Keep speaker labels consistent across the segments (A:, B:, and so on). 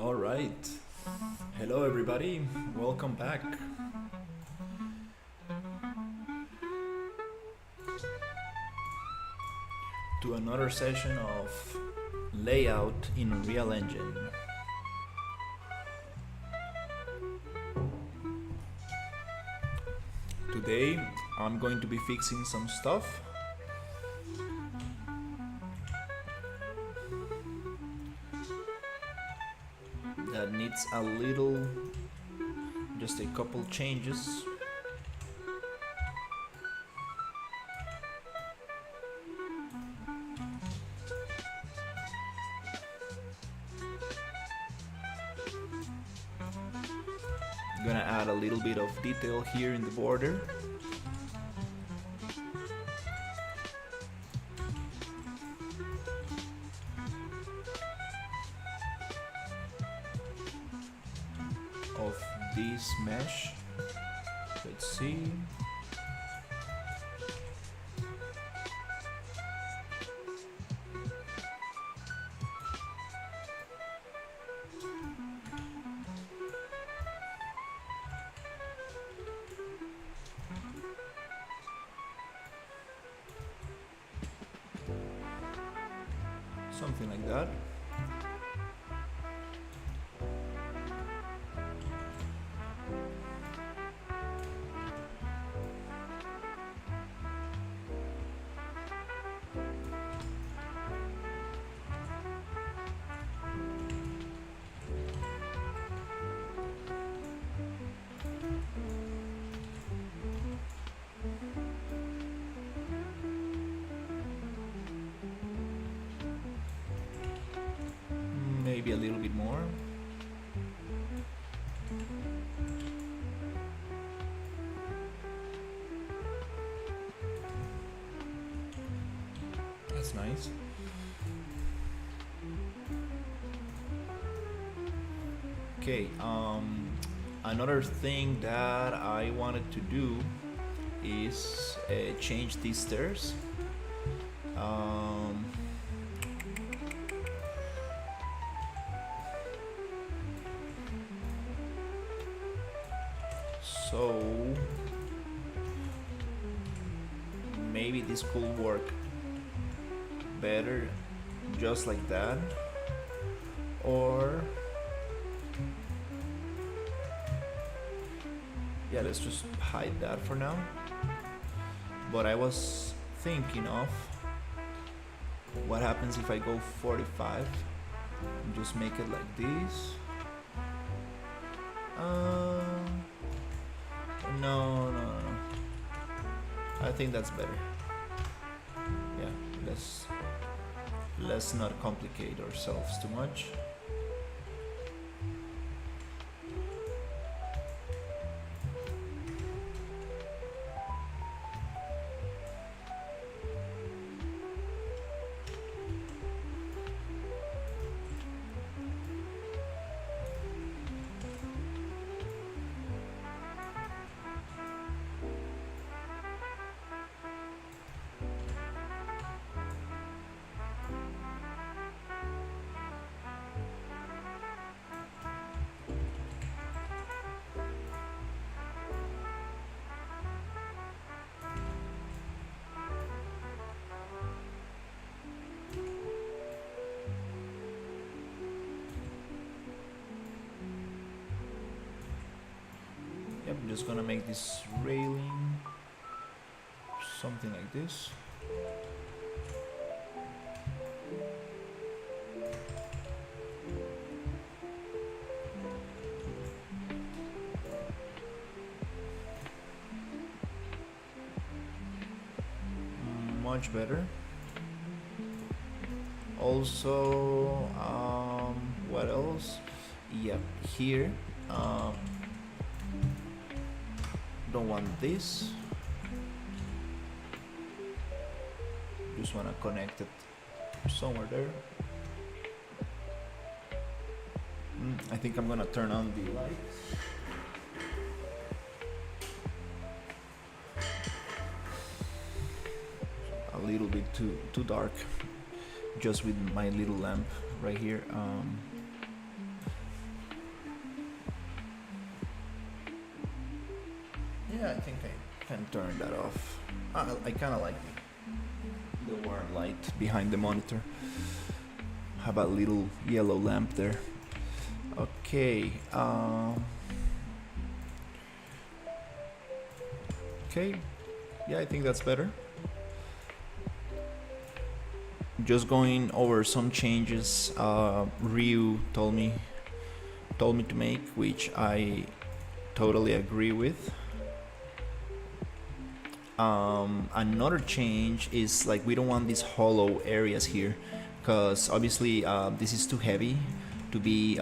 A: All right. Hello, everybody. Welcome back to another session of layout in Unreal Engine. Today, I'm going to be fixing some stuff. That needs just a couple changes. Gonna add a little bit of detail here in the border. Of this mesh. Let's see. Something like that. Maybe a little bit more. That's nice. Okay, another thing that I wanted to do is change these stairs. So maybe this could work better just like that, or yeah, let's just hide that for now. But I was thinking of what happens if I go 45 and just make it like this. No. I think that's better. Yeah, let's not complicate ourselves too much. Yep, I'm just gonna make this railing something like this. Much better. Also, what else? Yep, here. Don't want this. Just want to connect it somewhere there. I think I'm gonna turn on the lights. A little bit too dark, just with my little lamp right here. Yeah, I think I can turn that off. I kind of like the warm light behind the monitor. Have a little yellow lamp there. Okay. Okay. Yeah, I think that's better. Just going over some changes Ryu told me to make, which I totally agree with. Another change is like we don't want these hollow areas here, because obviously this is too heavy to be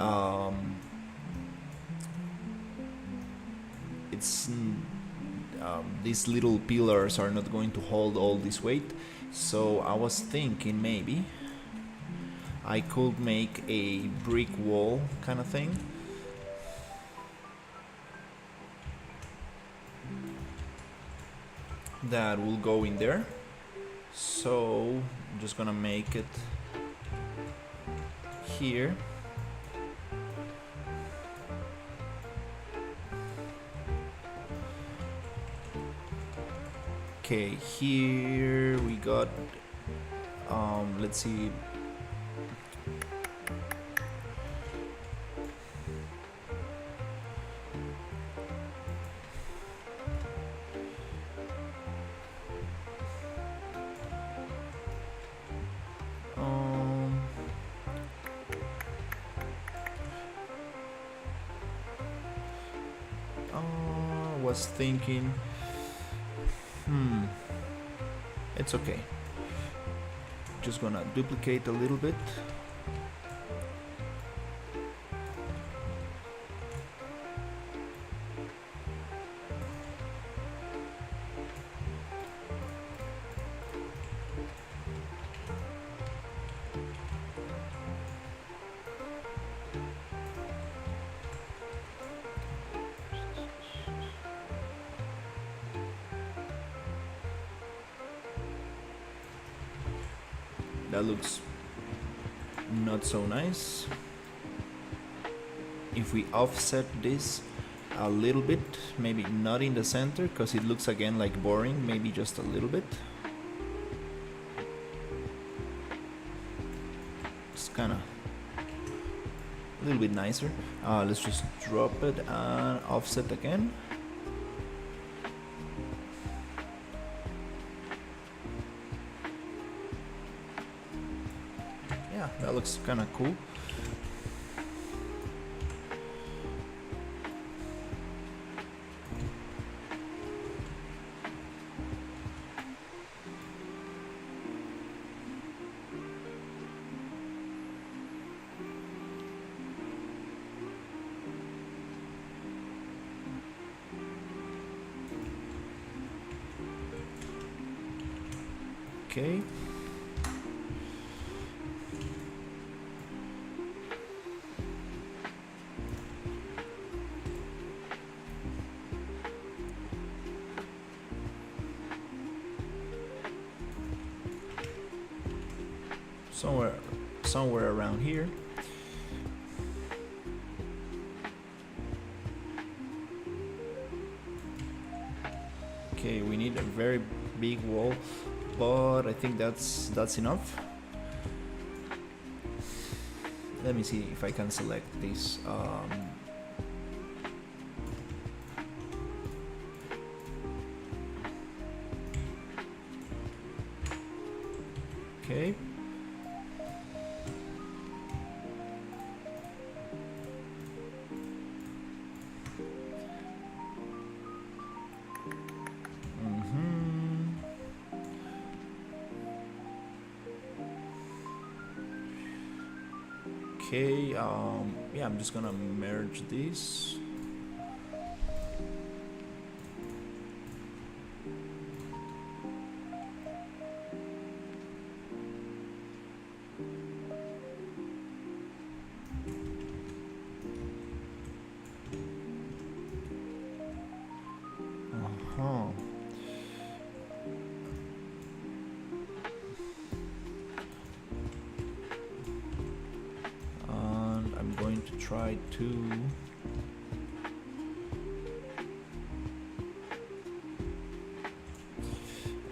A: these little pillars are not going to hold all this weight. So I was thinking maybe I could make a brick wall kind of thing. That will go in there. So I'm just gonna make it here. Okay, here we got let's see. Was thinking it's okay, just gonna duplicate a little bit. That looks not so nice. If we offset this a little bit, maybe not in the center because it looks again like boring, maybe just a little bit. It's kind of a little bit nicer. Let's just drop it and offset again. Yeah, that looks kind of cool. Okay. Somewhere around here. Okay, we need a very big wall, but I think that's enough. Let me see if I can select this. Okay. Okay, yeah, I'm just gonna merge these. Try to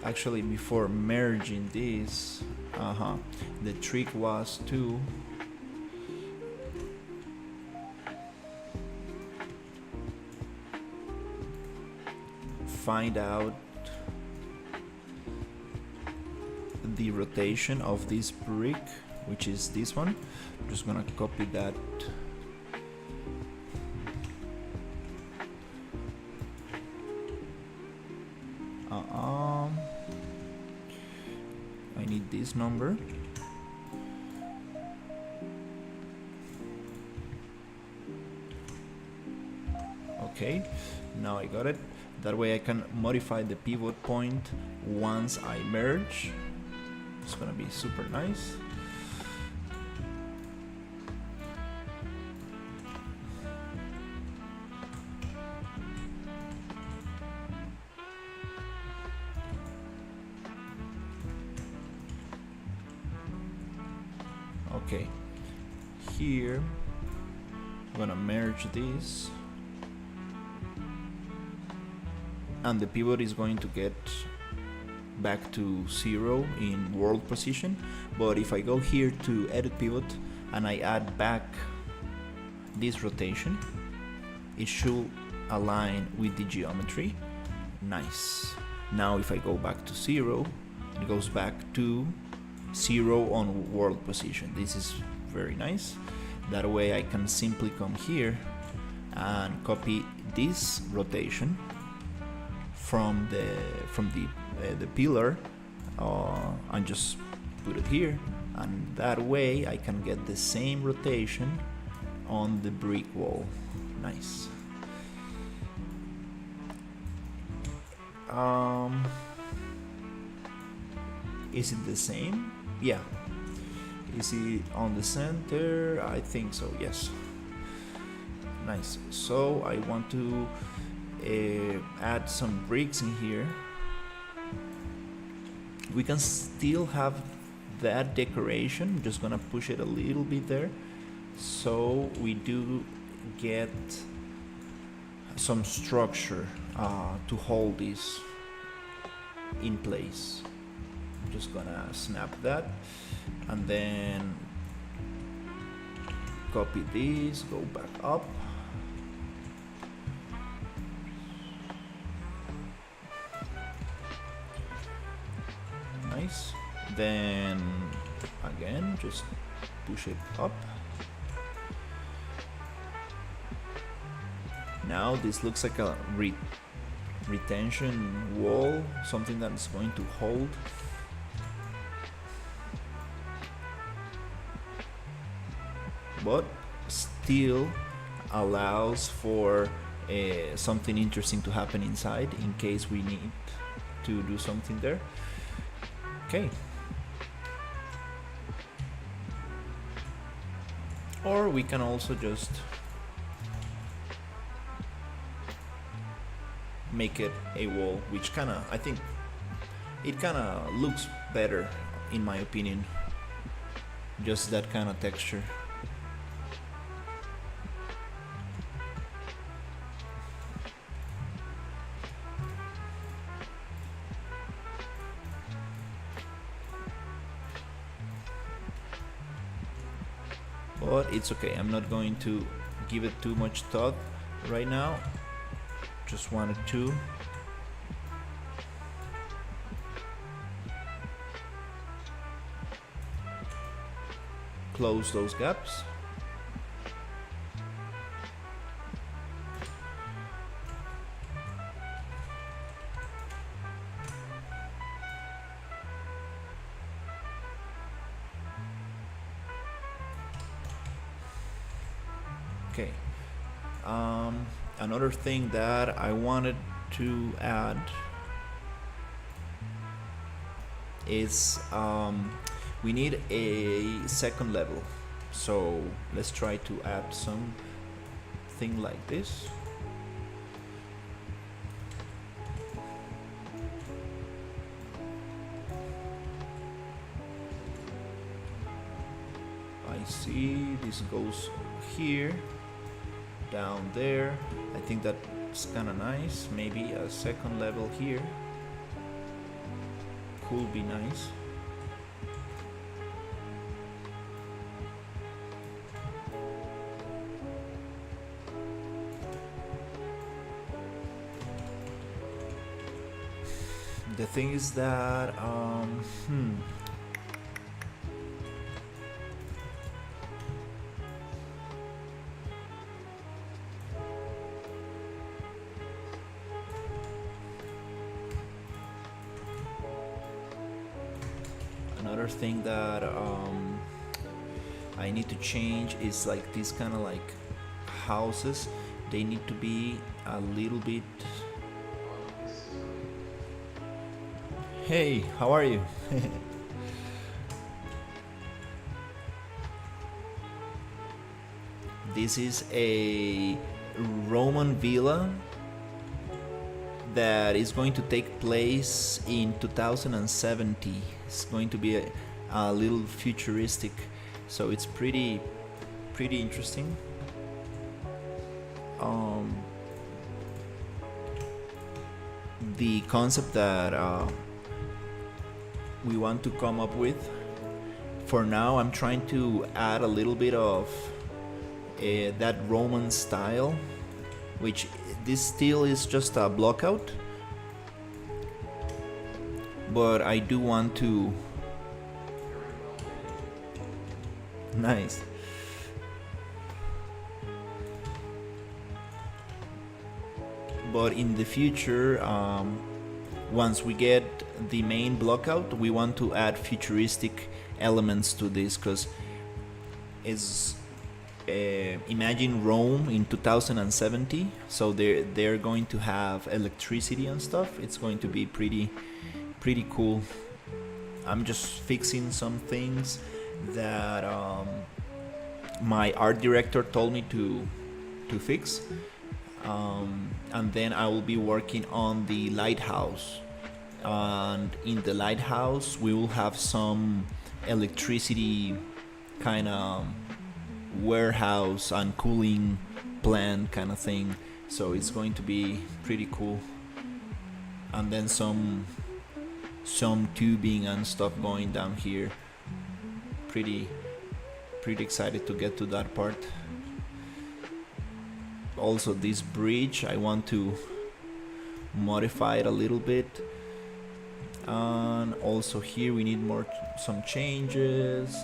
A: Actually, before merging this, the trick was to find out the rotation of this brick, which is this one. I'm just gonna copy that. I need this number. Okay, now I got it. That way I can modify the pivot point once I merge. It's gonna be super nice. Okay, here I'm gonna merge this, and the pivot is going to get back to 0 in world position. But if I go here to edit pivot and I add back this rotation, it should align with the geometry. Nice. Now if I go back to 0, it goes back to 0 on world position. This is very nice. That way I can simply come here and copy this rotation from the pillar and just put it here, and that way I can get the same rotation on the brick wall. Nice. Is it the same? Yeah. Is it on the center? I think so, yes. Nice. So I want to add some bricks in here. We can still have that decoration. I'm just gonna push it a little bit there, so we do get some structure to hold this in place. I'm just gonna snap that and then copy this, go back up. Nice. Then again, just push it up. Now this looks like a retention wall, something that's going to hold. But still allows for something interesting to happen inside in case we need to do something there. Okay. Or we can also just make it a wall, which I think it looks better in my opinion. Just that kind of texture. But it's okay, I'm not going to give it too much thought right now. Just wanted to close those gaps. Okay. Another thing that I wanted to add is we need a second level. So let's try to add something like this. I see this goes here, down there. I think that's kind of nice. Maybe a second level here. could be nice. The thing is that another thing that I need to change is like these kind of like houses. They need to be a little bit. Hey, how are you? This is a Roman villa that is going to take place in 2070. It's going to be a little futuristic, so it's pretty interesting. The concept that we want to come up with, for now I'm trying to add a little bit of that Roman style, which this still is just a block out, but I do want to. Nice. But in the future, once we get the main block out, we want to add futuristic elements to this, because it's imagine Rome in 2070, so they're going to have electricity and stuff. It's going to be pretty cool. I'm just fixing some things that my art director told me to fix, and then I will be working on the lighthouse, and in the lighthouse we will have some electricity kind of warehouse and cooling plant kind of thing, so it's going to be pretty cool. And then some tubing and stuff going down here. Pretty excited to get to that part. Also, this bridge, I want to modify it a little bit, and also here we need some changes.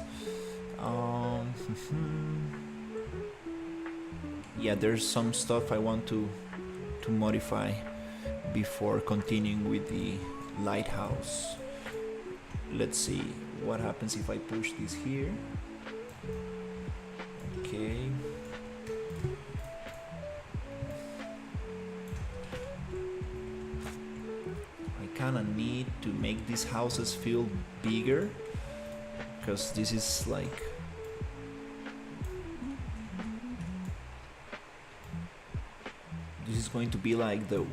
A: Yeah, there's some stuff I want to modify before continuing with the lighthouse. Let's see what happens if I push this here. Okay. I kind of need to make these houses feel bigger, because this is like going to be like the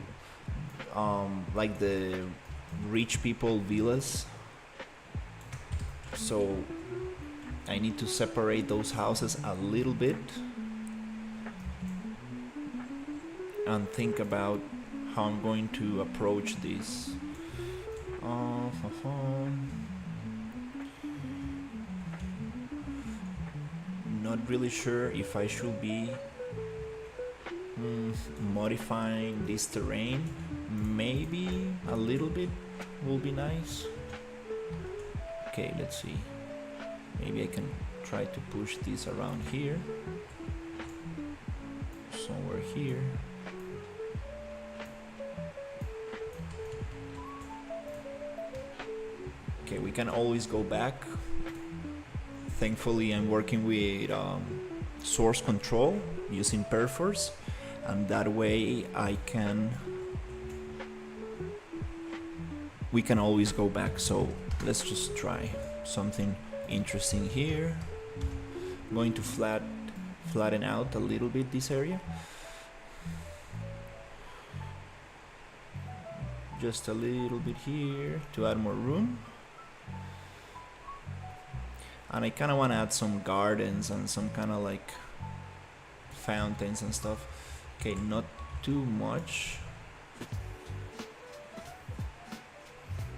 A: rich people villas, so I need to separate those houses a little bit and think about how I'm going to approach this. Not really sure if I should be modifying this terrain. Maybe a little bit will be nice. Okay, let's see. Maybe I can try to push this around here, somewhere here. Okay, we can always go back. Thankfully, I'm working with source control using Perforce, and that way we can always go back. So let's just try something interesting here. I'm going to flatten out a little bit this area, just a little bit here to add more room. And I kind of want to add some gardens and some kind of like fountains and stuff. Okay, not too much.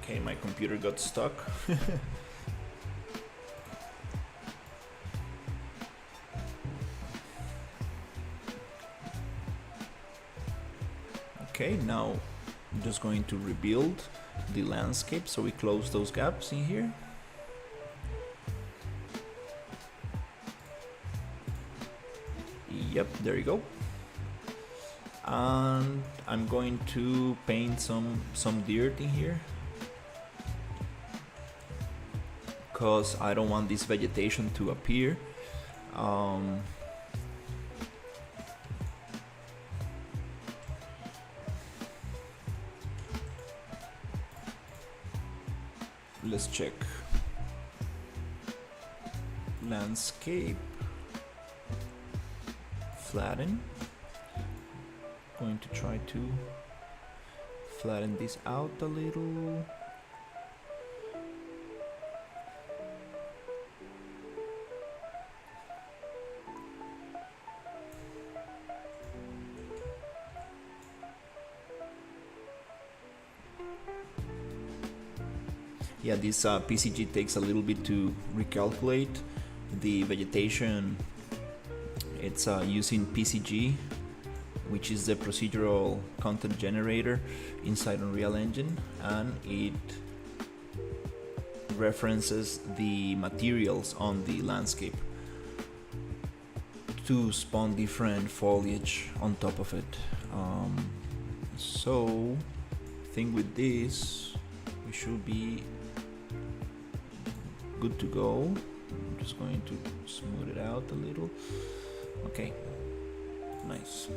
A: Okay, my computer got stuck. Okay, now I'm just going to rebuild the landscape, so we close those gaps in here. Yep, there you go. And I'm going to paint some dirt in here, because I don't want this vegetation to appear. Let's check. Landscape. Flatten. Going to try to flatten this out a little. Yeah, this PCG takes a little bit to recalculate the vegetation. It's using PCG, which is the procedural content generator inside Unreal Engine, and it references the materials on the landscape to spawn different foliage on top of it. So I think with this we should be good to go. I'm just going to smooth it out a little. Okay, nice.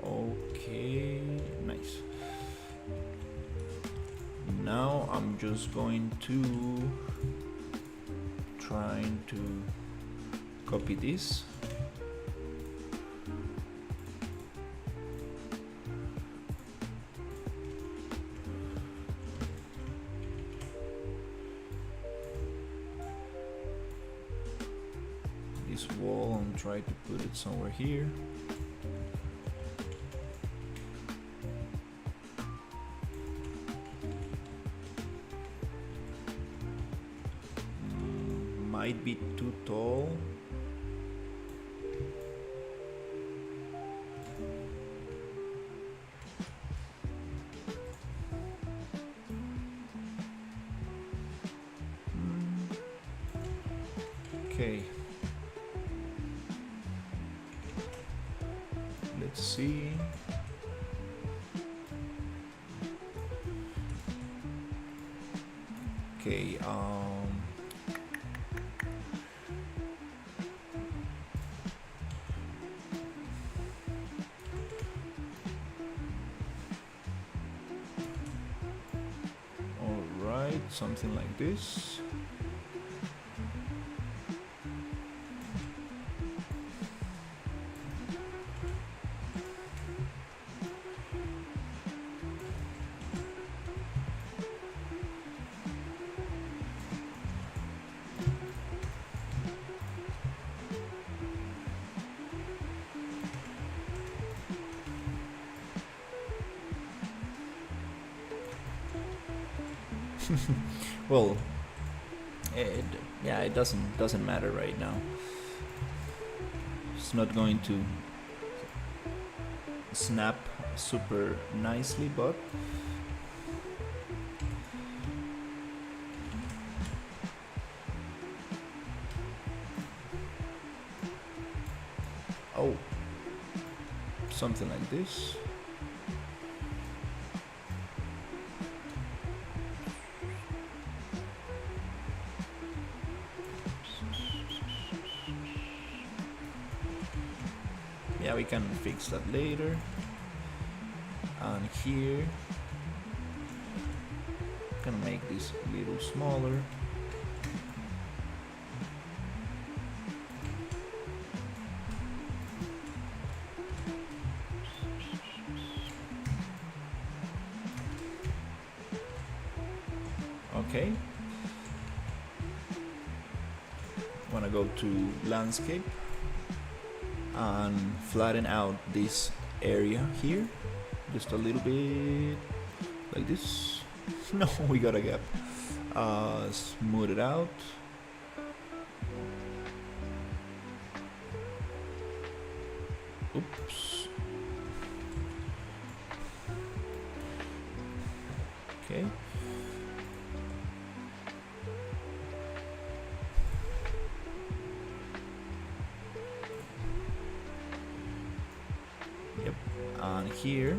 A: Okay, nice. Now I'm just going to copy this. This wall and try to put it somewhere here. Might be too tall. Okay. Let's see. Okay, something like this. Well, it doesn't matter right now. It's not going to snap super nicely, but oh, something like this. Yeah, we can fix that later. And here, can make this a little smaller. Okay. Want to go to landscape and flatten out this area here just a little bit like this. No, we got a gap. Smooth it out. Oops. Okay. Yep. And here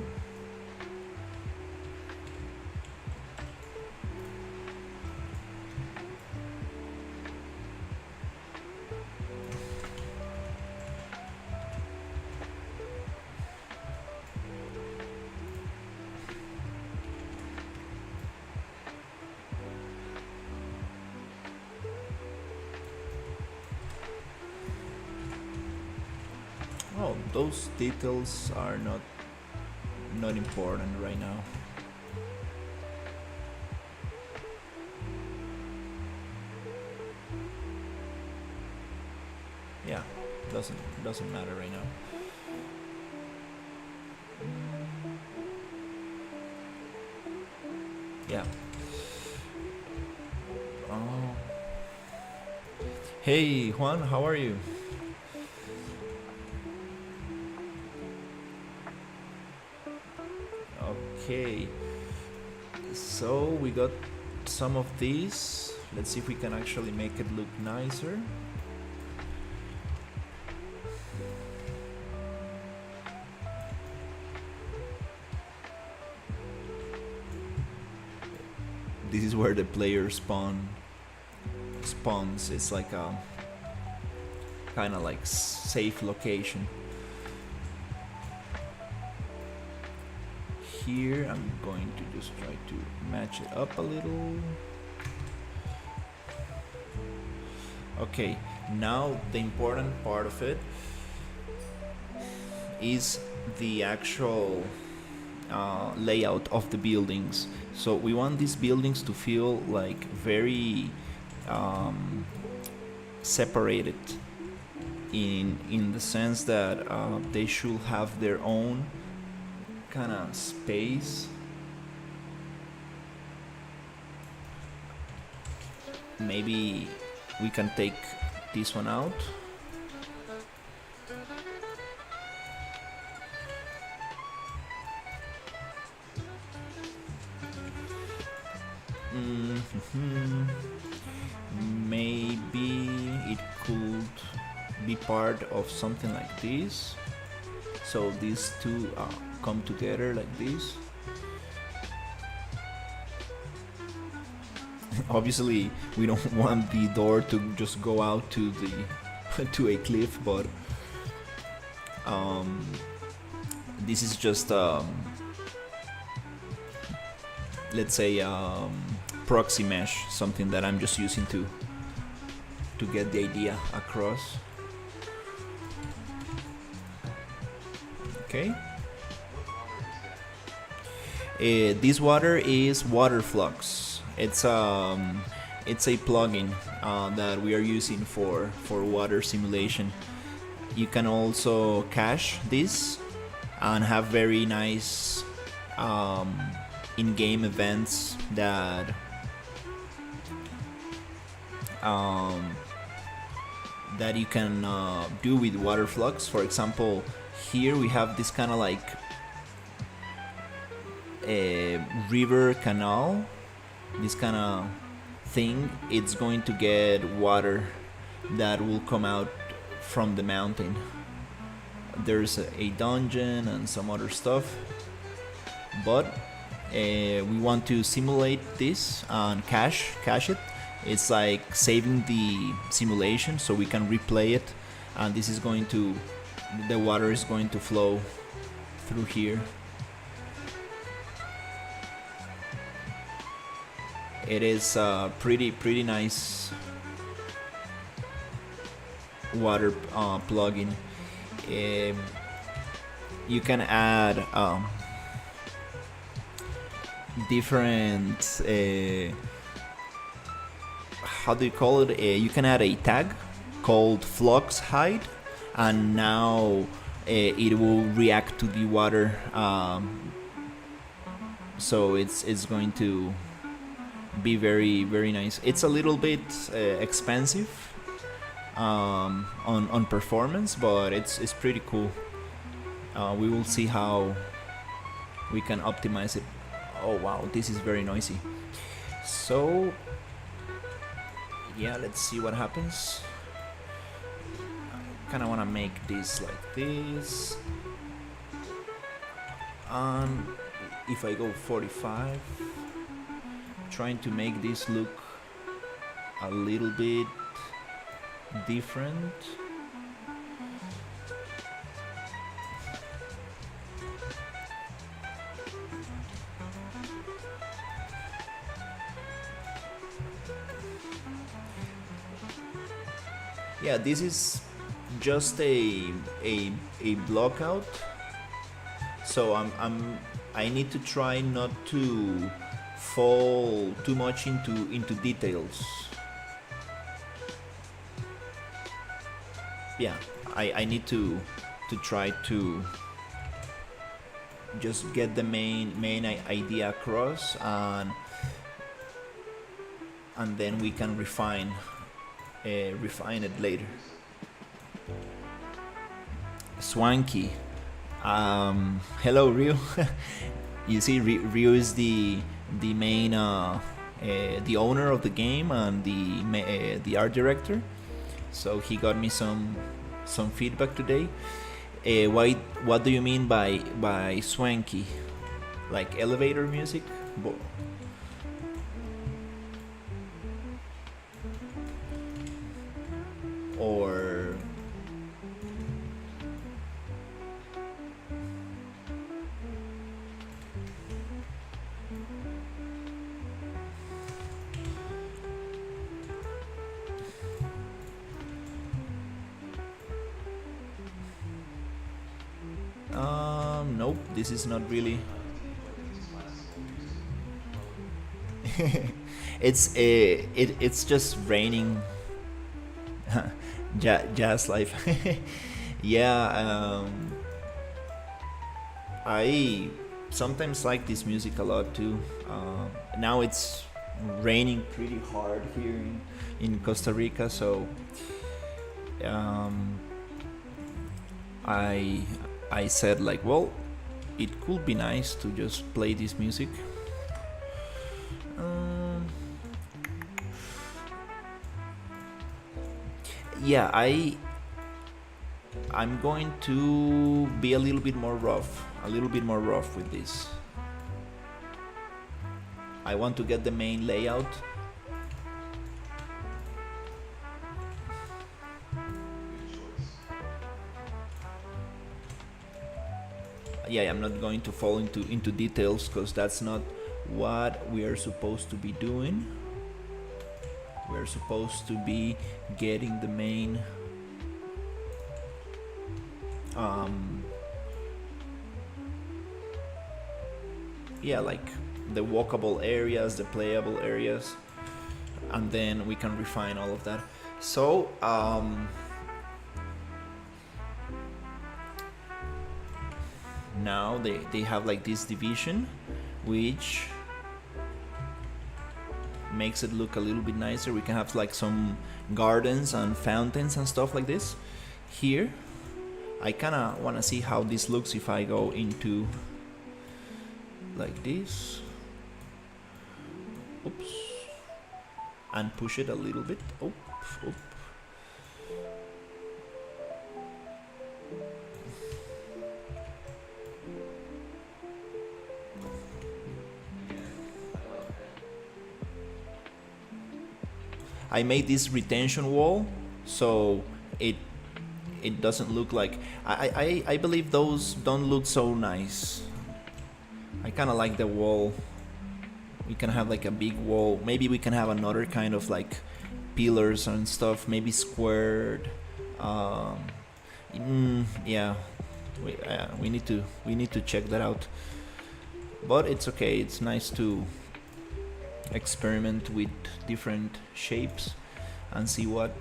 A: oh, those details are not important right now. Yeah, doesn't matter right now. Yeah. Oh. Hey Juan, how are you? Okay, so we got some of these. Let's see if we can actually make it look nicer. This is where the player spawns. It's like a kind of like safe location. Here I'm going to just try to match it up a little. Okay, now the important part of it is the actual layout of the buildings. So we want these buildings to feel like very separated in the sense that they should have their own kind of space. Maybe we can take this one out. Maybe it could be part of something like this. So these two come together like this. Obviously, we don't want the door to just go out to the to a cliff, but this is just let's say proxy mesh, something that I'm just using to get the idea across. Okay. This water is water flux. It's a plugin that we are using for water simulation. You can also cache this and have very nice in-game events that that you can do with water flux. For example, here we have this kind of like a river canal, this kind of thing. It's going to get water that will come out from the mountain. There's a dungeon and some other stuff, but we want to simulate this and cache it. It's like saving the simulation so we can replay it, and this is going to, the water is going to flow through here. It is pretty nice water plugin. You can add different how do you call it? You can add a tag called flux hide, and now it will react to the water. So it's going to be very nice. It's a little bit expensive on performance, but it's pretty cool. We will see how we can optimize it. Oh wow, this is very noisy. So yeah, let's see what happens. I kind of want to make this like this, and if I go 45, trying to make this look a little bit different. Yeah, this is just a block out, so I need to try not to fall too much into details. Yeah, I need to try to just get the main idea across, and then we can refine it later. Swanky. Hello, Ryu. You see, Ryu is the main the owner of the game and the art director. So he got me some feedback today. What do you mean by swanky? Like elevator music? Or nope, this is not really. It's just raining. Jazz life. Yeah, I sometimes like this music a lot too. Now it's raining pretty hard here in Costa Rica, so I said like, well, it could be nice to just play this music. Yeah, I'm going to be a little bit more rough with this. I want to get the main layout. Yeah, I'm not going to fall into details because that's not what we are supposed to be doing. We're supposed to be getting the main yeah, like the walkable areas, the playable areas, and then we can refine all of that. So now they have like this division, which makes it look a little bit nicer. We can have like some gardens and fountains and stuff like this. Here, I kind of want to see how this looks if I go into like this. Oops. And push it a little bit. Oop. I made this retention wall so it doesn't look like I believe those don't look so nice. I kind of like the wall. We can have like a big wall. Maybe we can have another kind of like pillars and stuff, maybe squared. Yeah, we need to check that out. But it's okay. It's nice to experiment with different shapes and see what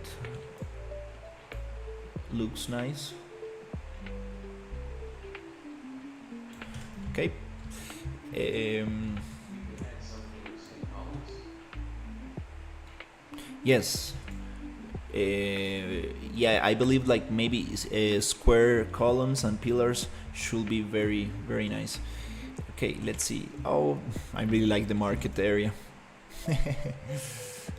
A: looks nice. Okay. Yes. Yeah, I believe like maybe square columns and pillars should be very, very nice. Okay, let's see. Oh, I really like the market area.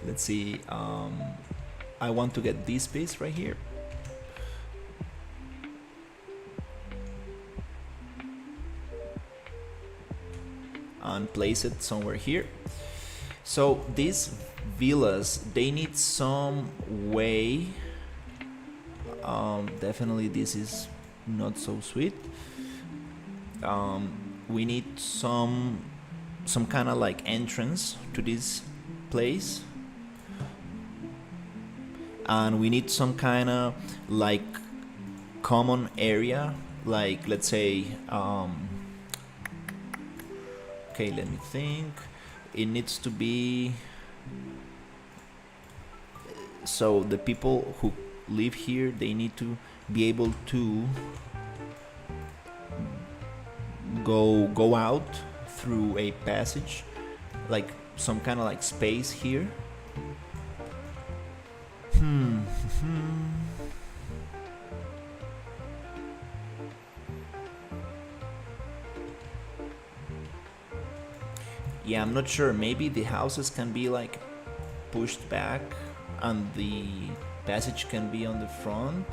A: Let's see. I want to get this piece right here. And place it somewhere here. So these villas, they need some way. Definitely this is not so sweet. We need some kind of like entrance to this place, and we need some kind of like common area, like let's say okay, let me think. It needs to be so the people who live here, they need to be able to go out through a passage, like some kind of like space here. Yeah, I'm not sure. Maybe the houses can be like pushed back and the passage can be on the front.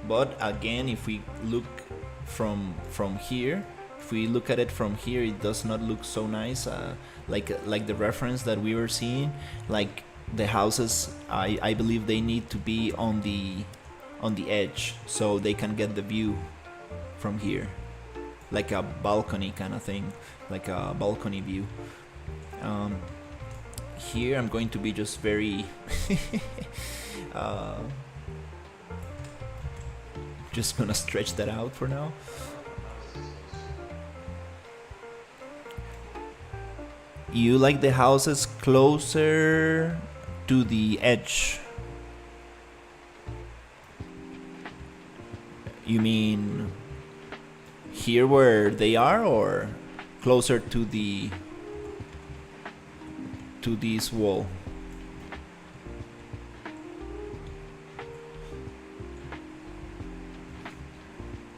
A: But again, if we look from here, if we look at it from here, it does not look so nice. Like the reference that we were seeing, like the houses, I believe they need to be on the edge so they can get the view from here, like a balcony kind of thing, like a balcony view. Here I'm going to be just very just gonna stretch that out for now. You like the houses closer to the edge? You mean here where they are, or closer to this wall?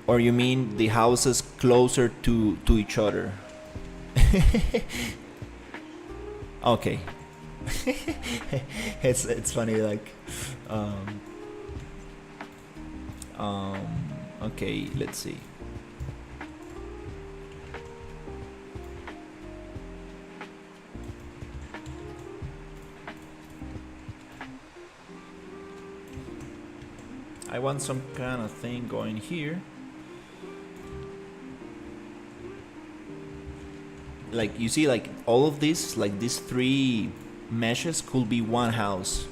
A: Or you mean the houses closer to each other? Okay. It's funny, like okay, let's see. I want some kind of thing going here. Like you see, like all of this, like these three meshes could be one house.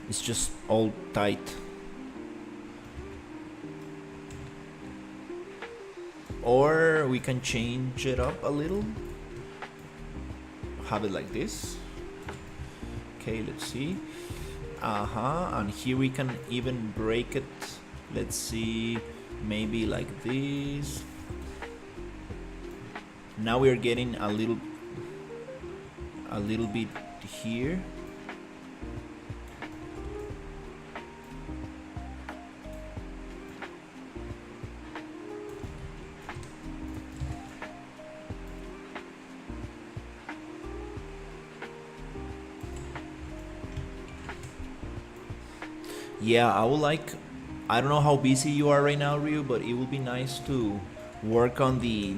A: It's just all tight. Or we can change it up a little. Have it like this. Okay, let's see. And here we can even break it. Let's see, maybe like this. Now we're getting a little bit here. Yeah, I would like, I don't know how busy you are right now, Ryu, but it would be nice to work on the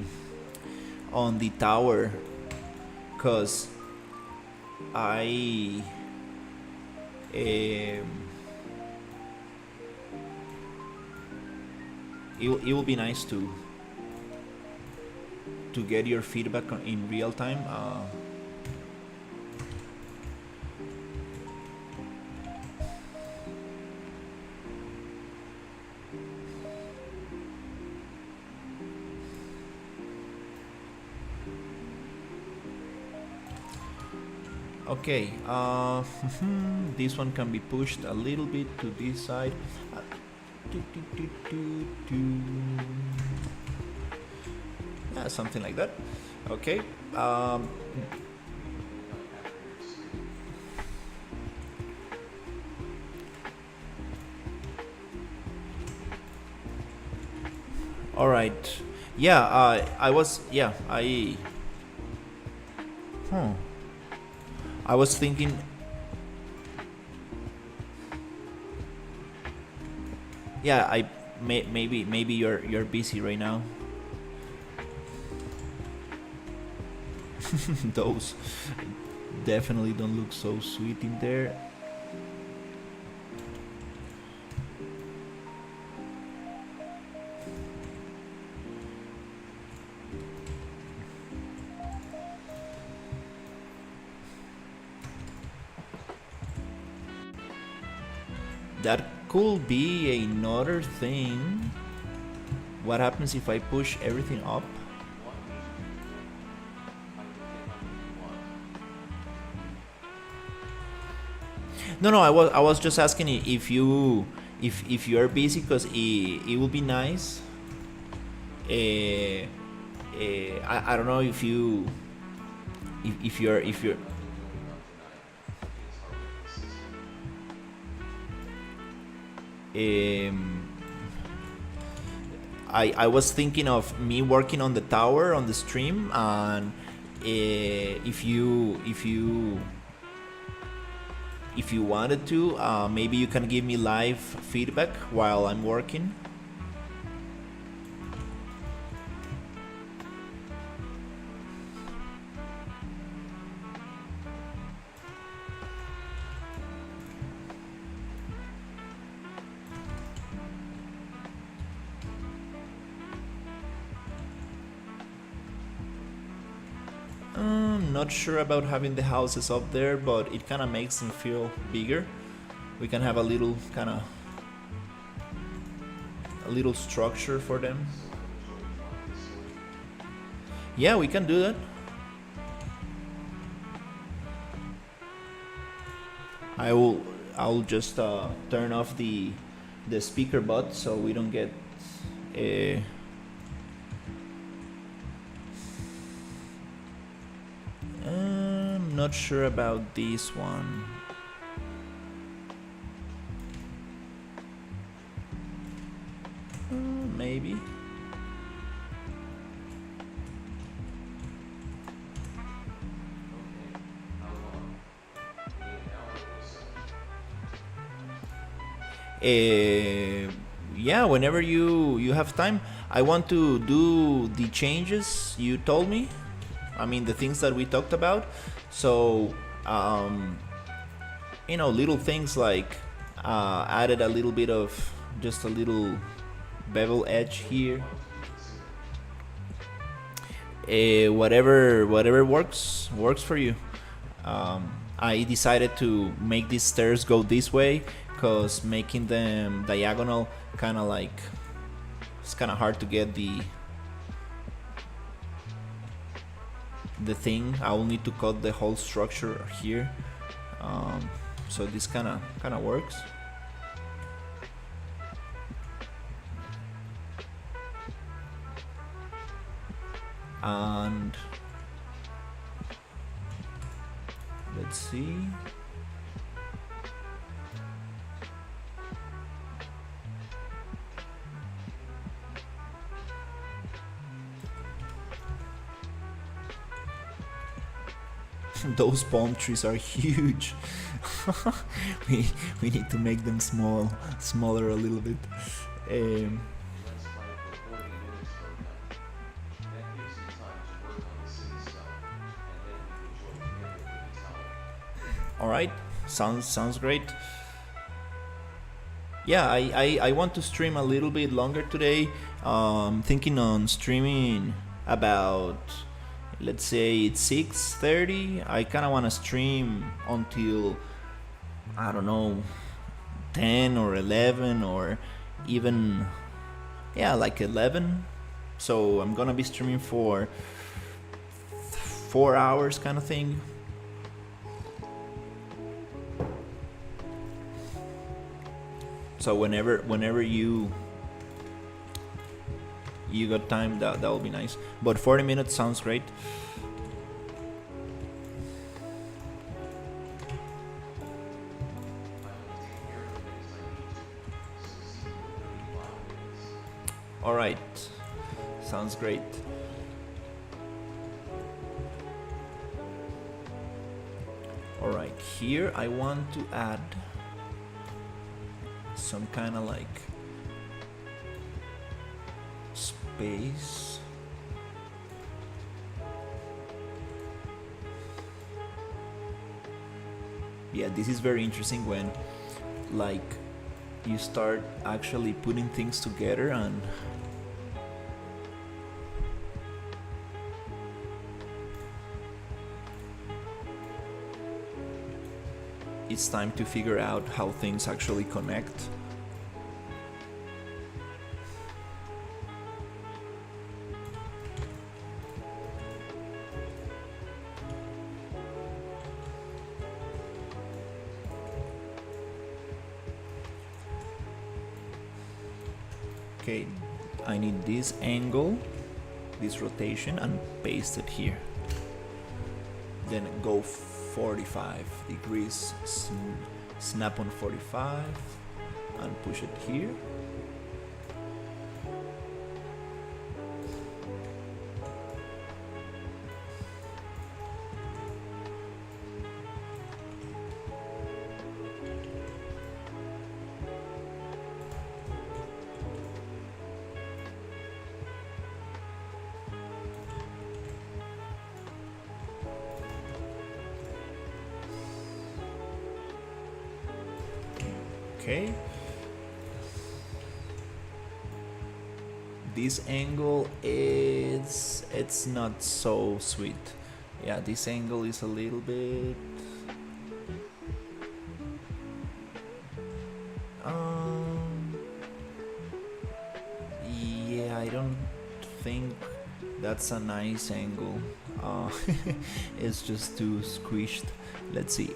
A: tower, cause it will be nice to get your feedback in real time. Okay, this one can be pushed a little bit to this side. Do, do, do, do, do. Yeah, something like that. Okay. All right. Yeah. I was. Yeah. I was thinking. Yeah. Maybe you're busy right now. Those definitely don't look so sweet in there. That could be another thing. What happens if I push everything up? No, I was just asking if you are busy, because it would be nice. I don't know if you're um, I was thinking of me working on the tower on the stream, and if you wanted to, maybe you can give me live feedback while I'm working. Not sure about having the houses up there, but it kind of makes them feel bigger. We can have a little structure for them. Yeah, we can do that. I'll just turn off the speaker bot so we don't get a. Not sure about this one. Maybe. Yeah, whenever you have time. I want to do the changes you told me. I mean, the things that we talked about. So, little things like added a little bit of just a little bevel edge here. Whatever works for you. I decided to make these stairs go this way because making them diagonal kind of like it's kind of hard to get the thing. I will need to cut the whole structure here, so this kind of works. And let's see. Those palm trees are huge. we need to make them smaller a little bit. All right, sounds great. Yeah, I want to stream a little bit longer today. Thinking on streaming about, let's say it's 6:30. I kind of want to stream until, I don't know, 10 or 11, or even, yeah, like 11. So I'm gonna be streaming for 4 hours kind of thing. So whenever you got time, that will be nice. But 40 minutes sounds great. All right, sounds great. All right, here I want to add some kind of like space. Yeah, this is very interesting when like you start actually putting things together and it's time to figure out how things actually connect. Okay, I need this angle, this rotation, and paste it here. Then go 45 degrees, snap on 45 and push it here. Okay. This angle it's not so sweet. Yeah, this angle is a little bit yeah, I don't think that's a nice angle. It's just too squished. Let's see.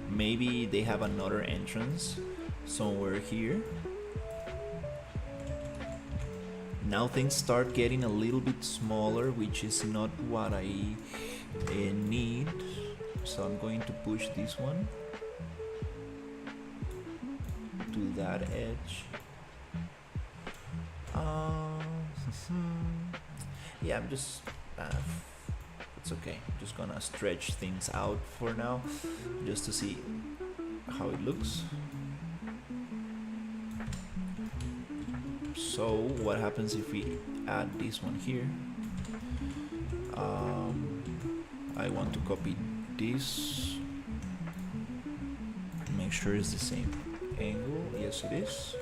A: Maybe they have another entrance somewhere here. Now things start getting a little bit smaller, which is not what I need. So I'm going to push this one to that edge. Yeah, I'm just it's okay. I'm just gonna stretch things out for now, just to see how it looks. So what happens if we add this one here? I want to copy this, make sure it's the same angle. Yes, it is.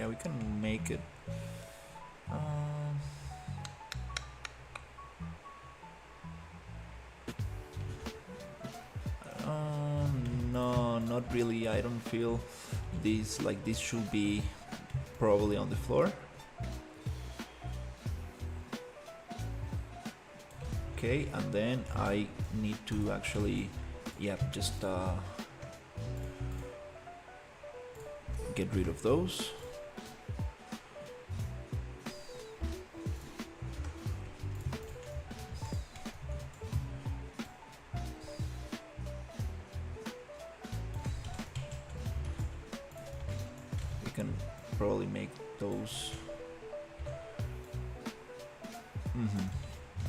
A: Yeah, we can make it. No, not really. I don't feel this like this should be probably on the floor. Okay, and then I need to actually, yeah, just get rid of those. We can probably make those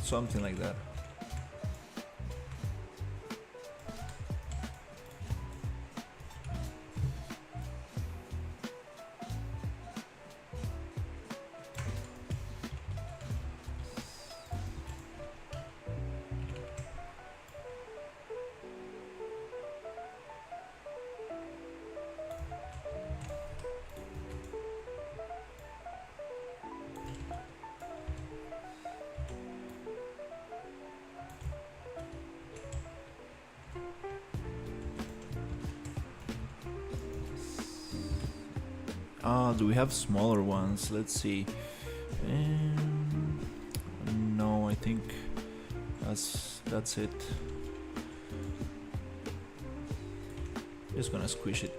A: something like that. Do we have smaller ones? Let's see. No, I think that's it. Just gonna squish it.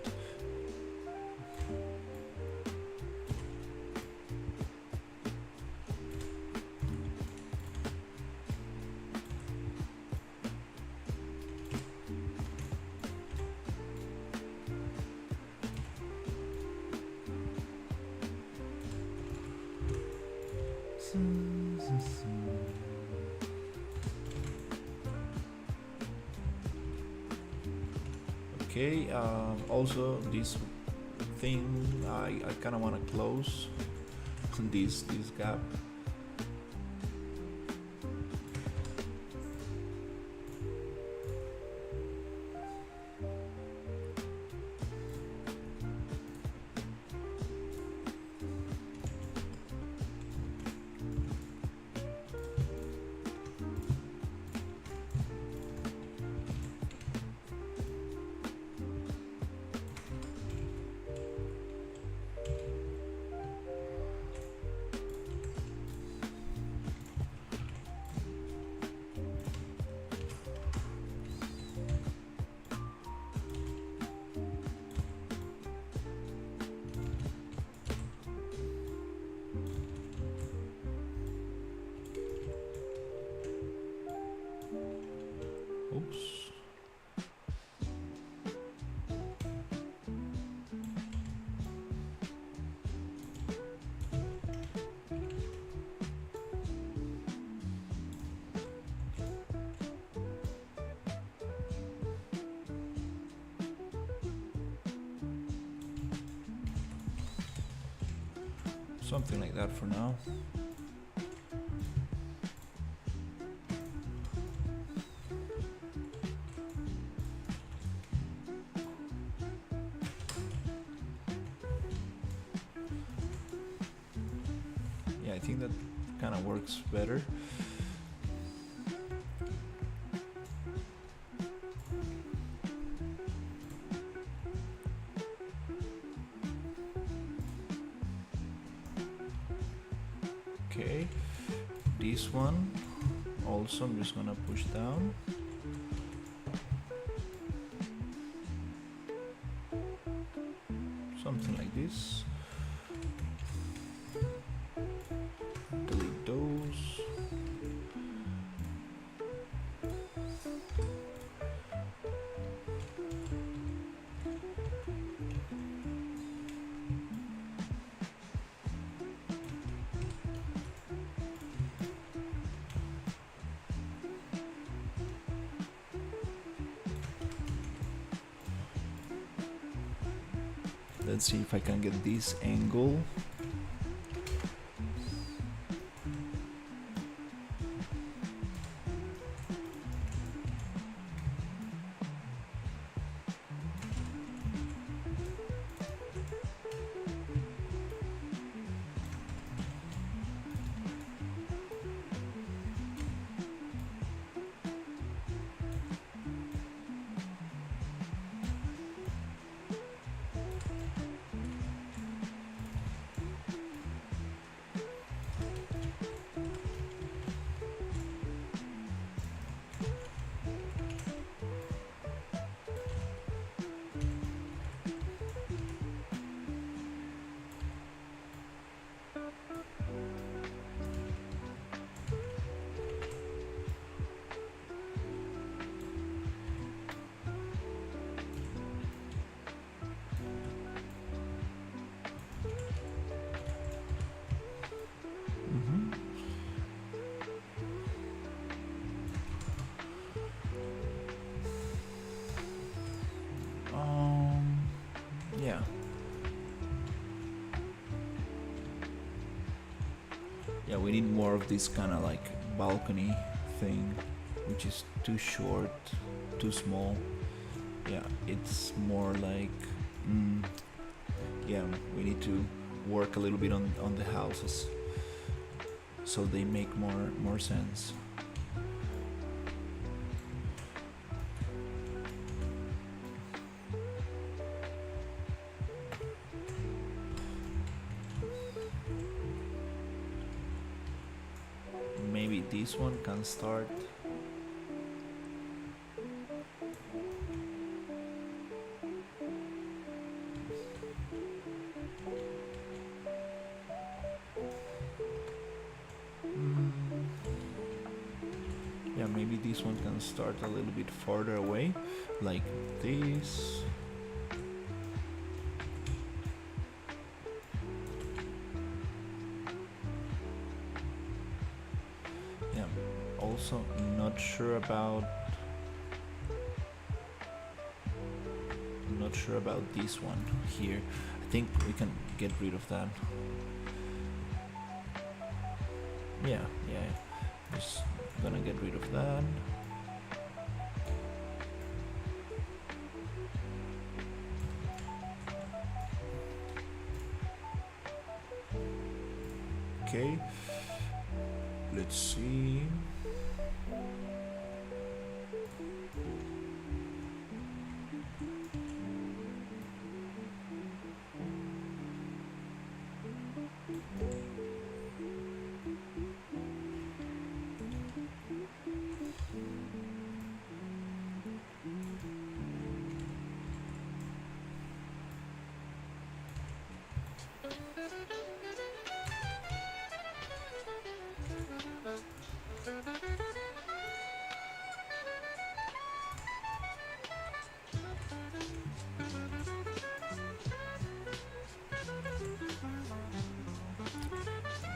A: Okay, also this thing I kind of want to close this gap. Oops. Something like that for now. Yeah, I think that kind of works better. Okay, this one also I'm just gonna push down. Something like this. Delete those. Let's see if I can get this angle. Yeah, we need more of this kind of like balcony thing, which is too short, too small. Yeah, it's more like, mm, yeah, we need to work a little bit on the houses so they make more sense. Maybe this one can start. Yeah, maybe this one can start a little bit farther away, like this. Yeah, also not sure about this one here. I think we can get rid of that. Yeah, just gonna get rid of that. Okay, let's see.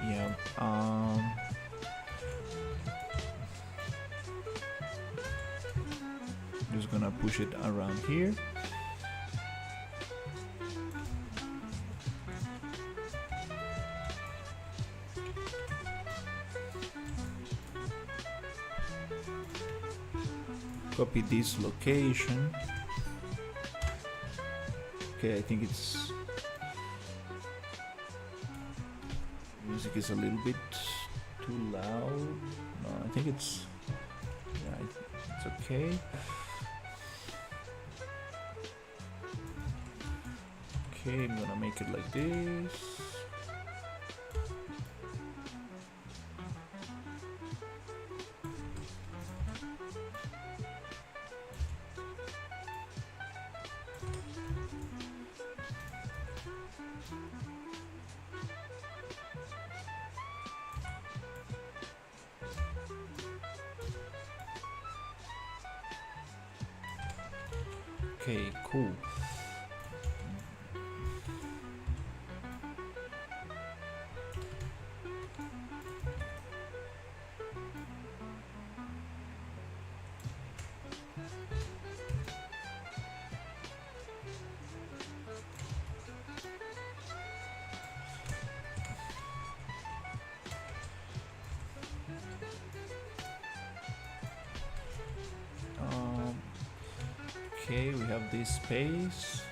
A: Yeah, just gonna push it around here. Copy this location. Okay, I think it's music is a little bit too loud. No, I think it's it's okay. Okay, I'm gonna make it like this. Okay, cool. Okay, we have this space.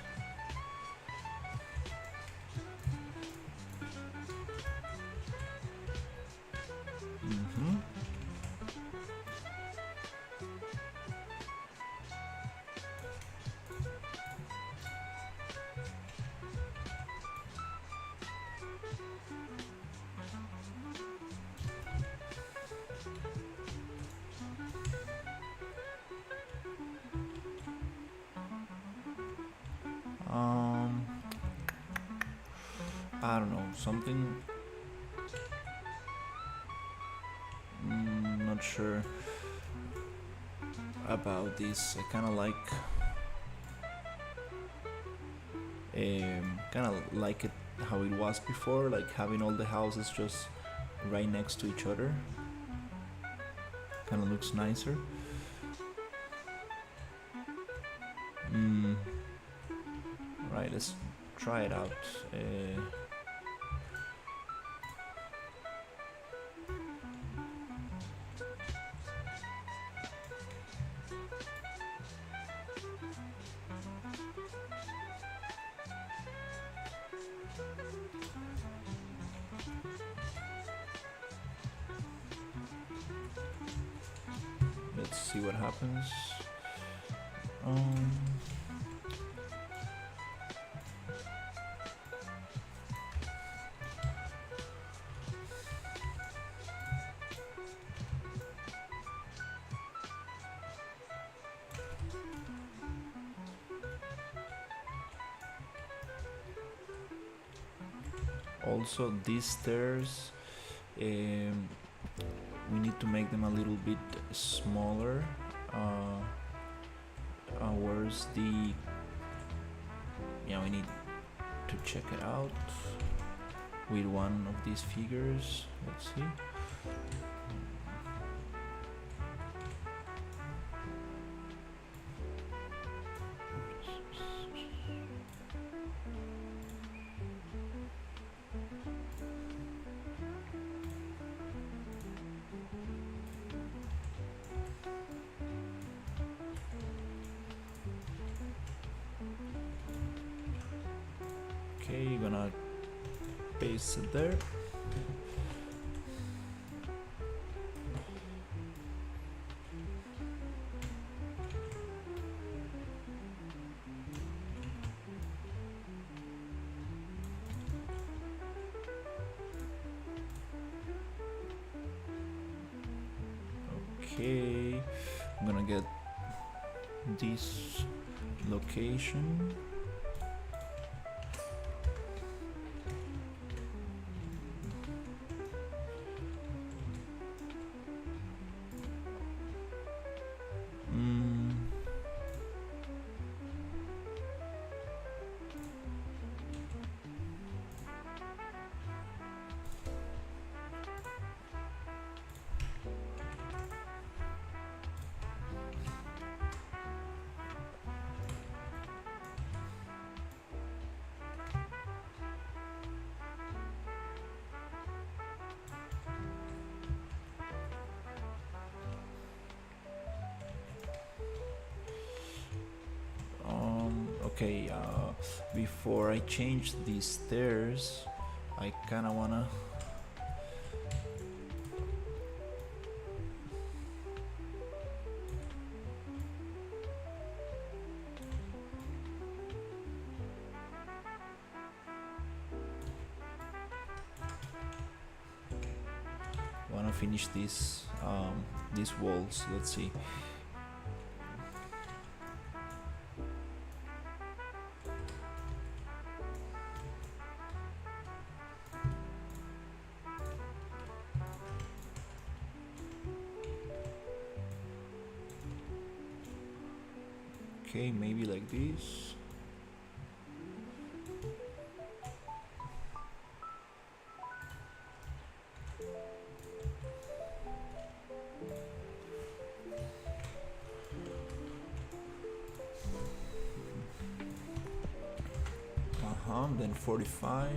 A: I don't know, something. Not sure about this. I kind of like it how it was before, like having all the houses just right next to each other. Kind of looks nicer. Right, let's try it out. let's see what happens. Also, these stairs, we need to make them a little bit smaller. Where's the... Yeah, we need to check it out with one of these figures. Let's see. Okay, gonna paste it there. Okay, I'm gonna get this location. Okay, before I change these stairs, I kinda wanna finish these walls. Let's see. Okay, maybe like this. Then 45.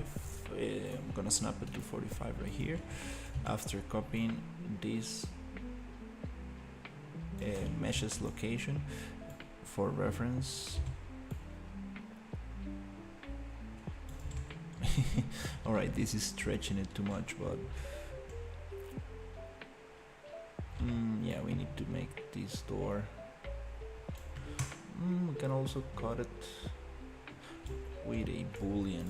A: I'm gonna snap it to 45 right here. After copying this meshes location for reference. Alright, this is stretching it too much, but yeah, we need to make this door. We can also cut it with a boolean.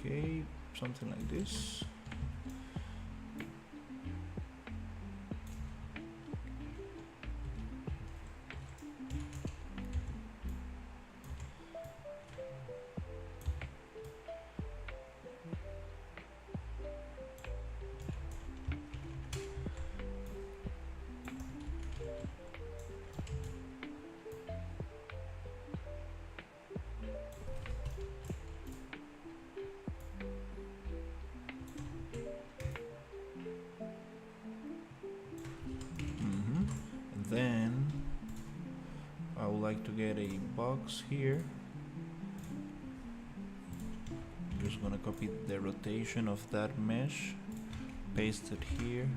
A: Okay, something like this. Then I would like to get a box here. I'm just gonna copy the rotation of that mesh, paste it here.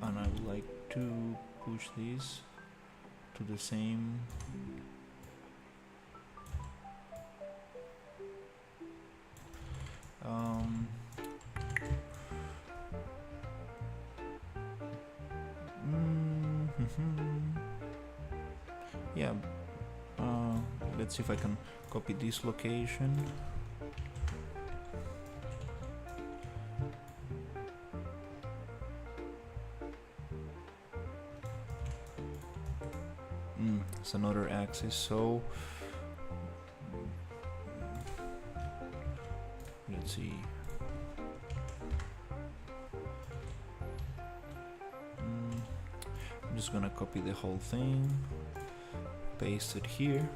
A: and I would like to push this to the same yeah, let's see if I can copy this location. It's another axis, so let's see. I'm just gonna copy the whole thing, paste it here,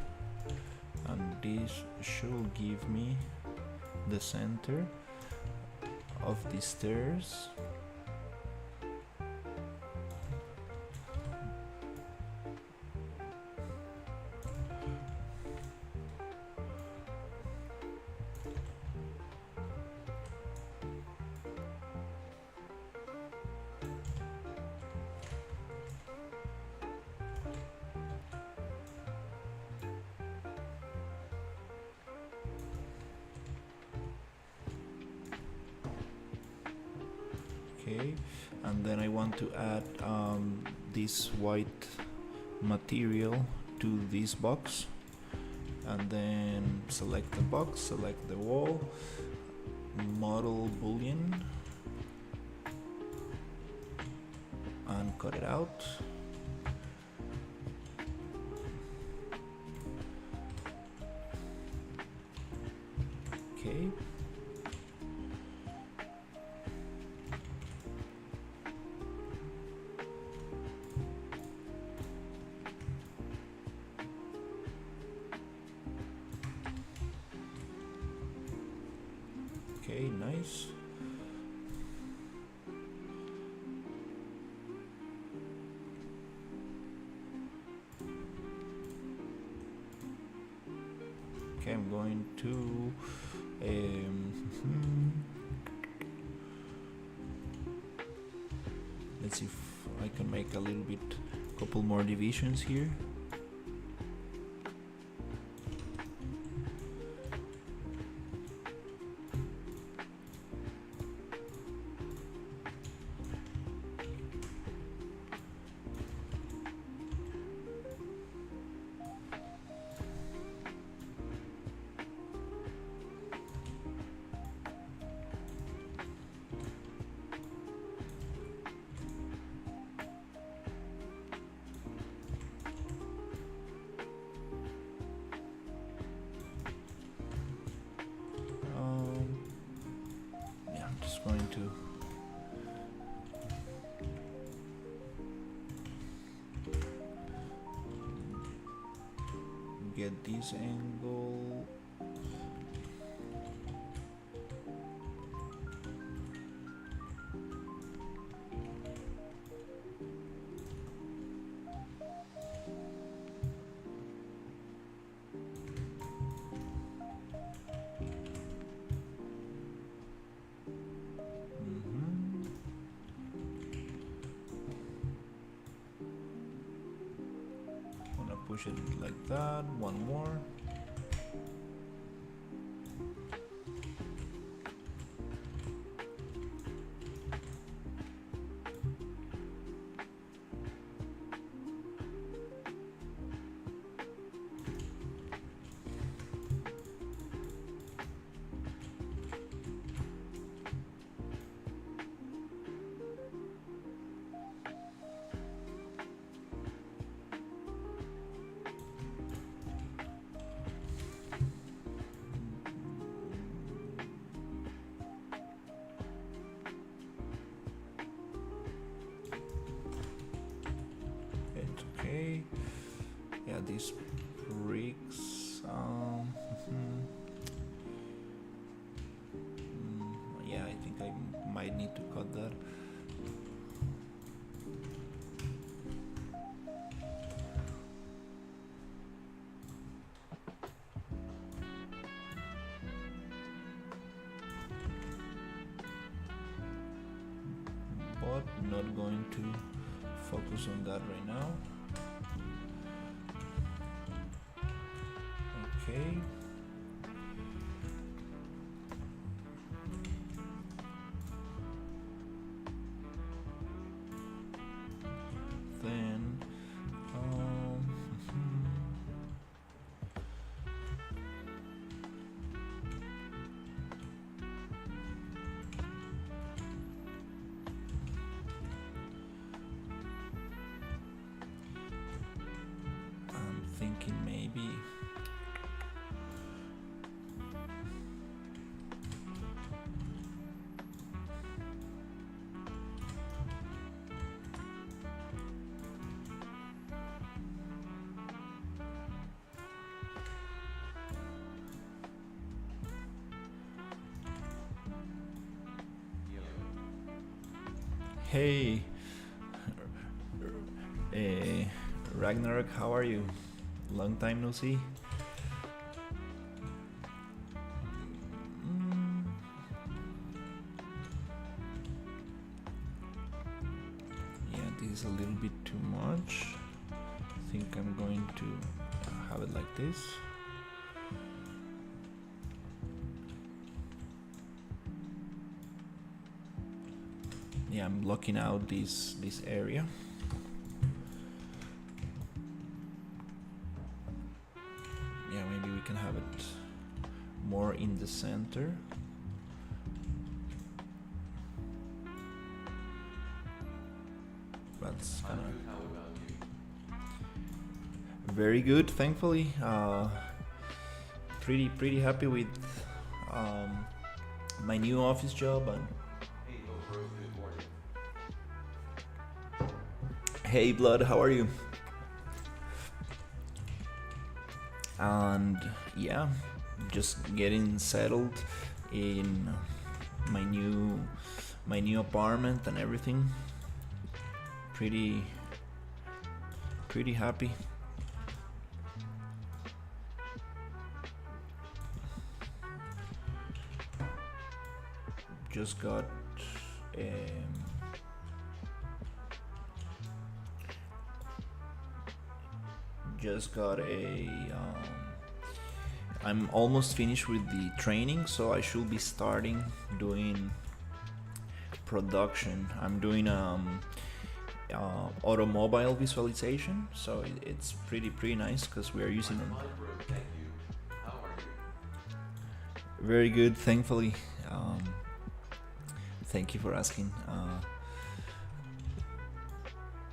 A: and this should give me the center of the stairs. Okay, and then I want to add this white material to this box, and then select the box, select the wall, model boolean, and cut it out. Okay. Okay, nice. Okay, I'm going to let's see if I can make a little bit, couple more divisions here. Going to get this angle. Push it like that, one more. Okay, yeah, these bricks, yeah, I think I might need to cut that. But not going to focus on that right now. Okay. Then I'm thinking maybe hey, Ragnarok, how are you? Long time no see. Yeah, this is a little bit too much. I think I'm going to have it like this. Yeah, I'm blocking out this area. Yeah, maybe we can have it more in the center. That's kind of very good, thankfully. Pretty happy with my new office job. And hey Blood, how are you? And yeah, just getting settled in my new apartment and everything. Pretty happy. Just got I'm almost finished with the training, so I should be starting doing production. I'm doing automobile visualization, so it's pretty nice because we are using them. Very good, thankfully. Thank you for asking.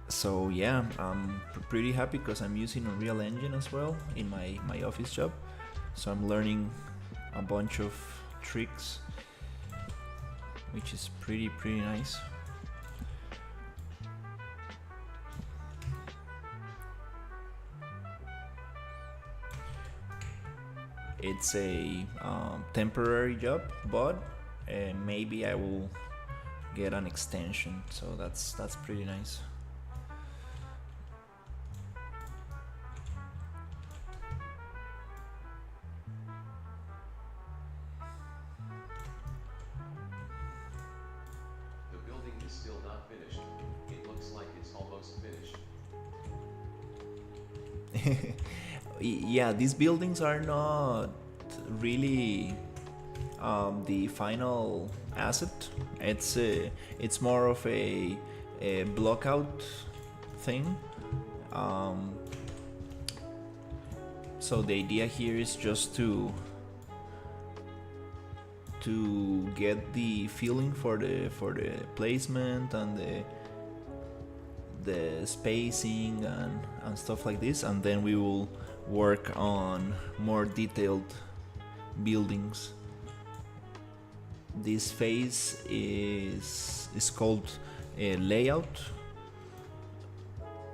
A: So yeah, I'm pretty happy because I'm using Unreal Engine as well in my office job. So I'm learning a bunch of tricks, which is pretty nice. It's a temporary job, but maybe I will get an extension, so that's pretty nice.
B: The building is still not finished. It looks like it's almost finished.
A: Yeah, these buildings are not really the final asset. It's more of a blockout thing. So the idea here is just to get the feeling for the placement and the spacing and stuff like this, and then we will work on more detailed buildings. This phase is called a layout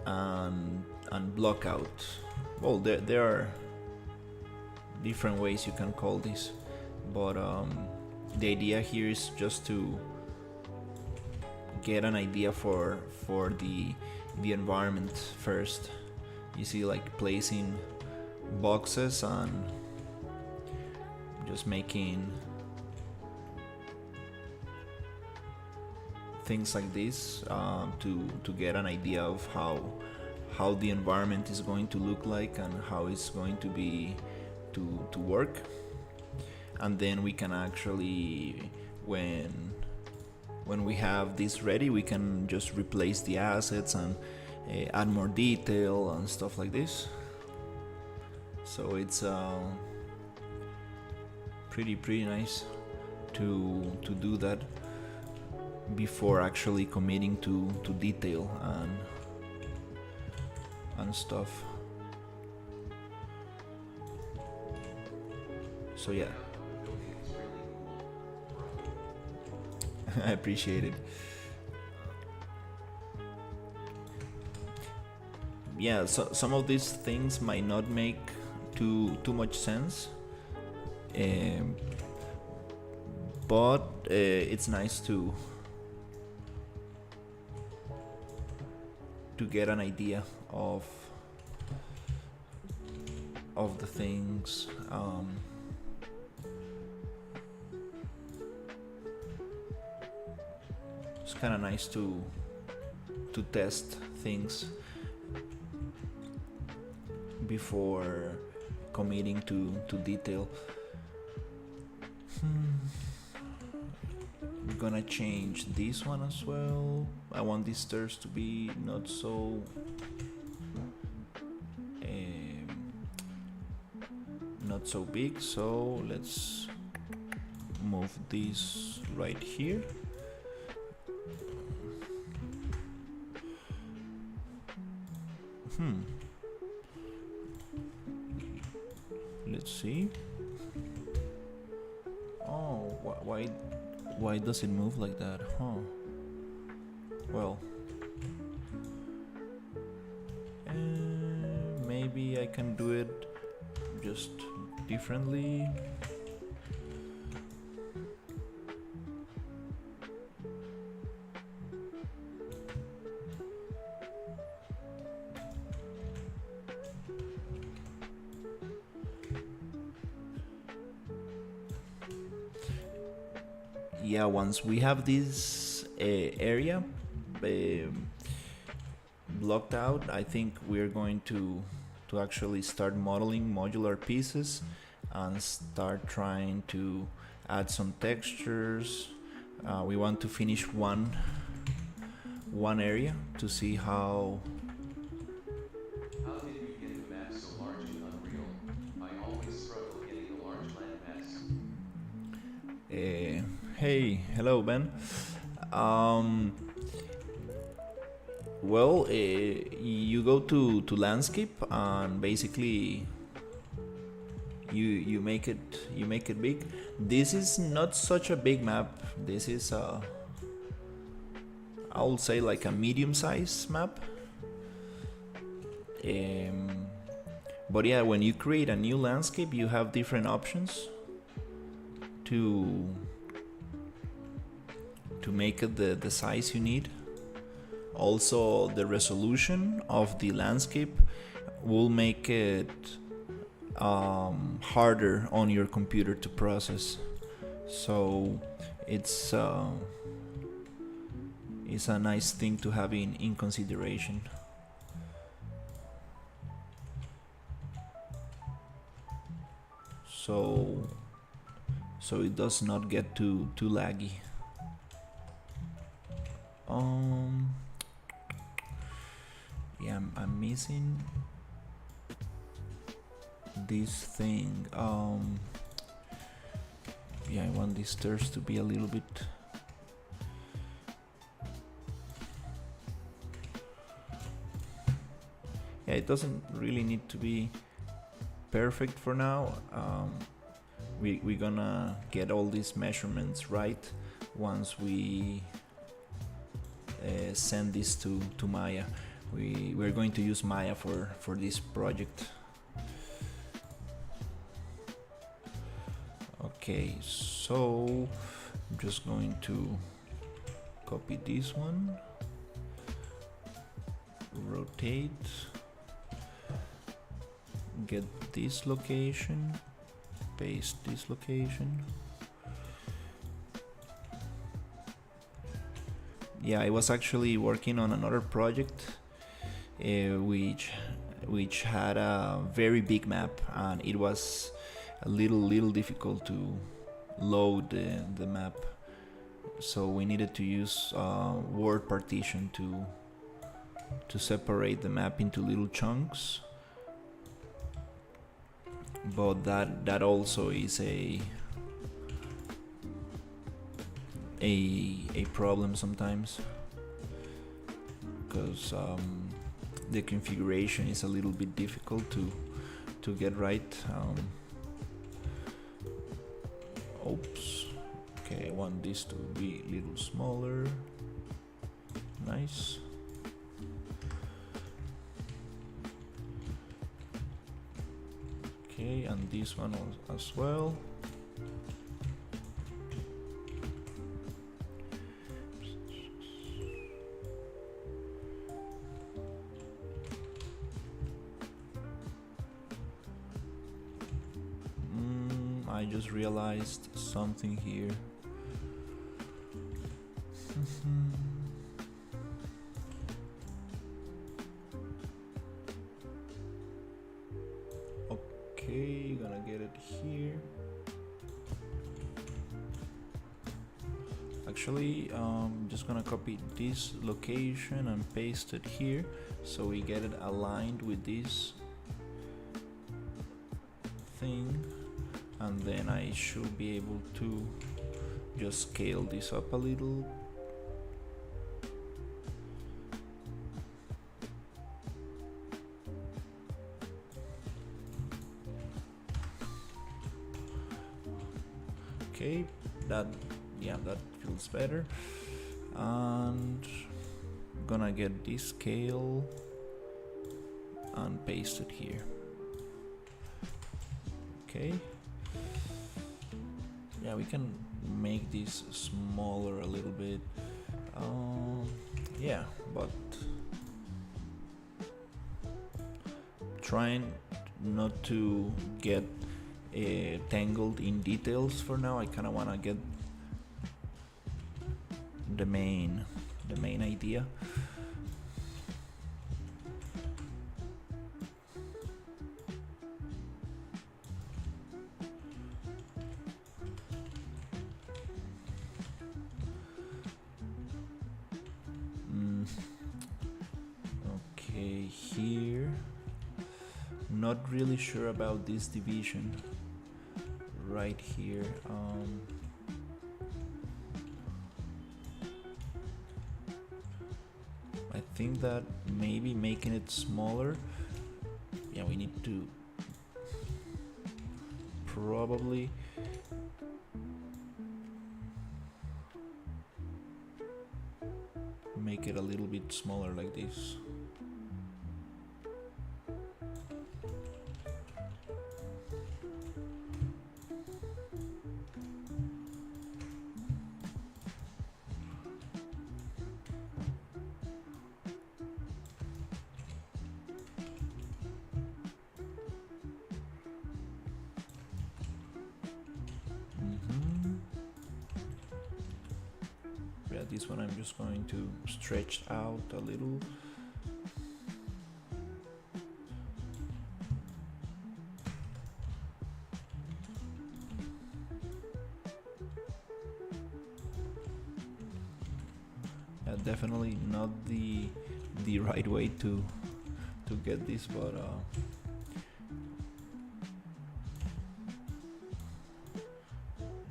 A: and blockout. Well, there are different ways you can call this, but the idea here is just to get an idea for the environment first. You see, like placing boxes and just making things like this to get an idea of how the environment is going to look like and how it's going to be to work. And then we can actually, when we have this ready, we can just replace the assets and add more detail and stuff like this. So it's pretty nice to do that before actually committing to detail and stuff. So yeah,
B: The building is really cool.
A: I appreciate it. Yeah, so some of these things might not make too much sense, um, but it's nice to get an idea of the things. It's kind of nice to test things before committing to detail. I'm gonna change this one as well. I want these stairs to be not so big, so let's move this right here. Let's see. Oh, why does it move like that? Huh. Well, maybe I can do it just differently. Yeah, once we have this area blocked out, I think we're going to actually start modeling modular pieces and start trying to add some textures. We want to finish one area to see how.
B: How did you get the map so large in Unreal? I always struggle getting a large land mass.
A: Hey, hello Ben. Well, you go to landscape and basically you make it big. This is not such a big map. This is I would say like a medium size map. But yeah, when you create a new landscape, you have different options to make it the size you need. Also, the resolution of the landscape will make it harder on your computer to process. So it's a nice thing to have in consideration. So it does not get too laggy. Yeah, I'm missing this thing. Yeah, I want these stairs to be a little bit. Yeah, it doesn't really need to be perfect for now. We're gonna get all these measurements right once we send this to Maya. We're going to use Maya for this project. Okay, so I'm just going to copy this one, rotate, get this location, paste this location. yeah, I was actually working on another project, which had a very big map, and it was a little difficult to load the map. So we needed to use word partition to separate the map into little chunks. But that also is a problem sometimes, because the configuration is a little bit difficult to get right. Oops. Okay, I want this to be a little smaller. Nice. Okay, and this one as well. I just realized something here. Okay, gonna get it here. Actually, just gonna copy this location and paste it here, so we get it aligned with this thing, and then I should be able to just scale this up a little. Okay, that feels better. And I'm gonna get this scale and paste it here. Okay. Yeah, we can make this smaller a little bit. Yeah, but trying not to get tangled in details for now. I kind of want to get the main idea. Okay, here, not really sure about this division right here. I think that maybe making it smaller, yeah, we need to probably make it a little bit smaller like this. This one I'm just going to stretch out a little. Yeah, definitely not the right way to get this, but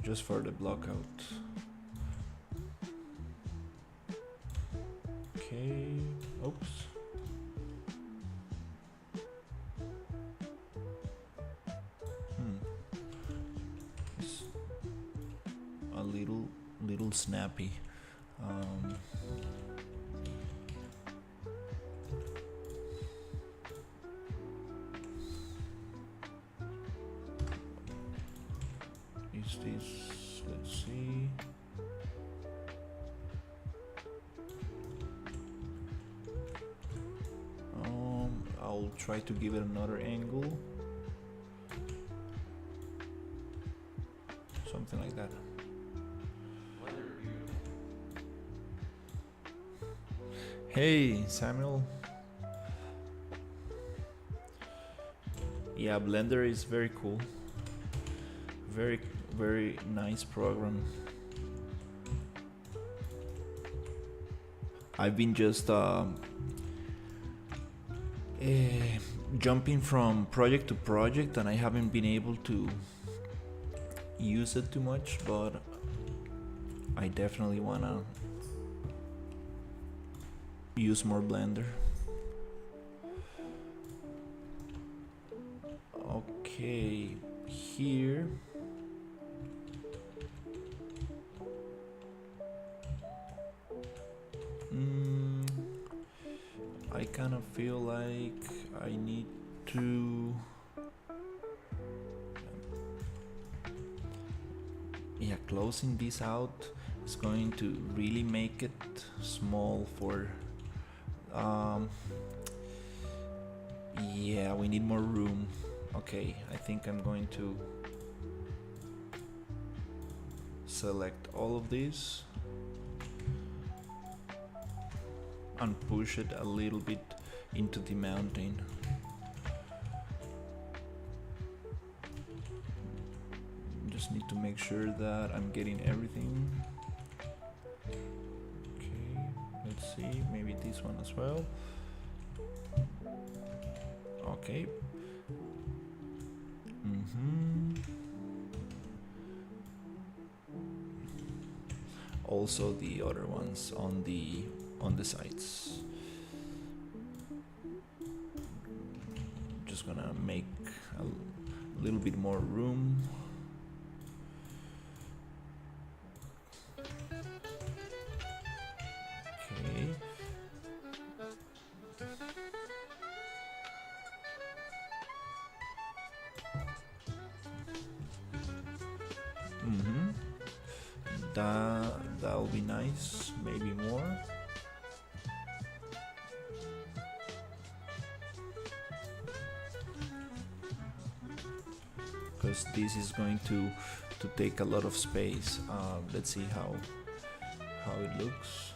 A: just for the block out. Okay, oops. It's a little snappy. Is this, let's see. I'll try to give it another angle. Something like that.
B: Weather beautiful.
A: Hey, Samuel. Yeah, Blender is very cool. Very, very nice program. I've been just jumping from project to project, and I haven't been able to use it too much, but I definitely wanna use more Blender. Okay, here. I kind of feel like I need to. Yeah, closing this out is going to really make it small for. Yeah, we need more room. Okay, I think I'm going to select all of these and push it a little bit into the mountain. Just need to make sure that I'm getting everything. Okay, let's see, maybe this one as well. Okay. Also the other ones on the sides. Just gonna make a little bit more room. Okay. That'll be nice. Maybe more. Because this is going to take a lot of space. Let's see how it looks.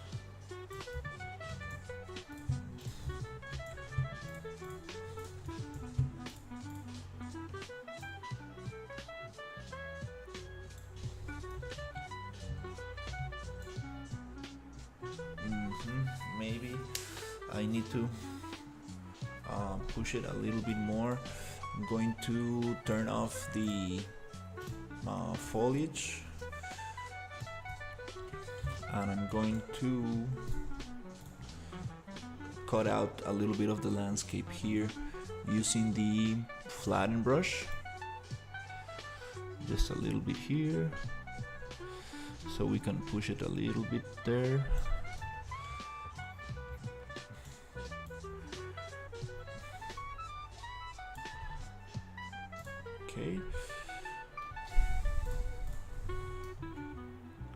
A: Maybe I need to push it a little bit more. I'm going to turn off the foliage, and I'm going to cut out a little bit of the landscape here using the flatten brush. Just a little bit here, so we can push it a little bit there.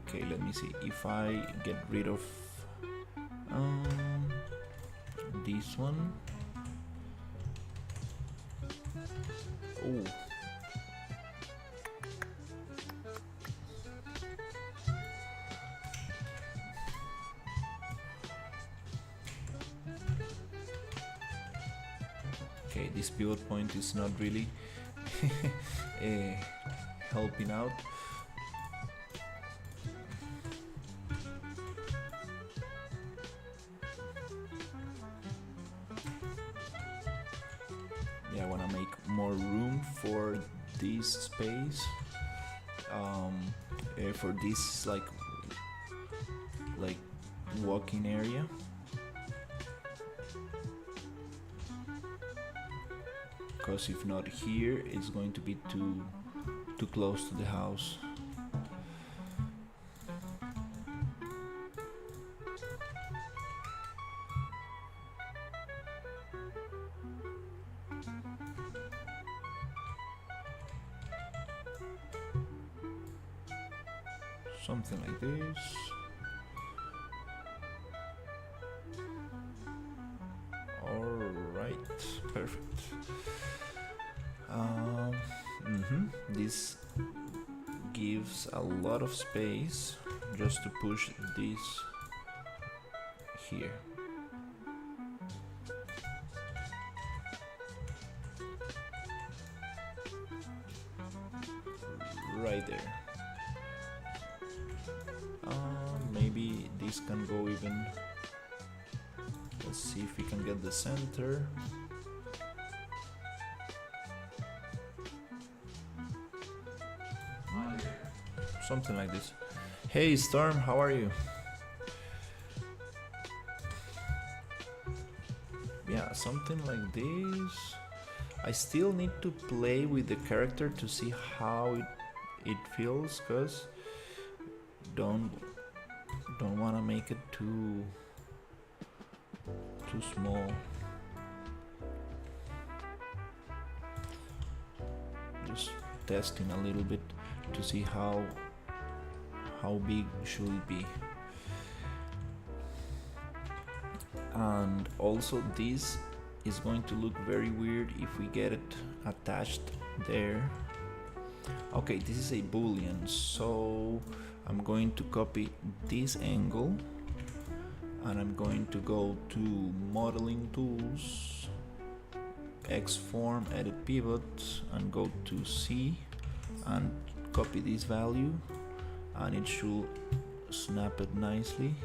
A: Okay, let me see if I get rid of this one. Oh, okay, this pivot point is not really helping out. Yeah, I want to make more room for this space, for this like walking area. Because if not here, it's going to be too close to the house. Something like this. Alright, perfect. This gives a lot of space just to push this here. right there. Maybe this can go even. Let's see if we can get the center. Something like this. Hey Storm, how are you? Yeah, something like this. I still need to play with the character to see how it feels, cause don't want to make it too small. Just testing a little bit to see how big should it be. And also this is going to look very weird if we get it attached there. Okay, this is a boolean, so I'm going to copy this angle and I'm going to go to modeling tools, X-form, edit pivot, and go to C and copy this value, and it should snap it nicely.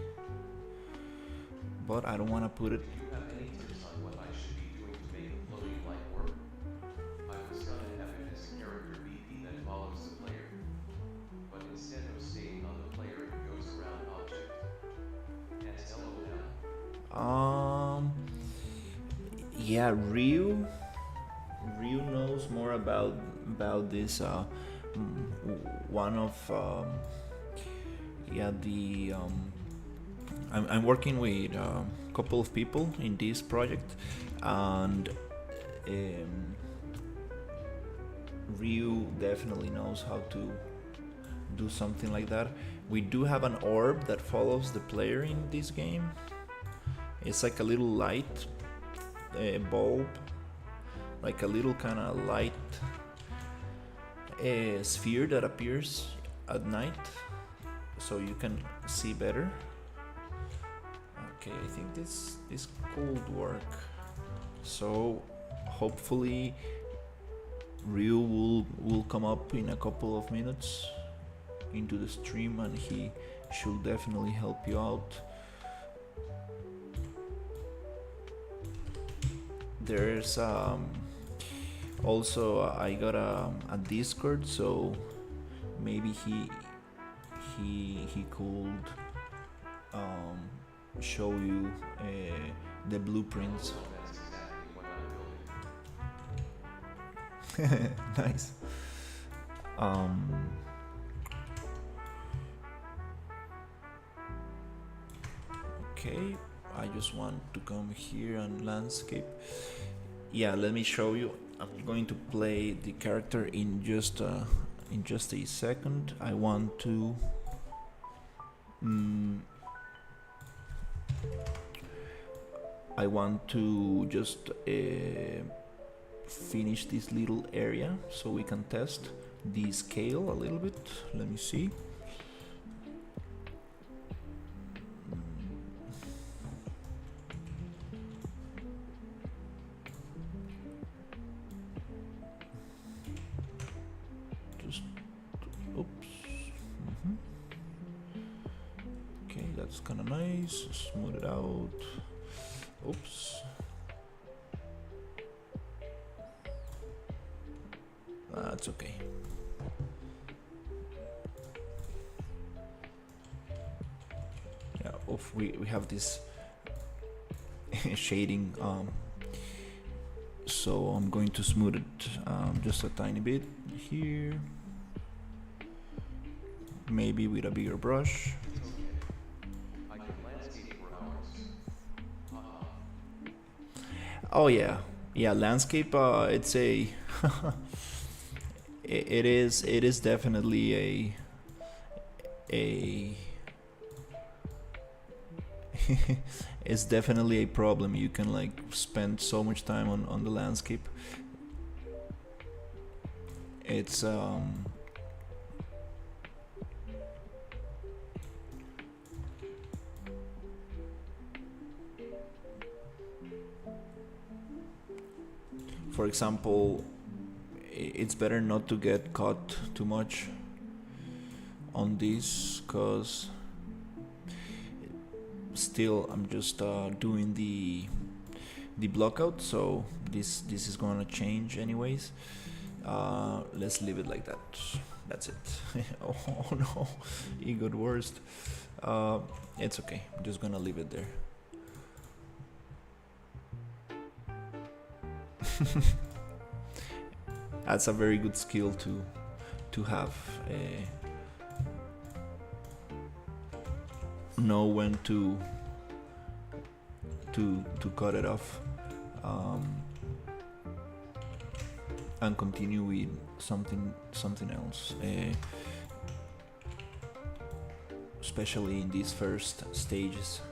A: But I don't want to put it.
B: Do you have any tips on what I should be doing to make the floating light work? I was gonna have it as a character BP that follows the player. But instead of staying on the player, it goes around object. Hence LOL.
A: Yeah, Ryu knows more about this. One of I'm working with a couple of people in this project, and Ryu definitely knows how to do something like that. We do have an orb that follows the player in this game. It's like a little light bulb, like a little kind of light sphere that appears at night, so you can see better. Okay, I think this could work. So hopefully Ryu will come up in a couple of minutes into the stream, and he should definitely help you out. There's also I got a Discord, so maybe he could show you the blueprints.
B: That's exactly what I'm building.
A: Nice. Okay, I just want to come here and landscape. Yeah, let me show you. I'm going to play the character in just a second. I want to just finish this little area so we can test the scale a little bit. Let me see. Just oops. Okay, that's kind of nice. Smooth it out. Oops. That's okay. Yeah, we have this shading, so I'm going to smooth it just a tiny bit here, maybe with a bigger brush.
B: I can landscape for hours.
A: Oh yeah, landscape. It's a it is definitely a it's definitely a problem. You can like spend so much time on the landscape. It's for example, it's better not to get caught too much on this because still I'm just doing the blockout, so this is gonna change anyways. Let's leave it like that. That's it. Oh no, it got worse. It's okay, I'm just gonna leave it there. That's a very good skill to have. Know when to cut it off, and continue with something else. Especially in these first stages.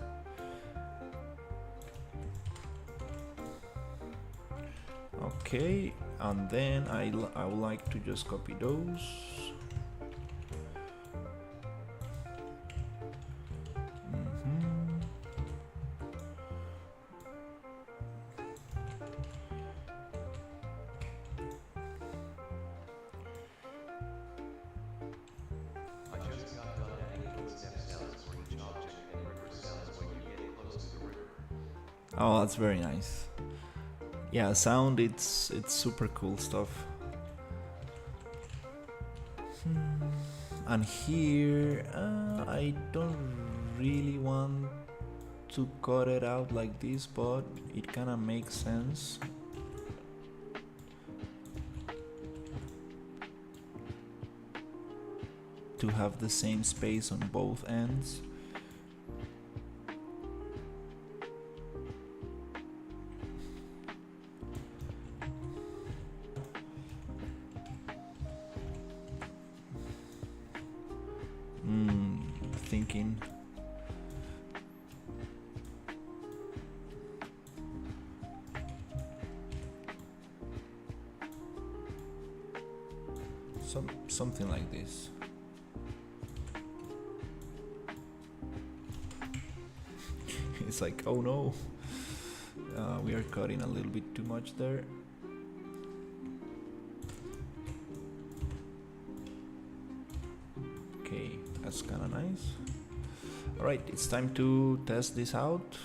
A: Okay, and then I would like to just copy those. Oh, that's very nice. Yeah, sound, it's super cool stuff. And here, I don't really want to cut it out like this, but it kind of makes sense. To have the same space on both ends. Thinking. Something like this. It's like, oh no, we are cutting a little bit too much there. Okay, that's kind of nice. Alright, it's time to test this out.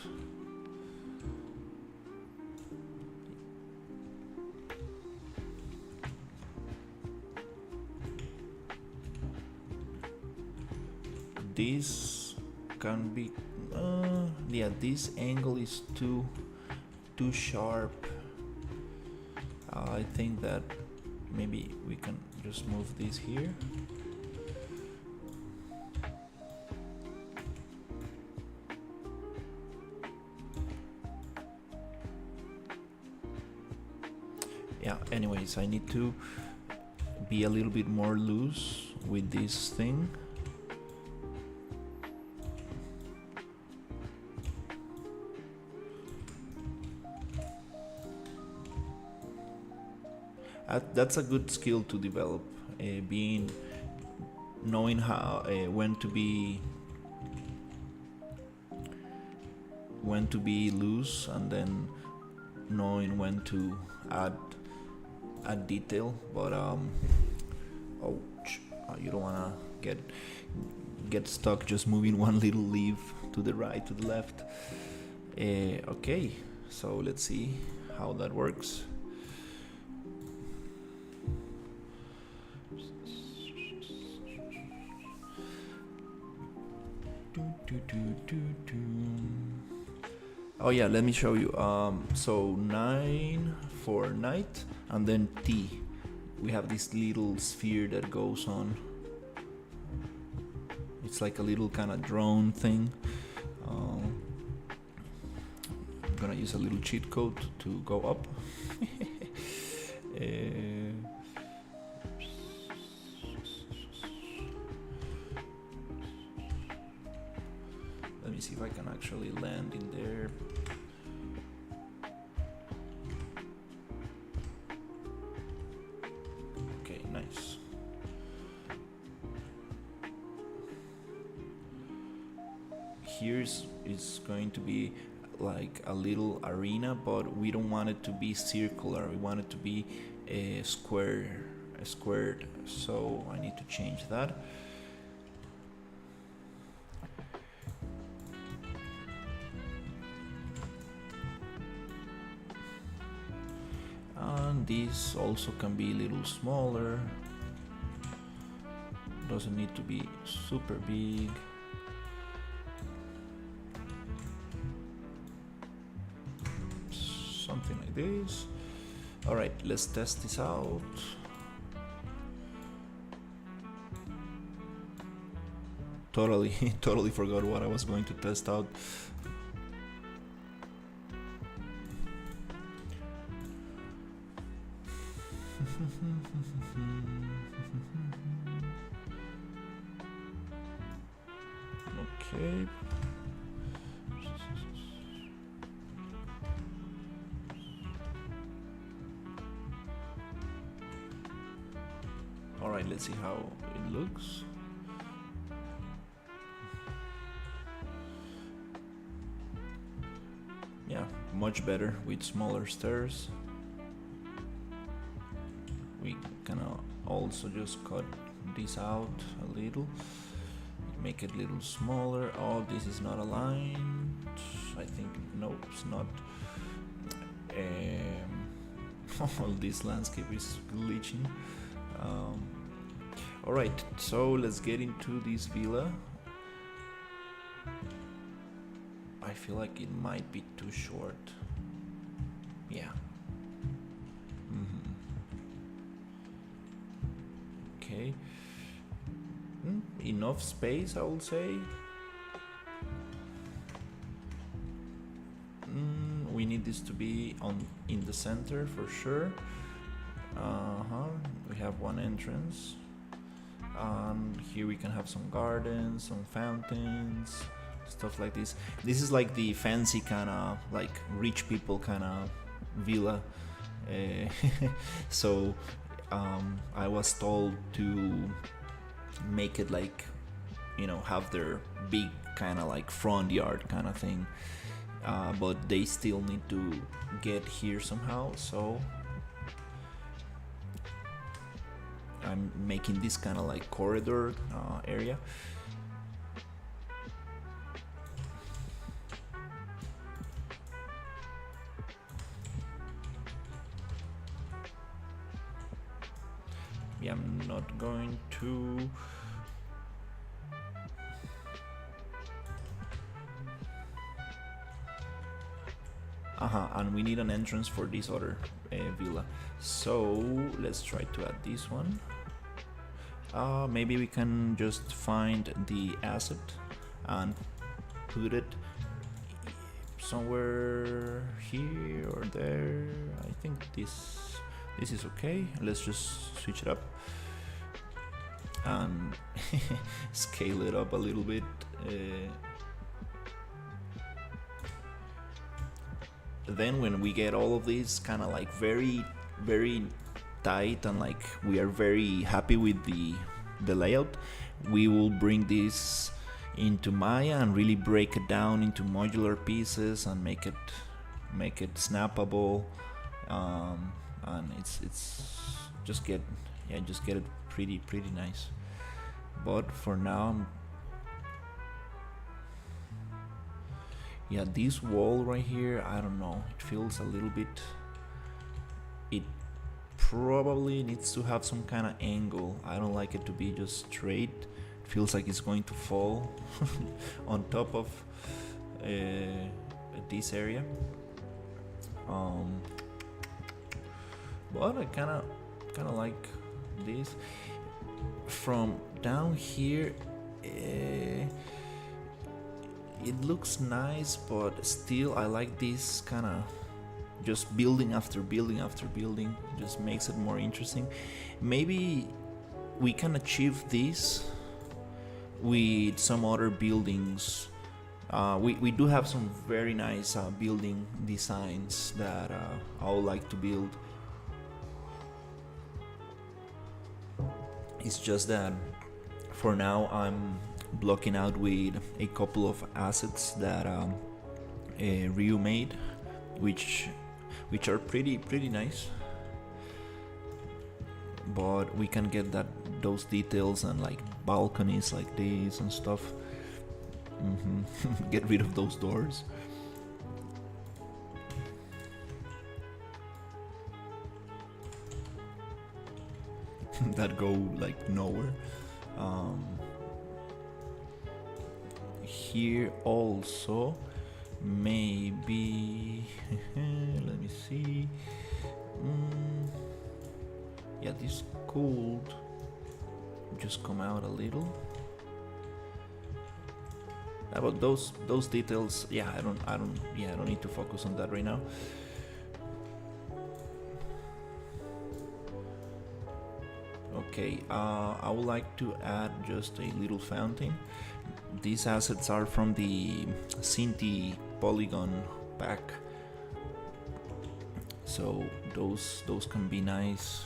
A: This can be, yeah, this angle is too sharp. I think that maybe we can just move this here. Yeah, anyways, I need to be a little bit more loose with this thing. That's a good skill to develop, knowing how when to be loose, and then knowing when to add detail. But you don't wanna get stuck just moving one little leaf to the right, to the left. Okay, so let's see how that works. Oh yeah, let me show you. So 9 for night, and then T. We have this little sphere that goes on. It's like a little kind of drone thing. I'm gonna use a little cheat code to go up. Let me see if I can actually land in there. Okay, nice. Here's is going to be like a little arena, but we don't want it to be circular. We want it to be squared. So I need to change that. this also can be a little smaller. Doesn't need to be super big. Something like this. All right, let's test this out. Totally forgot what I was going to test out. Okay. All right, let's see how it looks. Yeah, much better with smaller stairs. We can also just cut this out a little, make it a little smaller. Oh, this is not aligned. I think, no, it's not. All this landscape is glitching. All right, so let's get into this villa. I feel like it might be too short. Yeah. Okay. Enough space, I would say. We need this to be in the center for sure. We have one entrance, and here we can have some gardens, some fountains, stuff like this. This is like the fancy kind of like rich people kind of villa. So I was told to make it like, you know, have their big kind of like front yard kind of thing, but they still need to get here somehow. So I'm making this kind of like corridor area. Yeah, I'm not going to. And we need an entrance for this other villa. So let's try to add this one. Maybe we can just find the asset and put it somewhere here or there. I think this is okay. Let's just switch it up and scale it up a little bit. Then when we get all of these kind of like very tight and like we are very happy with the layout, we will bring this into Maya and really break it down into modular pieces and make it snappable, and it's just get it pretty nice. But for now, yeah, this wall right here, I don't know, it feels a little bit, it probably needs to have some kind of angle. I don't like it to be just straight. It feels like it's going to fall on top of this area. But I kind of like this. From down here, it looks nice, but still I like this kind of just building after building after building. Just makes it more interesting. Maybe we can achieve this with some other buildings. We do have some very nice building designs that I would like to build. It's just that for now I'm blocking out with a couple of assets that Ryu made, which are pretty nice. But we can get those details and like balconies like this and stuff. Get rid of those doors. that go like nowhere. Here also maybe let me see. Yeah, this could just come out a little. About those details, yeah, I don't need to focus on that right now. Okay, I would like to add just a little fountain. These assets are from the Cinti polygon pack, so those can be nice.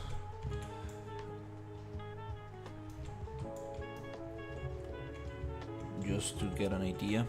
A: Just to get an idea.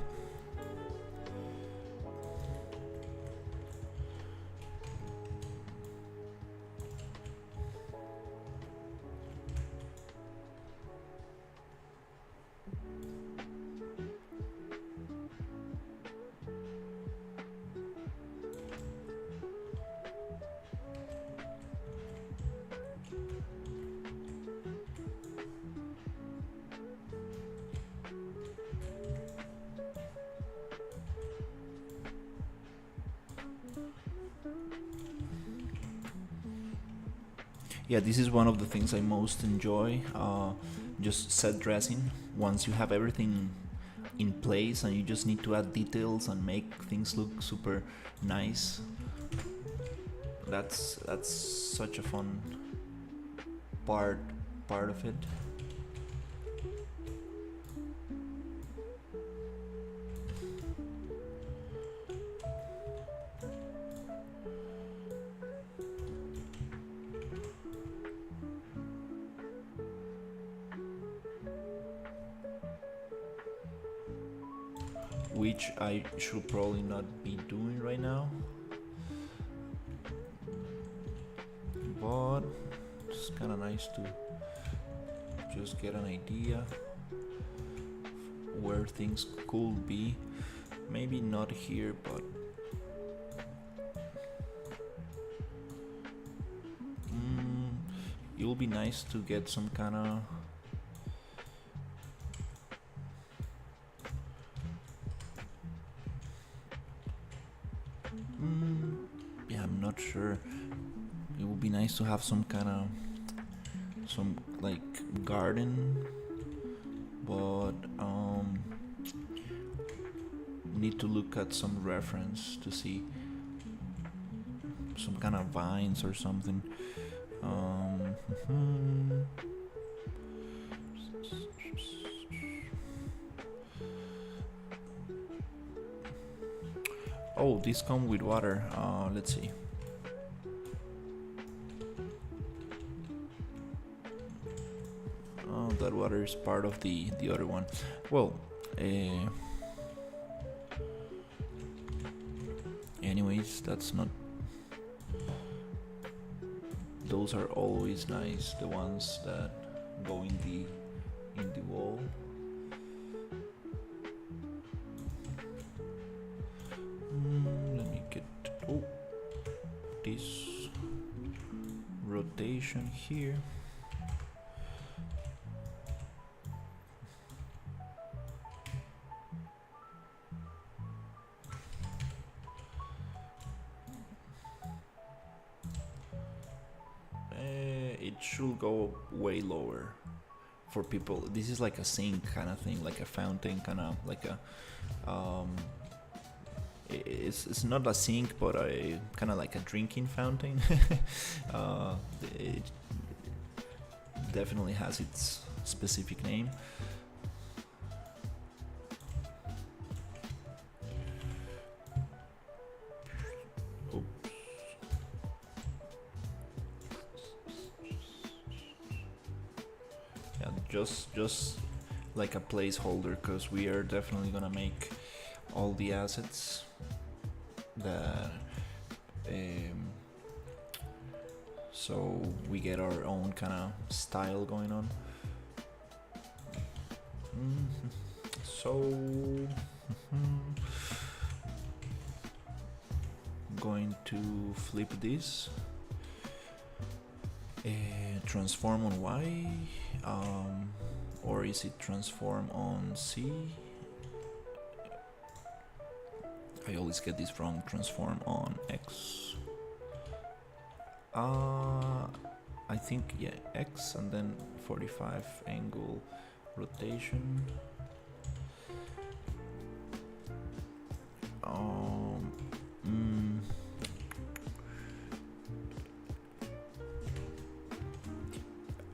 A: Yeah, this is one of the things I most enjoy. Just set dressing. Once you have everything in place and you just need to add details and make things look super nice. That's such a fun part of it. Which I should probably not be doing right now, but it's kind of nice to just get an idea where things could be. Maybe not here, but it will be nice to get some kind of yeah, I'm not sure. It would be nice to have some like garden, but need to look at some reference to see some kind of vines or something. Oh, these come with water. Let's see. Oh, that water is part of the other one. Well, anyways, that's not. Those are always nice. The ones that go in the wall. Let me get this rotation here. It should go way lower for people. This is like a sink kind of thing, like a fountain, kind of like a it's not a sink, but a kind of like a drinking fountain. It definitely has its specific name. Yeah, just like a placeholder, because we are definitely gonna make all the assets that so we get our own kind of style going on. So going to flip this. Transform on Y, or is it transform on C? I always get this wrong. Transform on X. I think, yeah, X, and then 45 angle rotation. Um, mm,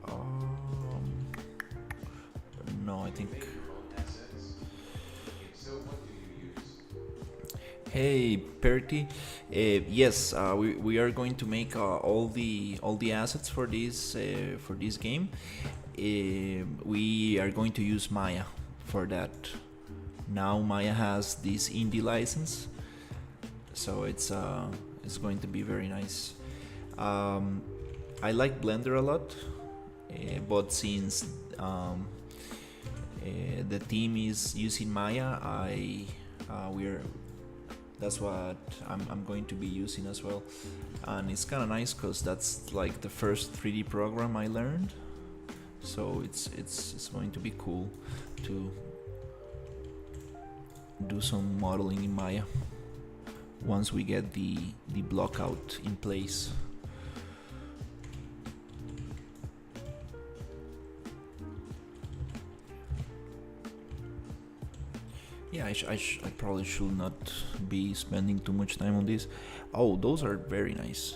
A: um, no, I think.
B: Make your own assets? If so, what do you use?
A: Hey, Perty. Yes, we are going to make all the assets for this game. We are going to use Maya for that. Now Maya has this indie license, so it's going to be very nice. I like Blender a lot, but since the team is using Maya, we're that's what I'm going to be using as well, and it's kind of nice because that's like the first 3D program I learned, so it's going to be cool to do some modeling in Maya once we get the block out in place. Yeah, I probably should not be spending too much time on this. Oh, those are very nice.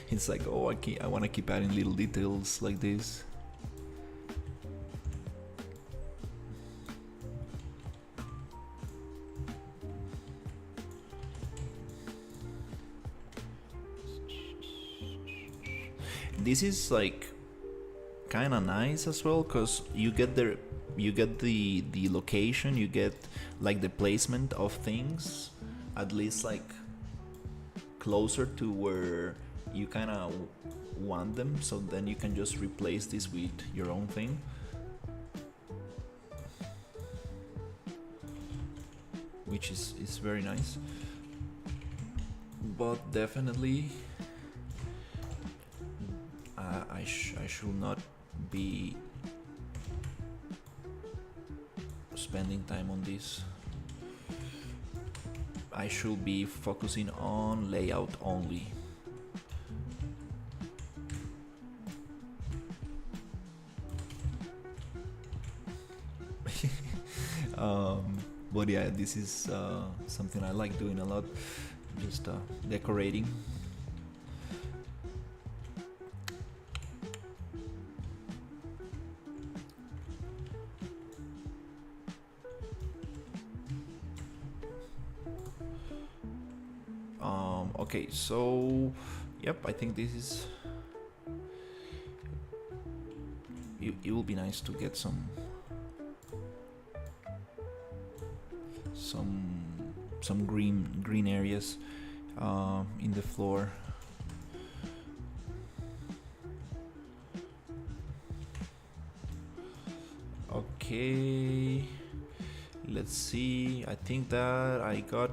A: It's like, oh, I want to keep adding little details like this. This is like kind of nice as well because you get the location, you get like the placement of things, at least like closer to where you kind of want them, so then you can just replace this with your own thing. Which is very nice, but definitely I should not be spending time on this. I should be focusing on layout only. But yeah, this is something I like doing a lot, just decorating. Okay, so yep, I think this is it will be nice to get some green areas in the floor. Okay, let's see. I think that I got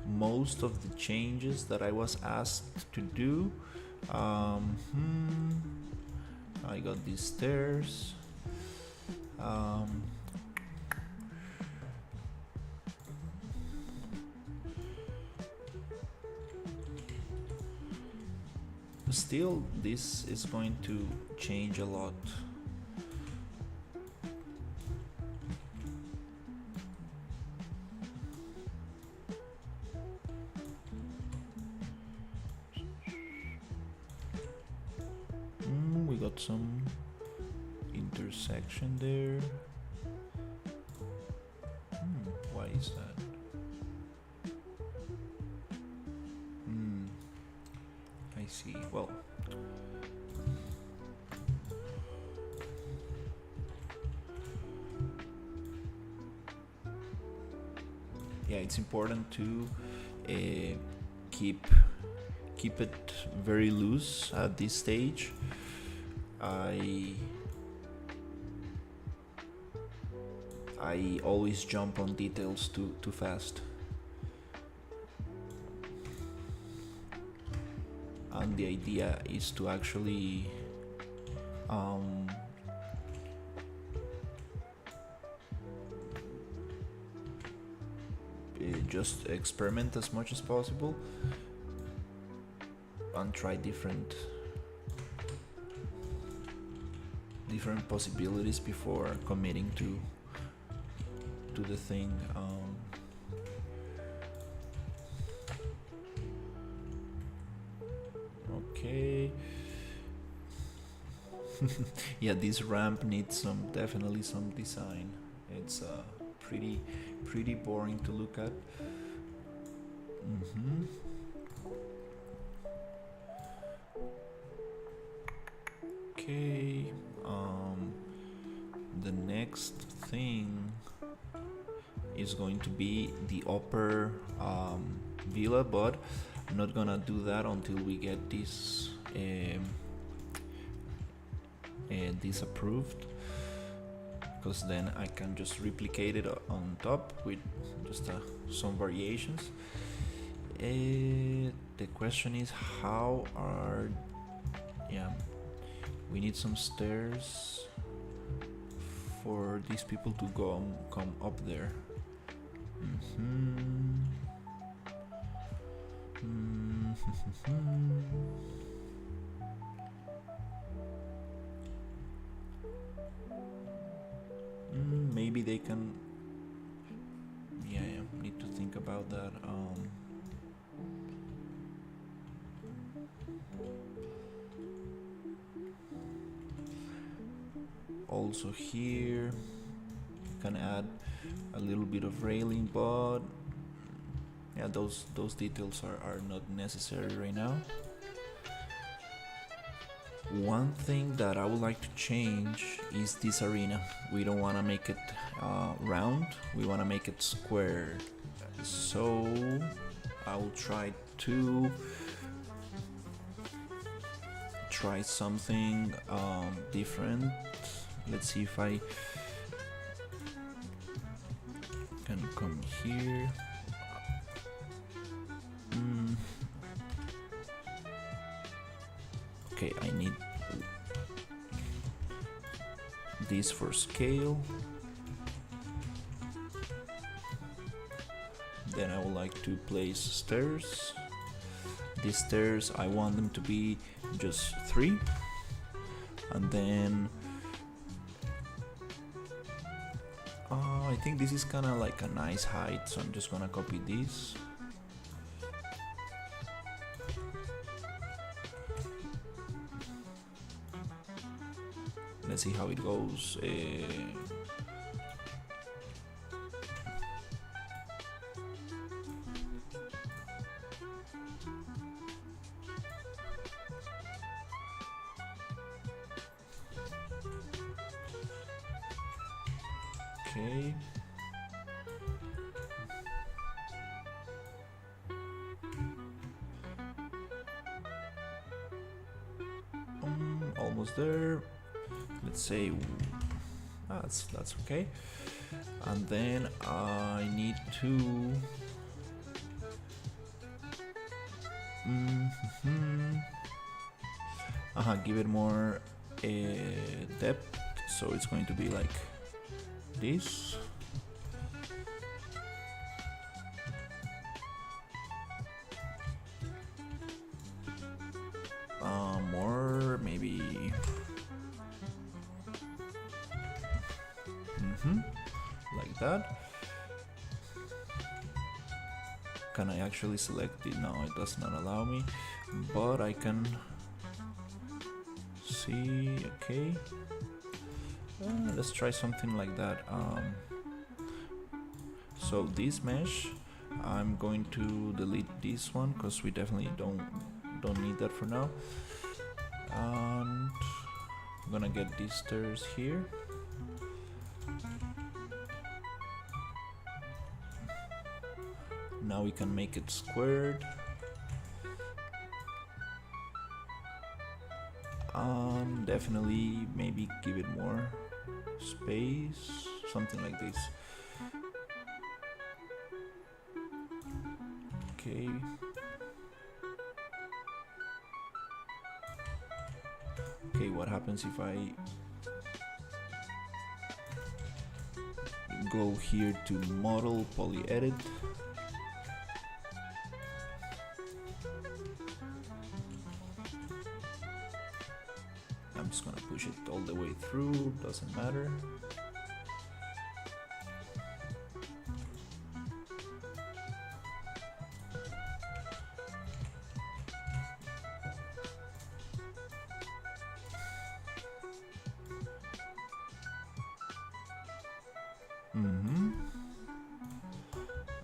A: most of the changes that I was asked to do. I got these stairs. Still, this is going to change a lot. We got some intersection there. Why is that? I see. Well, yeah, it's important to keep it very loose at this stage. I always jump on details too fast. And and the idea is to actually um, just experiment as much as possible and try different possibilities before committing to the thing. Okay. Yeah, this ramp needs definitely some design. It's pretty boring to look at. Okay. The next thing is going to be the upper villa, but I'm not gonna do that until we get this approved, because then I can just replicate it on top with just some variations. The question is, how are we need some stairs for these people to come up there. Maybe they can. Yeah, need to think about that. Also here, can add a little bit of railing, but yeah, those details are not necessary right now. One thing that I would like to change is this arena. We don't want to make it round, we want to make it square. So I will try to something different. Let's see if I can come here. Okay, I need this for scale. Then I would like to place stairs. These stairs, I want them to be just 3, and then I think this is kind of like a nice height, so I'm just gonna copy this. Let's see how it goes. Okay. Almost there. Let's say that's okay. And then I need to give it more depth, so it's going to be like this. More maybe like that. Can I actually select it? No, it does not allow me, but I can see. Okay, let's try something like that. So this mesh, I'm going to delete this one because we definitely don't need that for now. And I'm gonna get these stairs here. Now we can make it squared. Definitely maybe give it more space, something like this. Okay. what happens if I go here to model, poly edit. I'm just gonna push it all the way through, doesn't matter.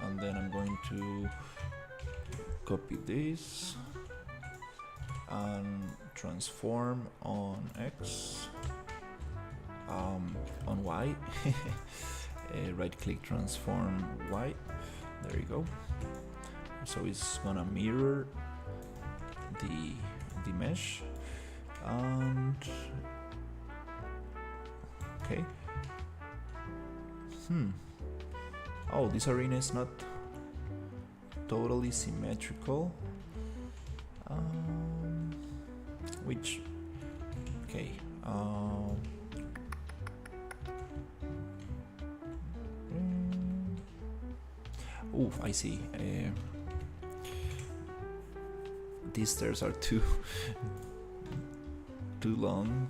A: And then I'm going to copy this and transform on X, on Y. Right click, transform Y. There you go. So it's gonna mirror the mesh, and okay. Oh, this arena is not totally symmetrical. Which, okay. Oh, I see. These stairs are too long,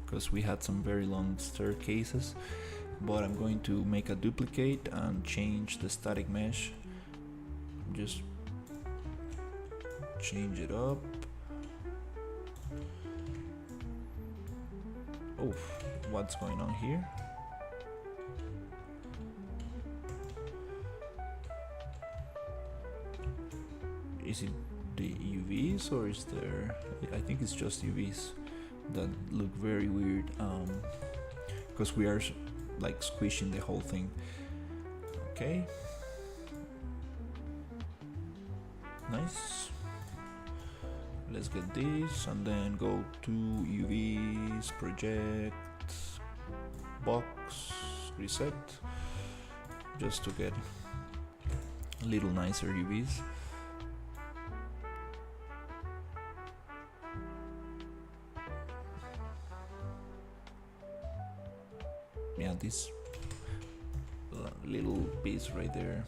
A: because we had some very long staircases. But I'm going to make a duplicate and change the static mesh. Just change it up. Oh, what's going on here? Is it the UVs, or is there... I think it's just UVs that look very weird, because we are like squishing the whole thing. Okay, nice. Let's get this and then go to UVs, project, box, reset, just to get a little nicer UVs. Yeah, this little piece right there,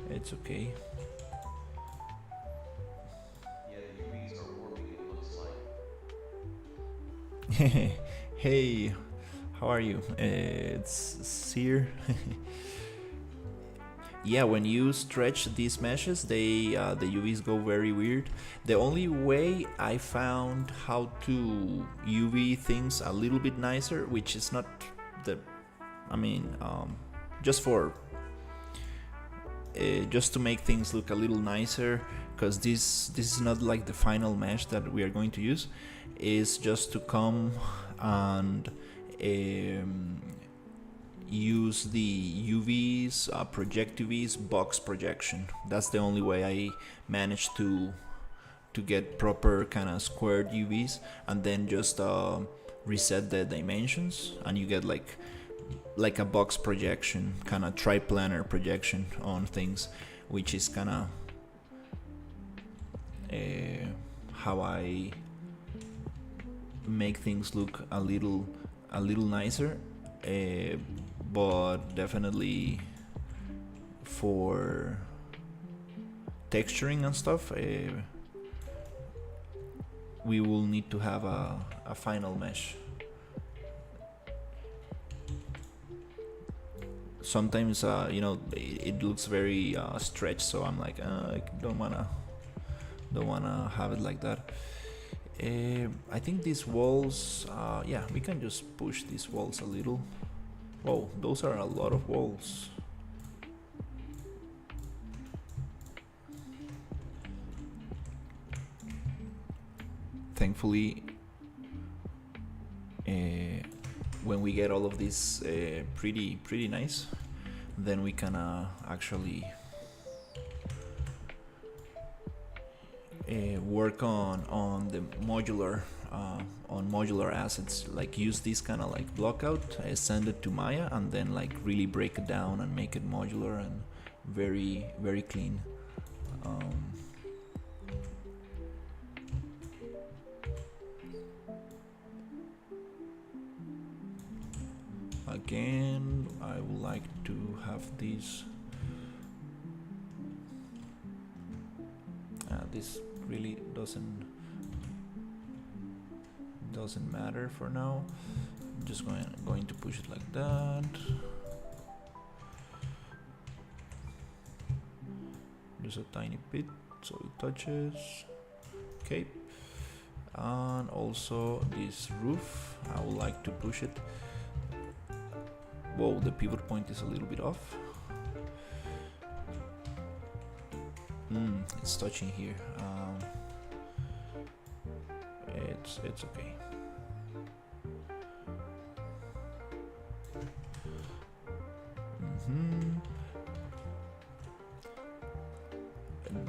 A: it's okay.
B: Yeah, the UVs are warming, it looks like.
A: Hey, how are you? It's Sear. Yeah, when you stretch these meshes, they the UVs go very weird. The only way I found how to UV things a little bit nicer, which is not the, I mean, just for just to make things look a little nicer, because this is not like the final mesh that we are going to use, is just to come and use the UVs, project UVs, box projection. That's the only way I managed to get proper kind of squared UVs, and then just reset the dimensions, and you get like a box projection, kind of triplanar projection on things, which is kind of how I make things look a little nicer. But definitely for texturing and stuff, we will need to have a final mesh. Sometimes you know, it looks very stretched, so I'm like, I don't wanna have it like that. I think these walls, yeah, we can just push these walls a little. Whoa, those are a lot of walls. Thankfully, when we get all of this pretty nice, then we can actually work on the modular assets, like use this kind of like block out, send it to Maya, and then like really break it down and make it modular and very clean. Again, I would like to have this. This really doesn't matter for now. I'm just going to push it like that. Just a tiny bit so it touches. Okay. And also this roof, I would like to push it. Whoa, the pivot point is a little bit off. It's touching here. It's okay.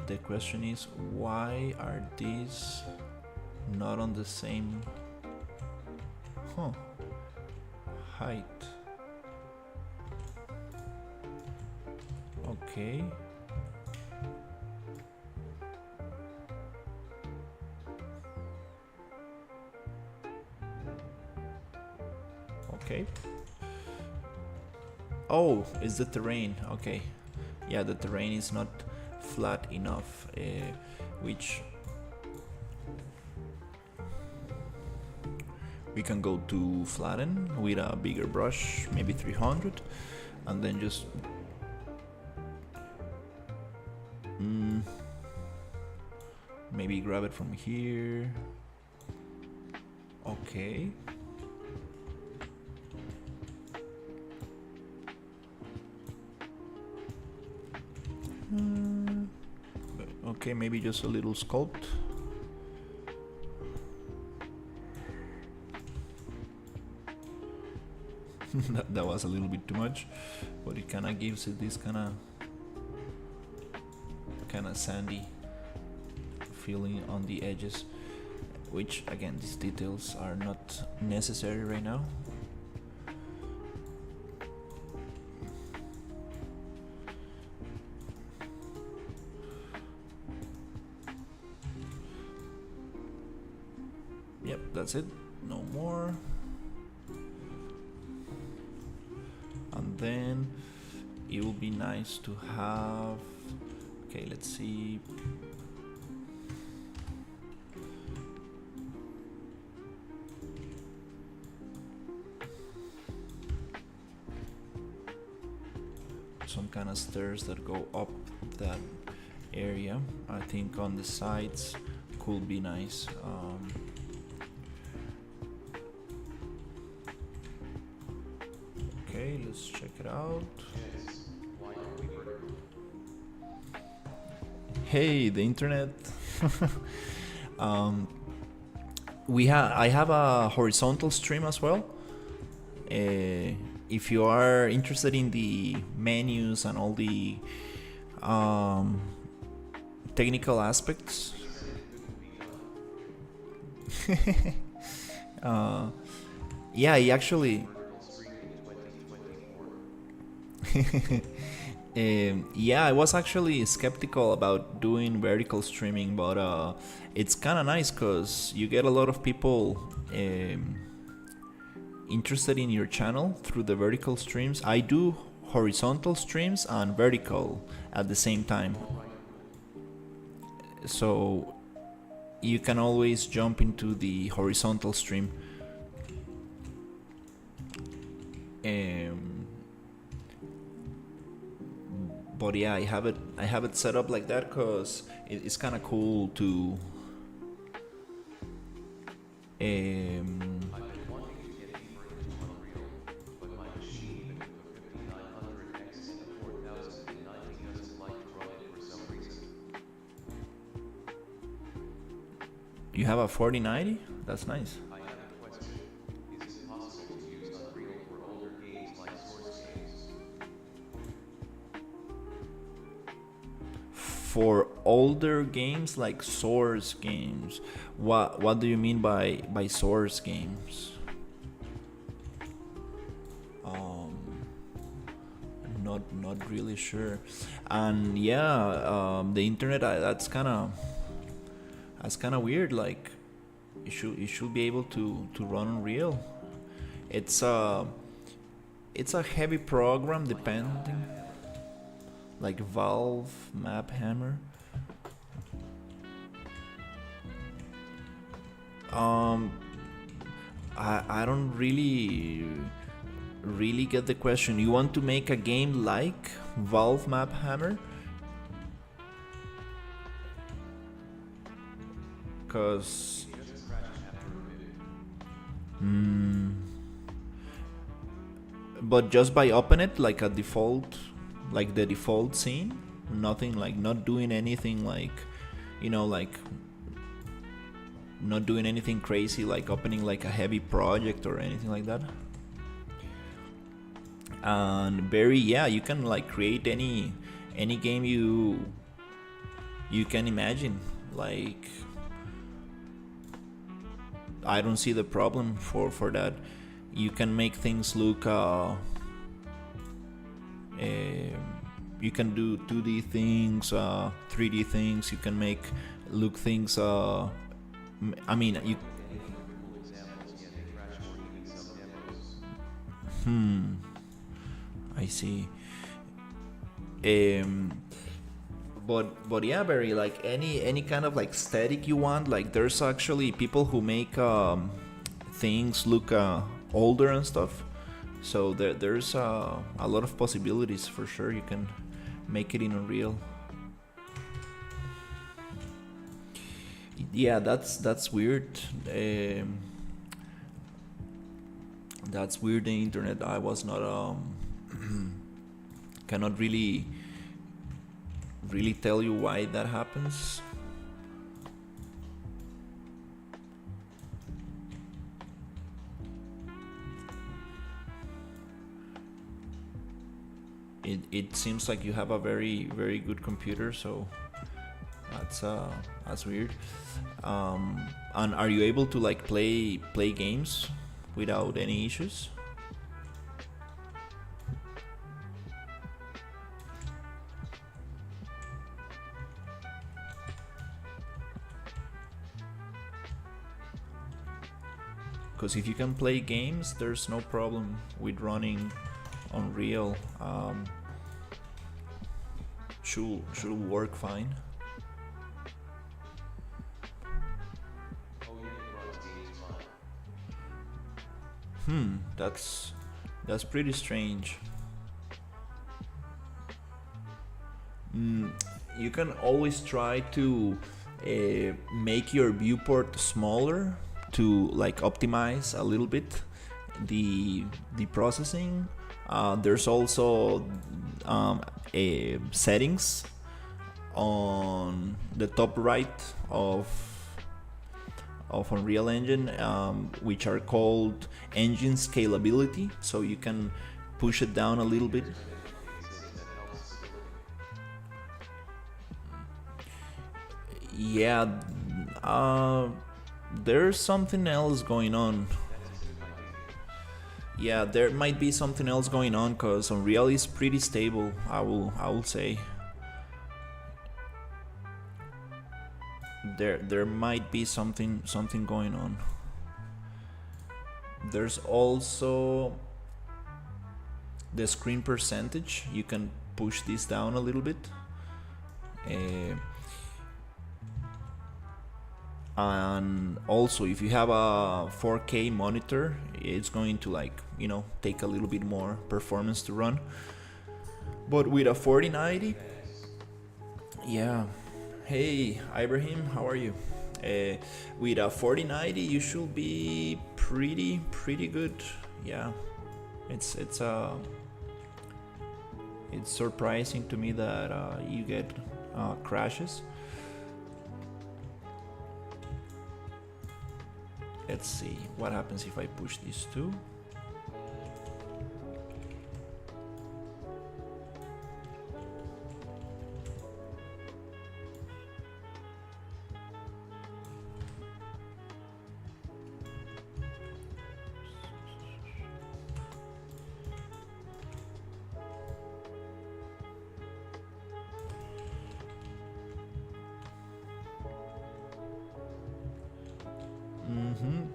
A: The question is, why are these not on the same height? Okay. Okay. Oh, it's the terrain. Okay. Yeah, the terrain is not flat enough, which we can go to flatten with a bigger brush, maybe 300, and then just maybe grab it from here. Okay. Okay, maybe just a little sculpt. that was a little bit too much, but it kind of gives it this kind of sandy feeling on the edges, which again, these details are not necessary right now. Yep, that's it, no more. And then it will be nice to have, okay, let's see, some kind of stairs that go up that area. I think on the sides could be nice. Okay, let's check it out. Hey, the internet. I have a horizontal stream as well. If you are interested in the menus and all the technical aspects, yeah, he actually yeah, I was actually skeptical about doing vertical streaming, but it's kind of nice because you get a lot of people interested in your channel through the vertical streams. I do horizontal streams and vertical at the same time, so you can always jump into the horizontal stream. But yeah, I have it set up like that because it's kind of cool to
B: I've been wanting to get deeper into Unreal, but my machine with a 5900X and a 4090 doesn't like to run it for some reason.
A: You have a 4090? That's nice.
B: I have a question. Is it possible to use Unreal for older games like Source games?
A: For older games like Source games, what do you mean by Source games? Not really sure. And yeah, the internet, that's kind of weird. Like it should be able to run Unreal. It's it's a heavy program depending, like Valve Map Hammer. Um, I don't really get the question. You want to make a game like Valve Map Hammer? Cause
B: He doesn't crash after a minute.
A: but just by open it like a default, like the default scene, nothing like not doing anything like, like not doing anything crazy like opening like a heavy project or anything like that. And very, yeah, you can like create any game you can imagine. Like I don't see the problem for that. You can make things look you can do 2D things, 3D things. You can make look things. I mean, you.
B: Any cool examples yet they crash or even some demos.
A: I see. Um, but yeah, very like any kind of like aesthetic you want. Like there's actually people who make things look older and stuff. So there's a lot of possibilities for sure. You can make it in Unreal. Yeah, that's weird. That's weird. The internet. I was not cannot really tell you why that happens. It seems like you have a very good computer, so that's weird. And are you able to like play games without any issues? Because if you can play games, there's no problem with running Unreal. Should work fine.
B: Oh yeah, it runs games fine.
A: That's pretty strange. You can always try to make your viewport smaller to like optimize a little bit the processing. There's also settings on the top right of Unreal Engine, which are called engine scalability. So you can push it down a little bit. Yeah, there's something else going on. Yeah, there might be something else going on because Unreal is pretty stable. I will say there might be something going on. There's also the screen percentage. You can push this down a little bit. And also if you have a 4K monitor, it's going to like take a little bit more performance to run. But with a 4090, yeah. Hey Ibrahim, how are you? With a 4090 you should be pretty good. Yeah, it's surprising to me that you get crashes. Let's see what happens if I push these two.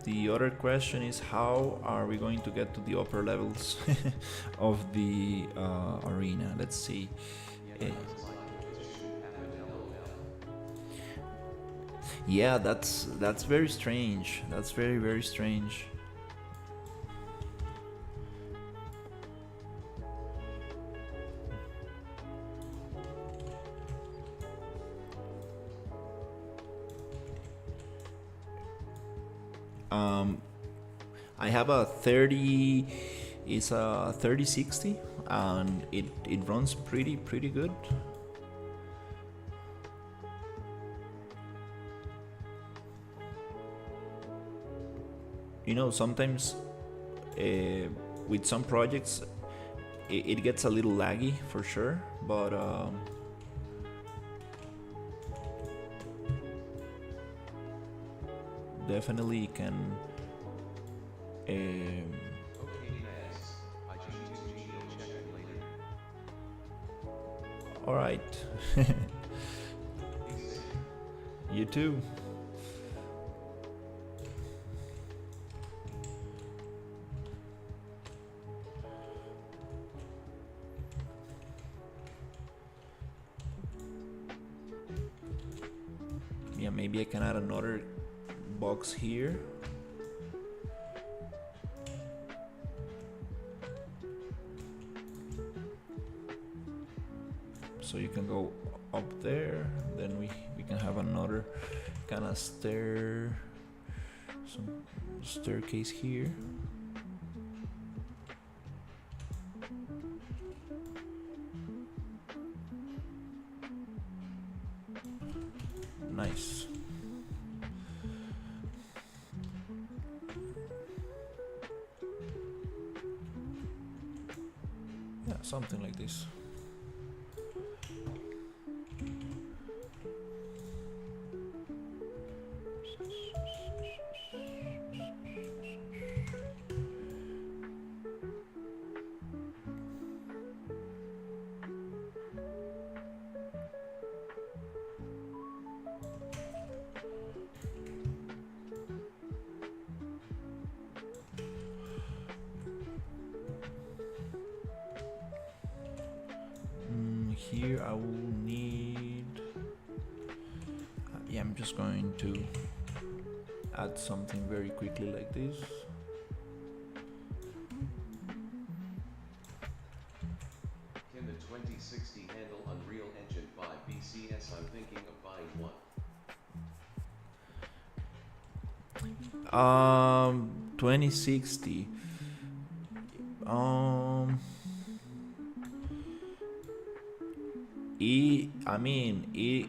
A: The other question is how are we going to get to the upper levels of the arena? Let's see.
B: Yeah, looks like this should happen, LOL.
A: Yeah, that's very strange. That's very strange. Um, I have a 30. It's a 3060, and it runs pretty good. You know, sometimes with some projects it gets a little laggy for sure, but definitely can.
B: Okay, asks, I just use Geo check it later.
A: All right.
B: Be safe.
A: You too. Yeah, maybe I can add another box here. So you can go up there, then we can have another kind of some staircase here. Nice. Yeah, something like this. Here I will need. Yeah, I'm just going to add something very quickly like this.
B: Can the 2060 handle Unreal Engine 5 BCS? I'm thinking of buying one.
A: 2060.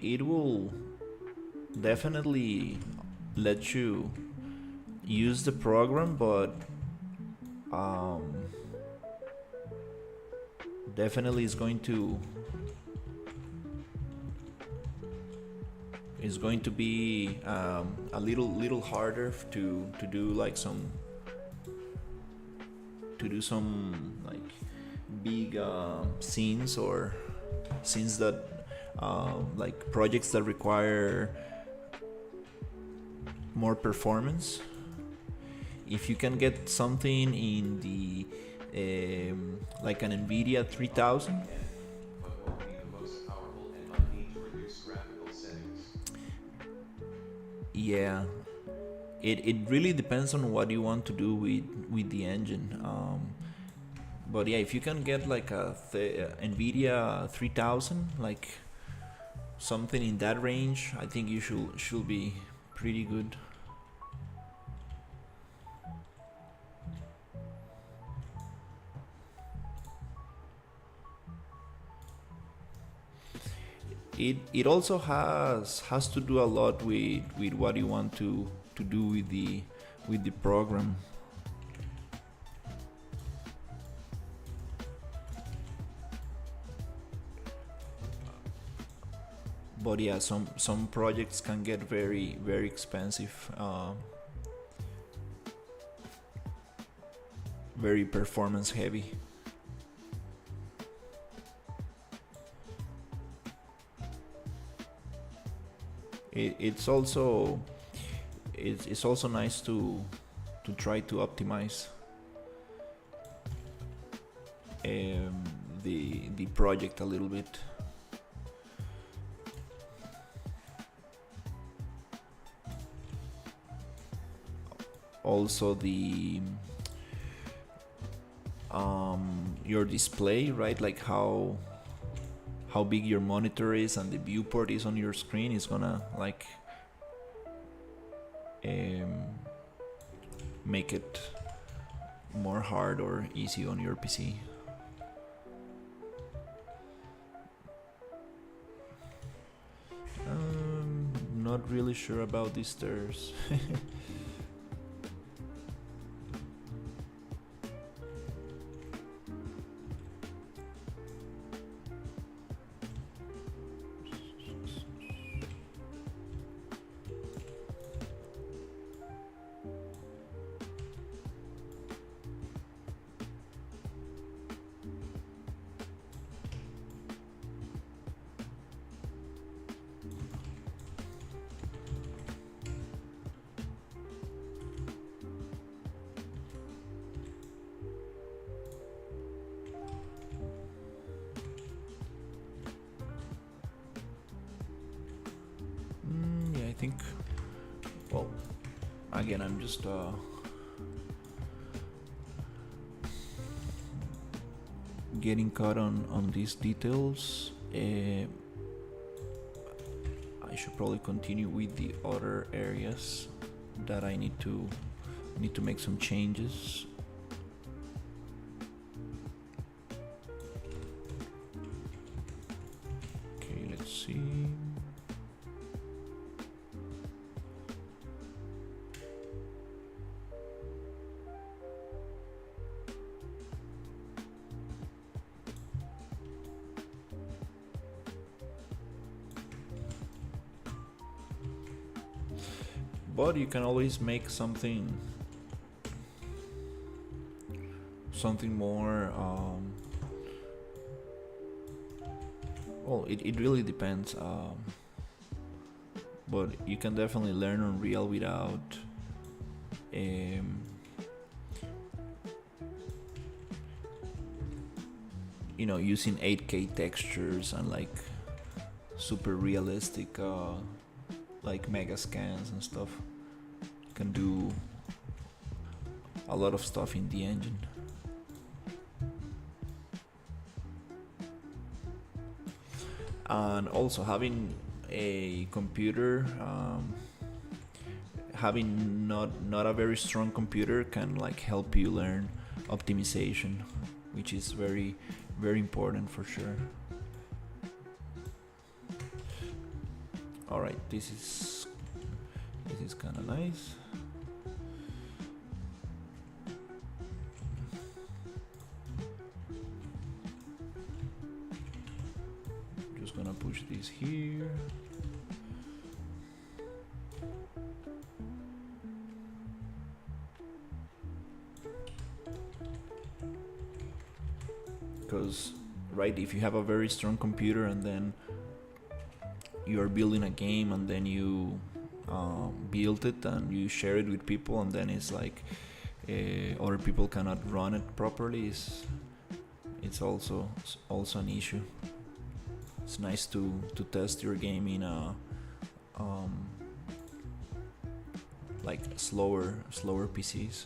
A: It will definitely let you use the program, but definitely is going to be a little harder to do like some like big scenes or scenes that like projects that require more performance. If you can get something in the like an Nvidia 3000,
B: But won't be the most powerful and might need to reduce graphical settings.
A: yeah, it really depends on what you want to do with the engine. But yeah, if you can get like a Nvidia 3000, like something in that range, I think you should be pretty good. It also has to do a lot with what you want to do with the program. But yeah, some projects can get very expensive, very performance heavy. It's also it's also nice to try to optimize the project a little bit. Also your display, right? Like how big your monitor is and the viewport is on your screen is gonna like make it more hard or easy on your PC. Not really sure about these stairs. Yeah, I think, well, again, I'm just getting caught on these details. I should probably continue with the other areas that I need to make some changes. Okay, let's see. But you can always make something more well, it really depends, but you can definitely learn Unreal without using 8K textures and like super realistic like mega scans and stuff. You can do a lot of stuff in the engine. And also having a computer, having not a very strong computer can like help you learn optimization, which is very, very important for sure. Alright, this is kind of nice. Just gonna push this here. Because, right, if you have a very strong computer and then you are building a game and then you build it and you share it with people and then it's like other people cannot run it properly, it's also an issue. It's nice to test your game in a like slower PCs.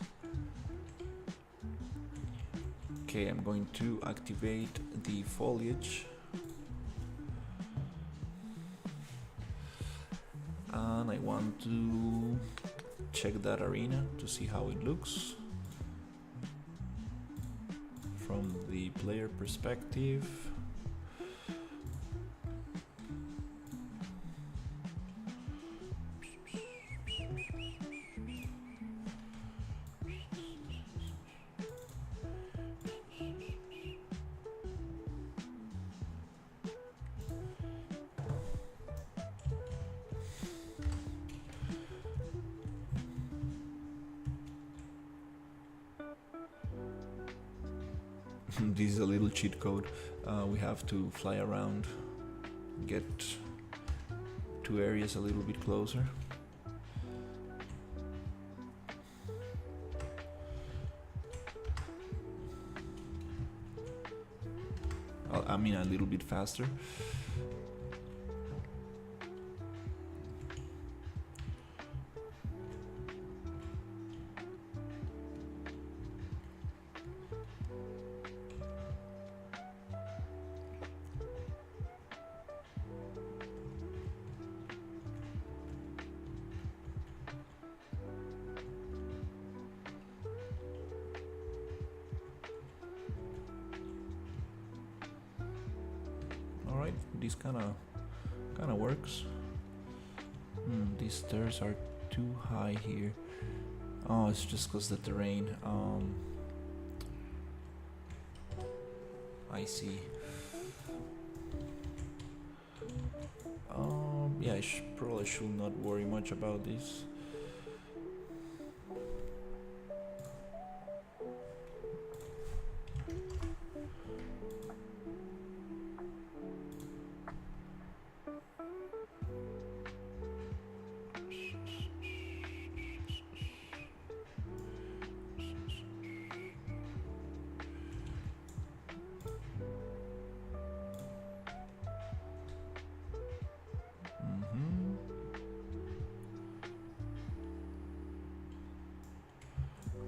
A: Okay, I'm going to activate the foliage. And I want to check that arena to see how it looks from the player perspective. This is a little cheat code. We have to fly around, get two areas a little bit closer. I mean, a little bit faster. All right, this kind of works. These stairs are too high here. Oh, it's just because the terrain. I see. Yeah, I probably should not worry much about this.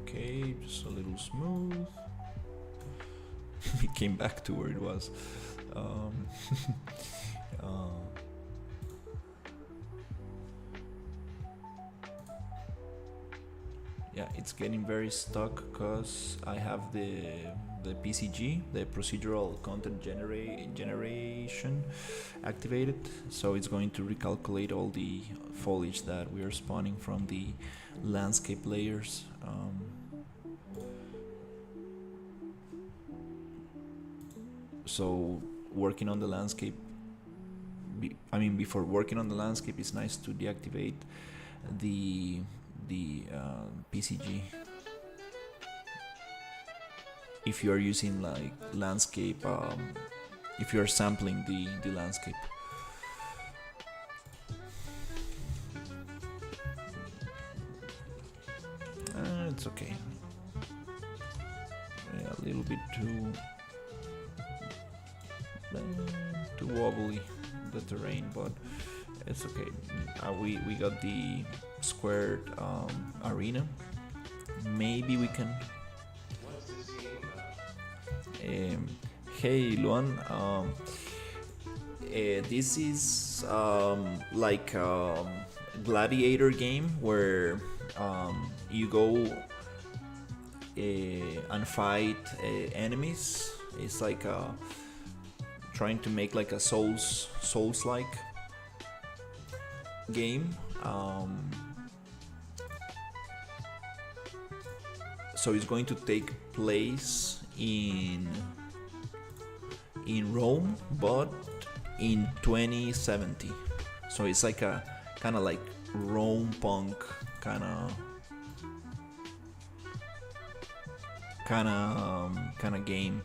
A: Okay, just a little smooth. It came back to where it was. Yeah, it's getting very stuck because I have the PCG, the procedural content generation, activated. So it's going to recalculate all the foliage that we are spawning from the landscape layers. So working on the landscape, before working on the landscape, it's nice to deactivate the PCG if you are using like landscape, if you are sampling the landscape. It's okay. Yeah, a little bit too wobbly, the terrain, but it's okay. We got the squared arena. Maybe we can.
B: What's this game about?
A: Hey Luan, this is like a gladiator game where you go and fight enemies. It's like trying to make like a Souls-like game. So it's going to take place in Rome, but in 2070. So it's like a kind of like Rome punk kind of game.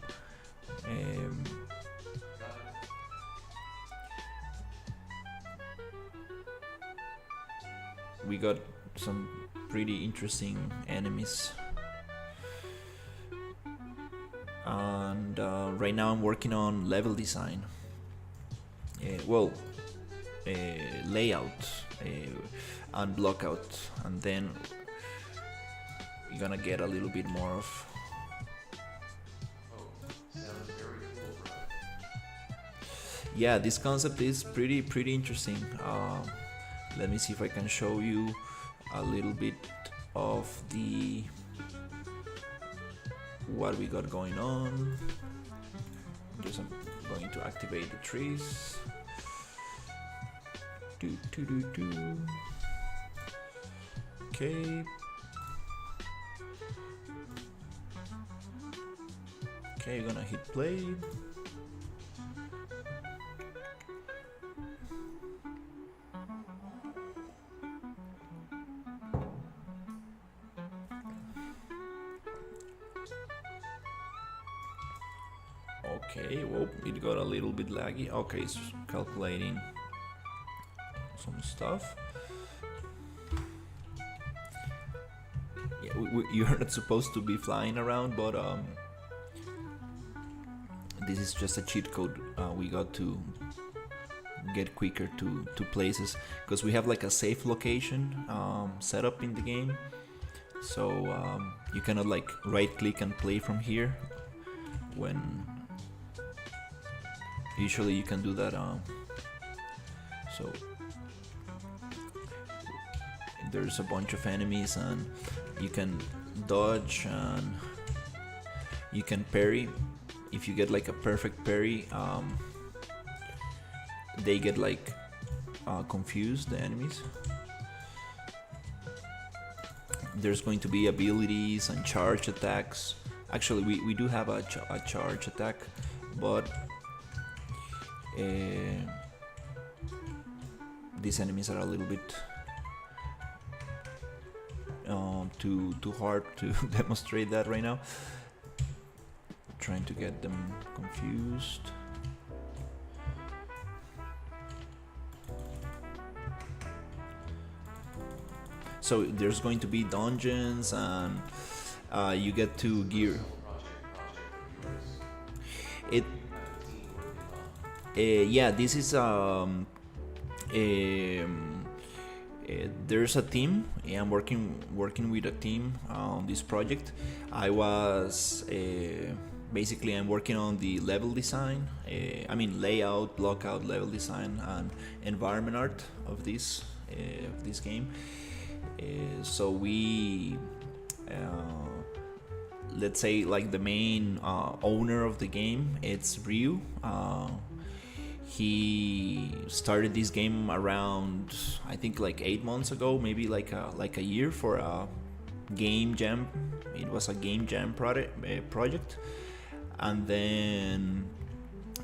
A: We got some pretty interesting enemies, and right now I'm working on level design. Layout and blockout, and then we're gonna get a little bit more of.
B: Sounds very cool, bro.
A: Yeah, this concept is pretty interesting. Let me see if I can show you a little bit of what we got going on. I'm going to activate the trees. Okay. Okay, you're gonna hit play. Okay, well, it got a little bit laggy. Okay, it's calculating some stuff. Yeah, you're not supposed to be flying around, but This is just a cheat code we got to get quicker to places, because we have like a safe location set up in the game, so you cannot like right click and play from here, when usually you can do that. So there's a bunch of enemies and you can dodge and you can parry. If you get like a perfect parry, they get like confused, the enemies. There's going to be abilities and charge attacks. Actually, we do have a charge attack, but these enemies are a little bit too hard to demonstrate that right now. Trying to get them confused. So there's going to be dungeons and you get to gear. It yeah, this is there's a team. I'm working with a team on this project. I was basically I'm working on the level design. I mean layout, blockout, level design, and environment art of this game. So we let's say like the main owner of the game, it's Ryu. He started this game around, I think, like 8 months ago, maybe like a year, for a game jam. It was a game jam project, and then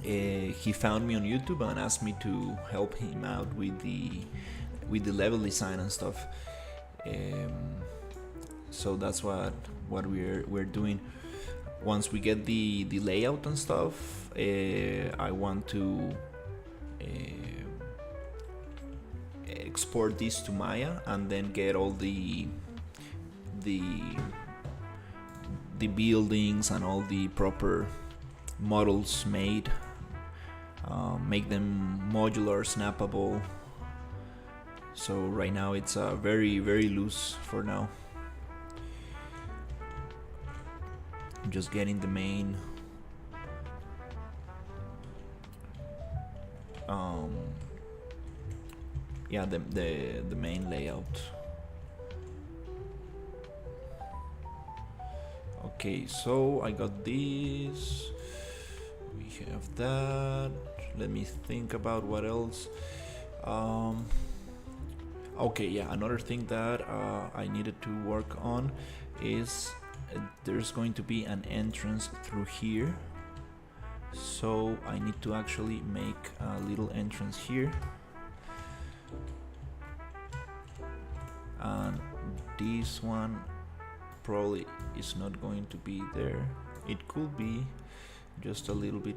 A: he found me on YouTube and asked me to help him out with the level design and stuff. So that's what we're doing. Once we get the layout and stuff, I want to export this to Maya and then get all the buildings and all the proper models made, make them modular, snappable. So right now it's very loose for now. I'm just getting the main yeah, the main layout. Okay, so I got this. We have that. Let me think about what else. Okay, yeah, another thing that I needed to work on is there's going to be an entrance through here. So I need to actually make a little entrance here. And this one probably is not going to be there. It could be just a little bit.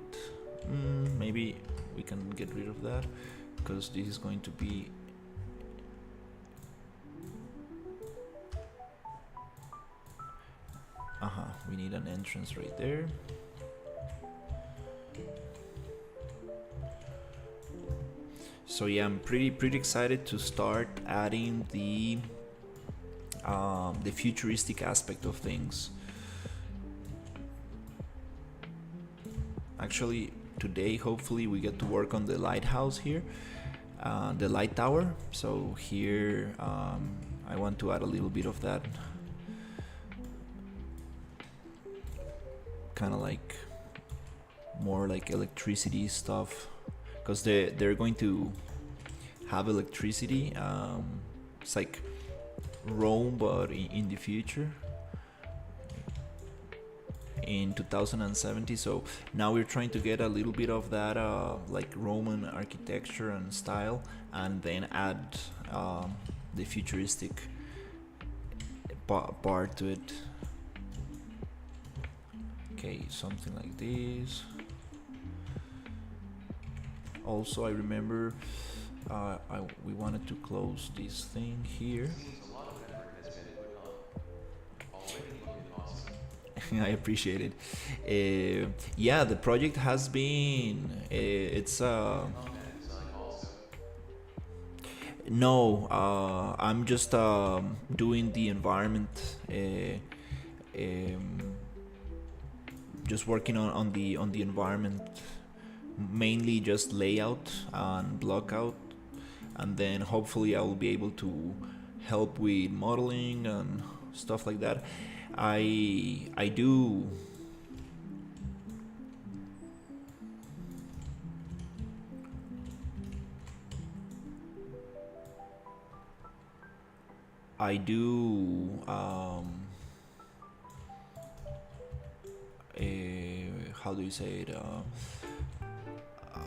A: Maybe we can get rid of that, because this is going to be we need an entrance right there. So yeah, I'm pretty excited to start adding the futuristic aspect of things. Actually, today hopefully we get to work on the lighthouse here, the light tower. So here I want to add a little bit of that, kind of like more like electricity stuff, because they're going to have electricity. It's like Rome, but in the future, in 2070. So now we're trying to get a little bit of that like Roman architecture and style, and then add the futuristic part to it. Okay, something like this. Also, I remember we wanted to close this thing here.
B: Seems a lot of effort has been put on. Already looking awesome.
A: I appreciate it. Yeah, the project has been. It's
B: Combat design also.
A: no. I'm just doing the environment. Um, just working on the environment, mainly just layout and block out, and then hopefully I will be able to help with modeling and stuff like that. I do I do how do you say it?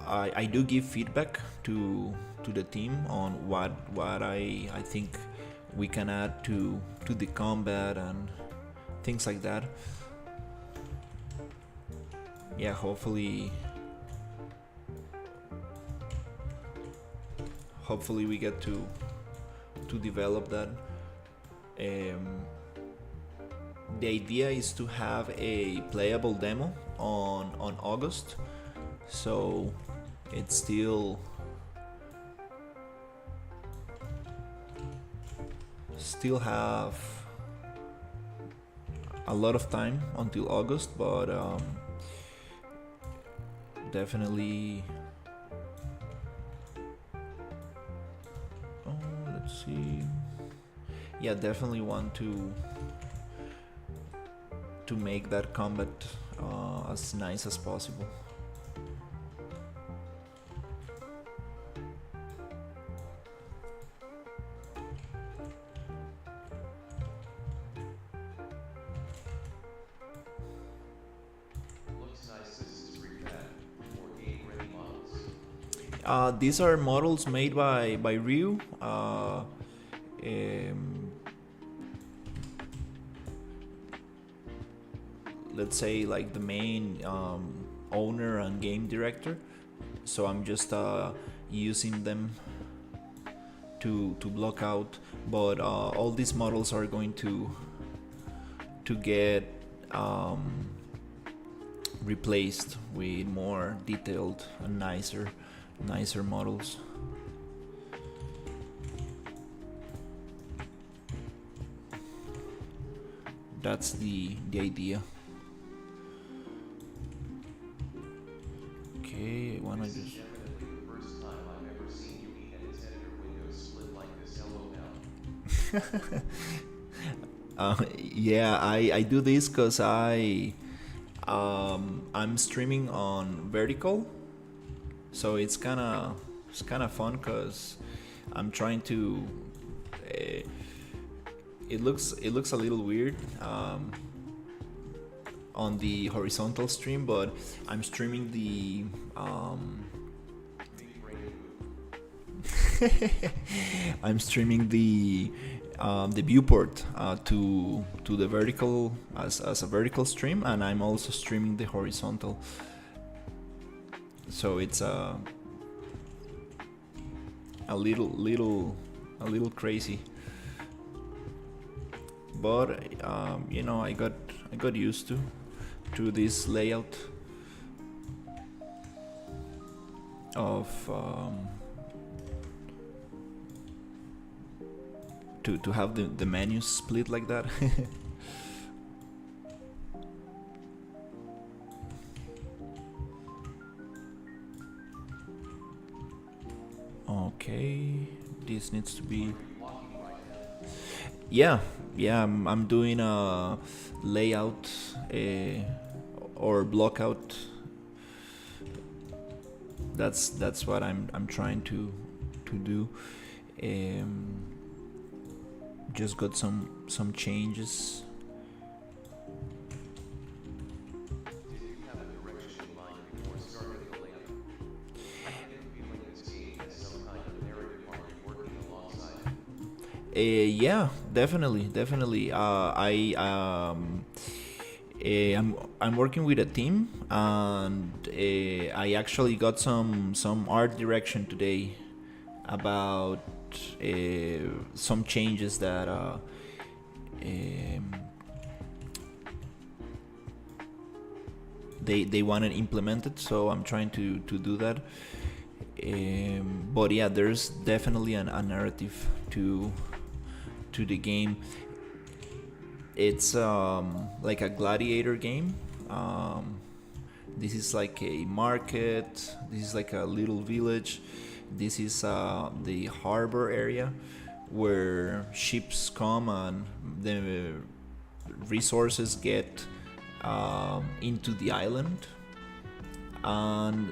A: I do give feedback to the team on what I think we can add to the combat and things like that. Yeah, hopefully we get to develop that. Um, the idea is to have a playable demo on August, so it's still have a lot of time until August, but definitely. Oh, let's see. Yeah, definitely want to make that combat as nice as possible.
B: Looks nice. This is prefab for game ready models.
A: These are models made by Ryu. Um, let's say like the main owner and game director. So I'm just using them to block out. But all these models are going to get replaced with more detailed and nicer models. That's the idea. Okay, I wanna
B: This is
A: just.
B: definitely the first time I've ever seen you eat an editor window split like this. Hello now.
A: Yeah, I do this because I'm streaming on vertical, so it's kind of fun because I'm trying to. Uh, it looks a little weird on the horizontal stream, but I'm streaming the
B: Big brain move.
A: I'm streaming the viewport to the vertical as a vertical stream, and I'm also streaming the horizontal. So it's a little crazy, but I got used to this layout of to have the menus split like that. Okay, this needs to be.
B: Are you walking right now?
A: Yeah, I'm doing a layout or block out. That's what I'm trying to do. Um, just got some changes.
B: Did you have a direction in mind before starting the layout? I get the feeling this game has some kind of narrative arc working alongside it.
A: Yeah, definitely. I'm working with a team, and I actually got some art direction today about some changes that they want it implemented, so I'm trying to do that. But yeah, there's definitely a narrative to the game. It's like a gladiator game. This is like a market. This is like a little village. This is the harbor area where ships come and the resources get into the island. And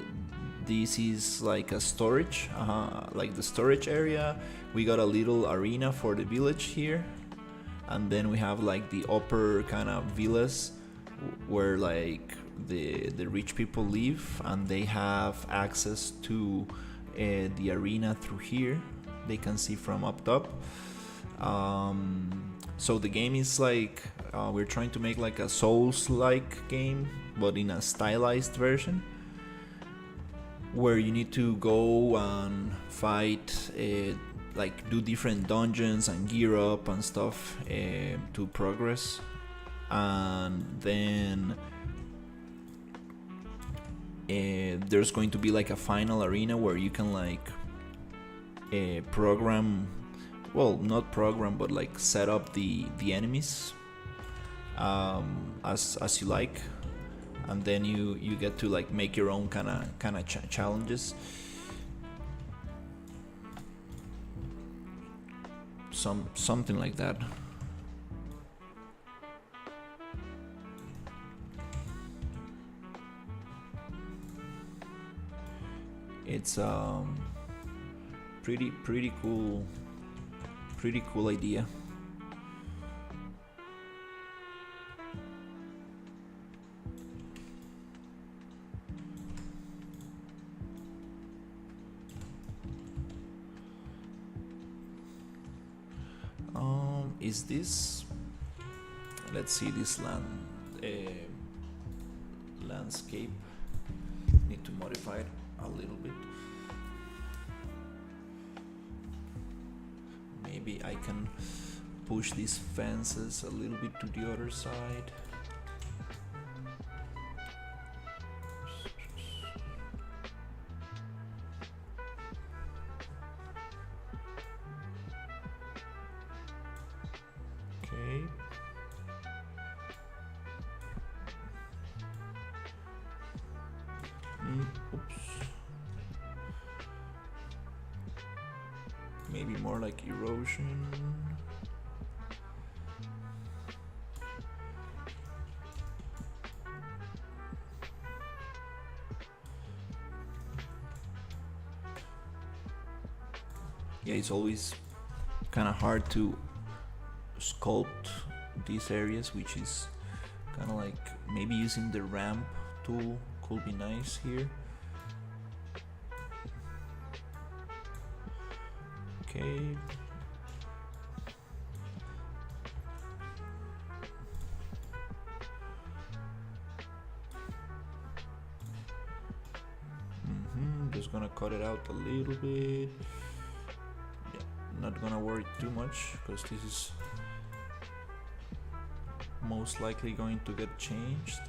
A: this is like a storage, like the storage area. We got a little arena for the village here, and then we have like the upper kind of villas where like the rich people live, and they have access to the arena through here. They can see from up top. So the game is like we're trying to make like a Souls-like game, but in a stylized version, where you need to go and fight, like do different dungeons and gear up and stuff to progress. And then there's going to be like a final arena where you can like program, well, not program, but like set up the enemies as you like, and then you get to like make your own kind of challenges. Something like that. It's pretty cool idea. Is this, let's see, this landscape, need to modify it a little bit. Maybe I can push these fences a little bit to the other side. Okay. Oops. Maybe more like erosion. Yeah, it's always kind of hard to sculpt these areas, which is kind of like maybe using the ramp tool could be nice here. Okay. Just gonna cut it out a little bit. Yeah, not gonna worry too much because this is most likely going to get changed.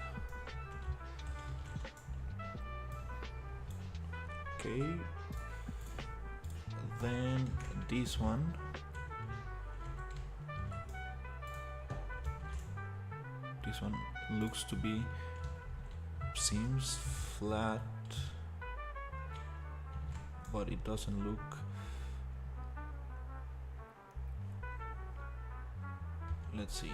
A: Okay. Then this one. This one looks to be, seems flat, but it doesn't look. Let's see.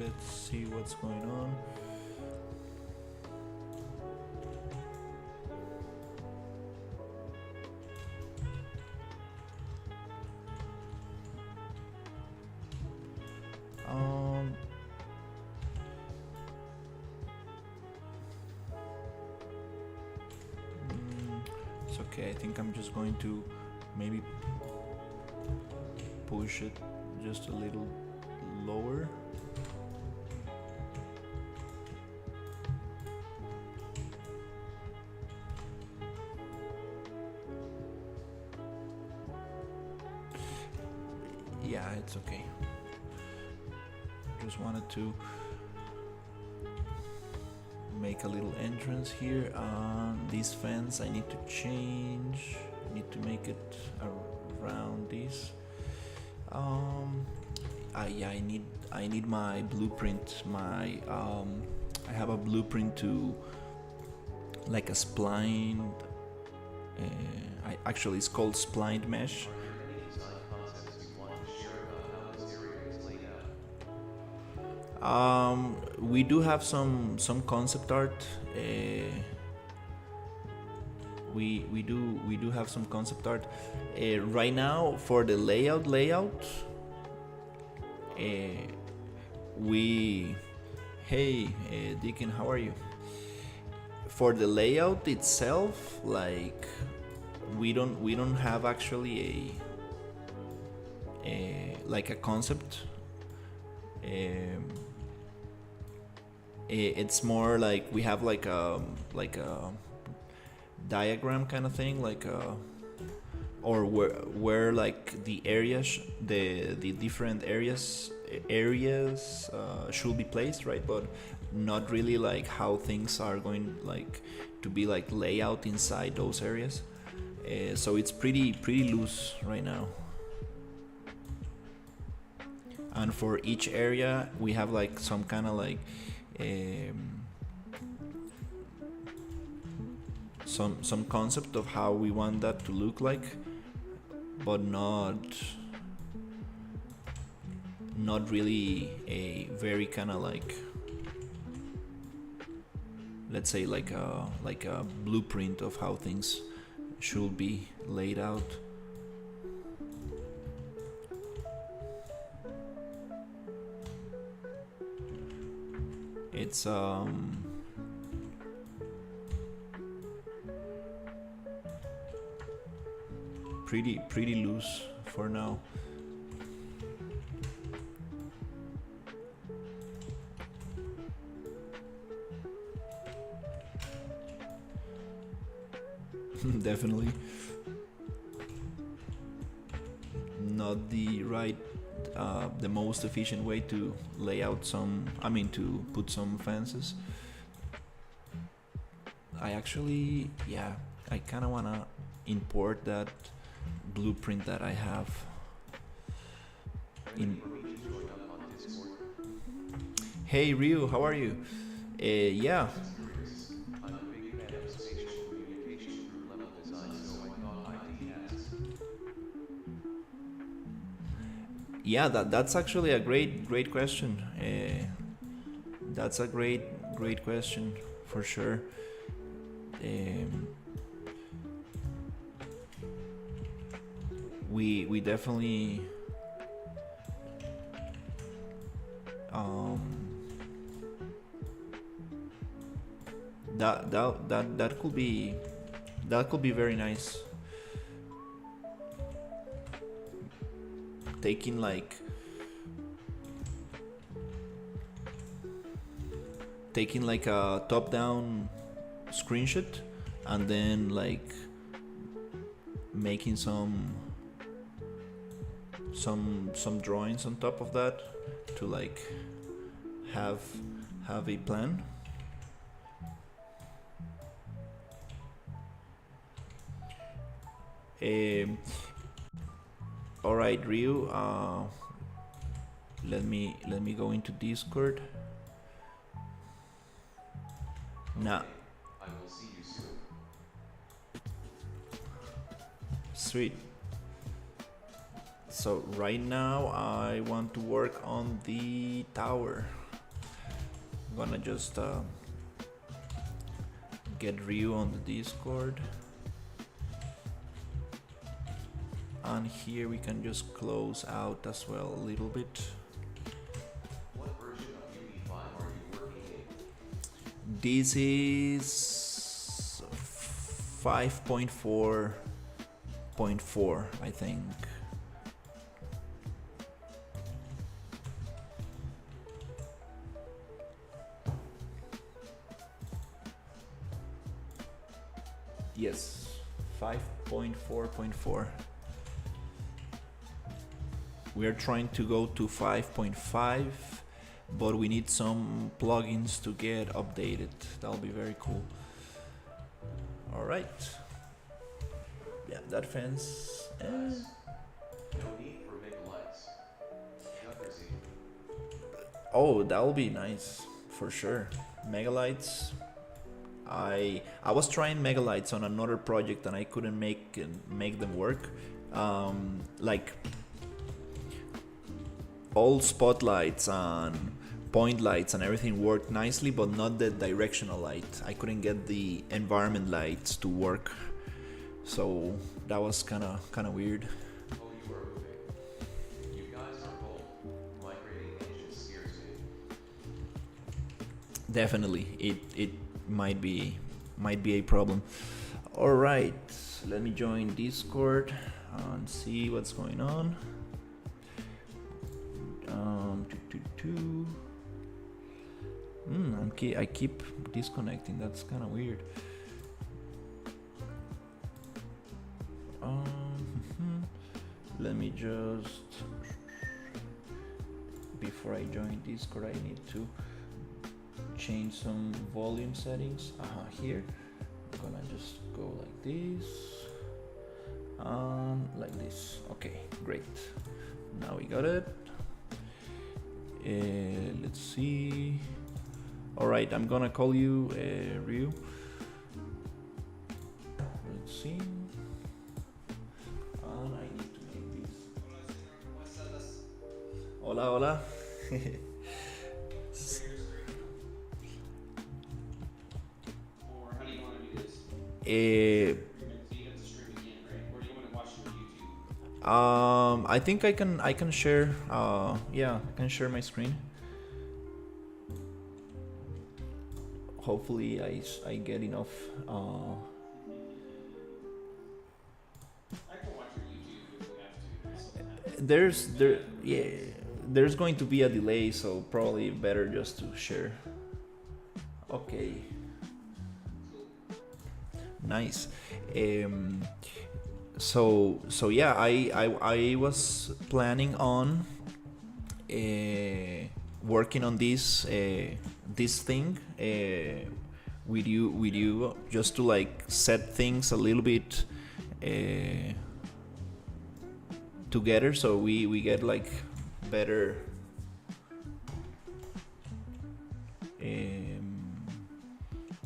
A: Let's see what's going on. Okay, I think I'm just going to maybe push it just a little lower. Yeah, it's okay. Just wanted to make a little entrance here. This fence I need to change. I need to make it around this. Yeah, I need my blueprint. I have a blueprint to like a spline. Actually, it's called splined mesh.
B: Are there any design concepts you want to share about how this area is laid out?
A: We do have some concept art. We do have some concept art. Right now, for the layout. Hey, Deacon, how are you? For the layout itself, like we don't have actually a concept. It's more like we have like a diagram kind of thing, or where like the areas, the different areas should be placed, right? But not really like how things are going like to be like layout inside those areas. So it's pretty loose right now. And for each area, we have like some kind of like some concept of how we want that to look like, but not really a very kind of like, let's say like a blueprint of how things should be laid out. It's pretty loose for now. Definitely not the right the most efficient way to lay out to put some fences. I actually, yeah, I kind of want to import that blueprint that I have in. Hey Ryu, how are you? Yeah.
B: I'm a big fan of spatial communication group level design, so I thought I'd be asked.
A: Yeah, that's actually a great question. That's a great question for sure. We definitely that could be very nice. Taking like a top-down screenshot and then like making some drawings on top of that to like have a plan. All right, Ryu. Let me go into Discord. Now,
B: I will see you soon.
A: sweet. So right now I want to work on the tower. I'm gonna just get Ryu on the Discord. And here we can just close out as well a little bit.
B: What version of UV5 are you working in?
A: This is 5.4.4, I think. Yes, 5.4.4. We are trying to go to 5.5, but we need some plugins to get updated. That'll be very cool. All right. Yeah, that fence.
B: No need for megalites. Jacuzzi.
A: Oh, that'll be nice for sure. Megalites. I was trying megalites on another project and I couldn't make them work. Like all spotlights and point lights and everything worked nicely, but not the directional light. I couldn't get the environment lights to work, so that was kind of weird.
B: Oh, you are moving. You guys are bold. Migrating engine scares me.
A: Definitely, it might be a problem. All right, let me join Discord and see what's going on. I keep disconnecting. That's kind of weird. Let me just, before I join Discord, I need to change some volume settings. Here, I'm gonna just go like this, like this. Okay, great. Now we got it. Let's see. All right, I'm gonna call you Ryu. Let's see. And I need to make this. Hola, hola.
C: Or how do you want to do this?
A: eh,
C: So you have to stream again, right? Or do you want to watch it on YouTube?
A: I think I can share. Yeah, I can share my screen. Hopefully, I get enough.
C: I can watch your YouTube if we have to.
A: There's going to be a delay, so probably better just to share. Okay. Nice. So yeah, I was planning on working on this thing with you just to like set things a little bit together, so we get like better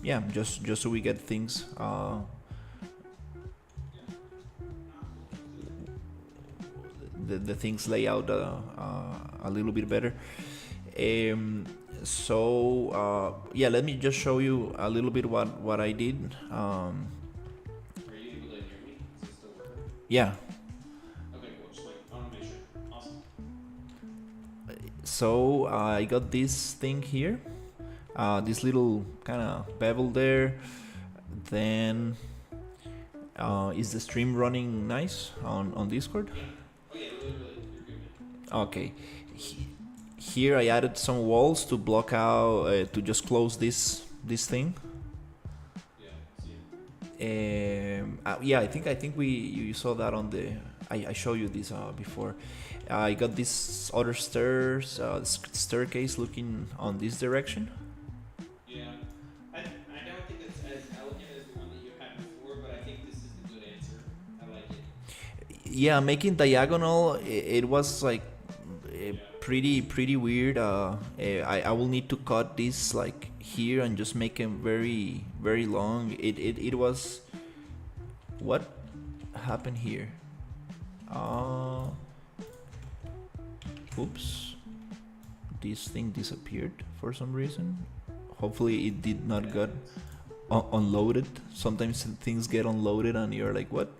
A: yeah, just so we get things the things lay out a little bit better. Yeah, let me just show you a little bit what I did.
C: Are you able to hear me? Is it still working?
A: Yeah.
C: Okay, cool. Just wait. I want to make sure. Awesome.
A: So I got this thing here, this little kind of bevel there. Then is the stream running nice on Discord?
C: Yeah. Oh yeah, really. You're good, man.
A: Okay. Here I added some walls to block out, to just close this thing.
C: Yeah. See.
A: Yeah, I think you saw that on the. I showed you this before. I got this other staircase looking on this direction.
C: Yeah. I don't think it's as elegant as the one that you had before, but I think this is the good answer. I like it.
A: Yeah, making diagonal, it was like pretty weird. I will need to cut this like here and just make them very long. It was. What happened here? Oops, this thing disappeared for some reason. Hopefully it did not get unloaded. Sometimes things get unloaded and you're like, what?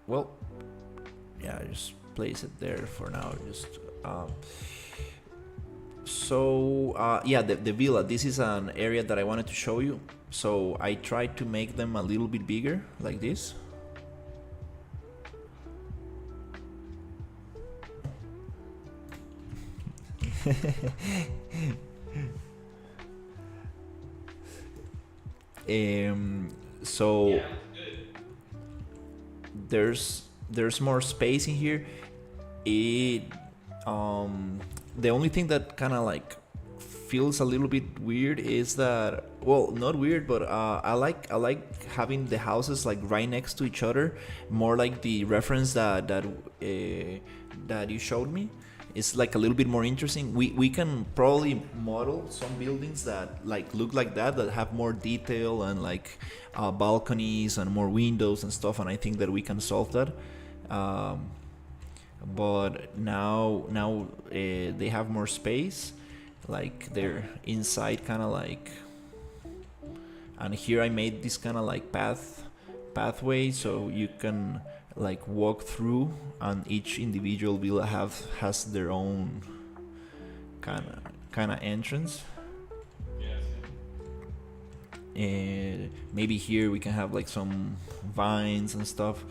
A: Well, yeah, just place it there for now. Just So yeah, the villa. This is an area that I wanted to show you. So I tried to make them a little bit bigger, like this. So
C: Yeah, looks good.
A: there's more space in here. It the only thing that kind of like feels a little bit weird is that, well, not weird, but I like having the houses like right next to each other, more like the reference that you showed me. It's like a little bit more interesting. We can probably model some buildings that like look like that have more detail and like balconies and more windows and stuff, and I think that we can solve that. But now they have more space, like they're inside, kind of like. And here I made this kind of like pathway, so you can like walk through, and each individual villa has their own kind of entrance.
C: Yeah,
A: And maybe here we can have like some vines and stuff.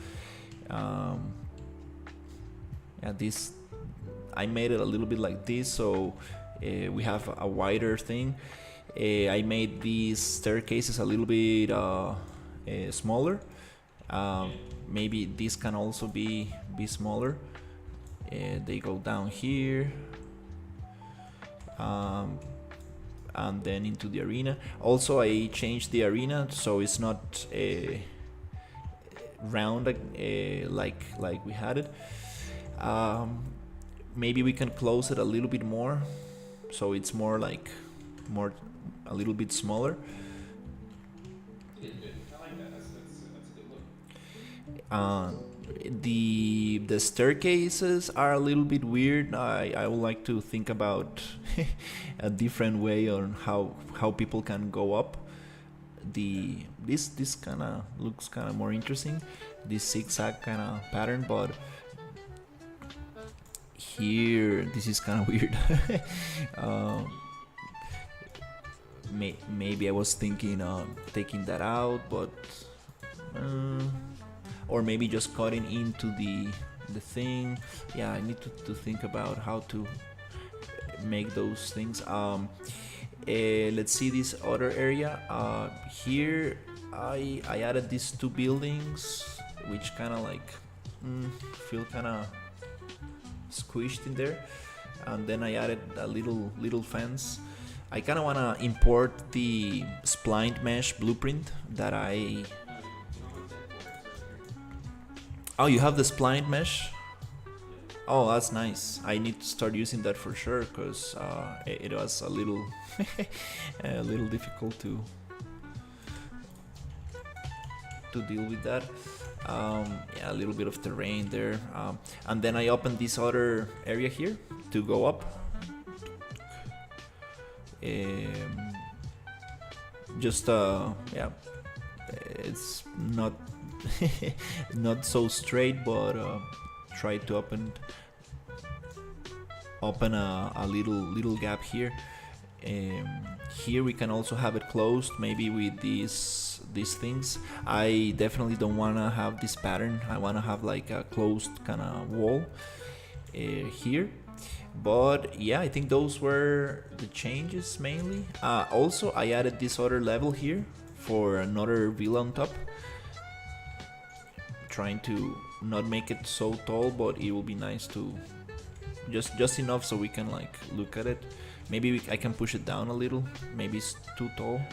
A: Yeah, this I made it a little bit like this, so we have a wider thing. I made these staircases a little bit smaller. Maybe this can also be smaller. They go down here, and then into the arena. Also, I changed the arena so it's not round like we had it. Maybe we can close it a little bit more, so it's more a little bit smaller.
C: you did good. I like that. That's a good look.
A: The staircases are a little bit weird. I would like to think about a different way on how people can go up. This kind of looks kind of more interesting, this zigzag kind of pattern, but here this is kind of weird. Maybe I was thinking taking that out, but or maybe just cutting into the thing. Yeah, I need to think about how to make those things. Let's see this other area. Here I added these two buildings, which kind of like feel kind of squished in there, and then I added a little fence. I kind of want to import the splined mesh blueprint that I. Oh, you have the splined mesh? Oh, that's nice. I need to start using that for sure, because it was a little a little difficult to deal with that. Yeah, a little bit of terrain there, and then I opened this other area here to go up. Just yeah, it's not not so straight, but try to open a little gap here. Here we can also have it closed, maybe with these things. I definitely don't want to have this pattern. I want to have like a closed kind of wall here. But yeah, I think those were the changes mainly. Also, I added this other level here for another villa on top, trying to not make it so tall, but it will be nice to just enough so we can like look at it. Maybe I can push it down a little. Maybe it's too tall.
C: It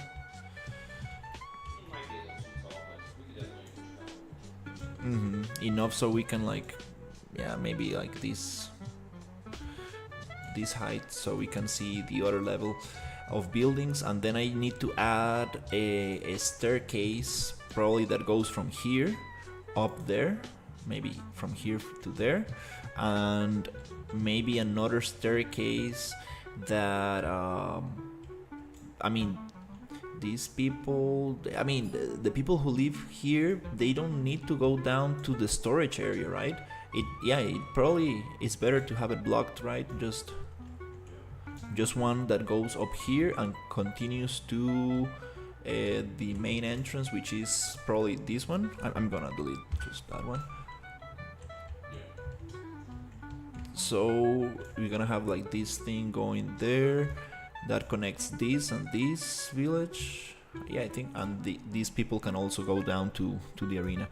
C: might be a little too tall, but we could definitely push it down.
A: Enough so we can like, yeah, maybe like this height, so we can see the other level of buildings. And then I need to add a staircase, probably that goes from here up there, maybe from here to there, and maybe another staircase that I mean, these people, I mean, the people who live here, they don't need to go down to the storage area, right? It probably is better to have it blocked, right? Just just one that goes up here and continues to the main entrance, which is probably this one. I'm gonna delete just that one. So we're gonna have like this thing going there that connects this and this village. Yeah, I think, and these people can also go down to the arena.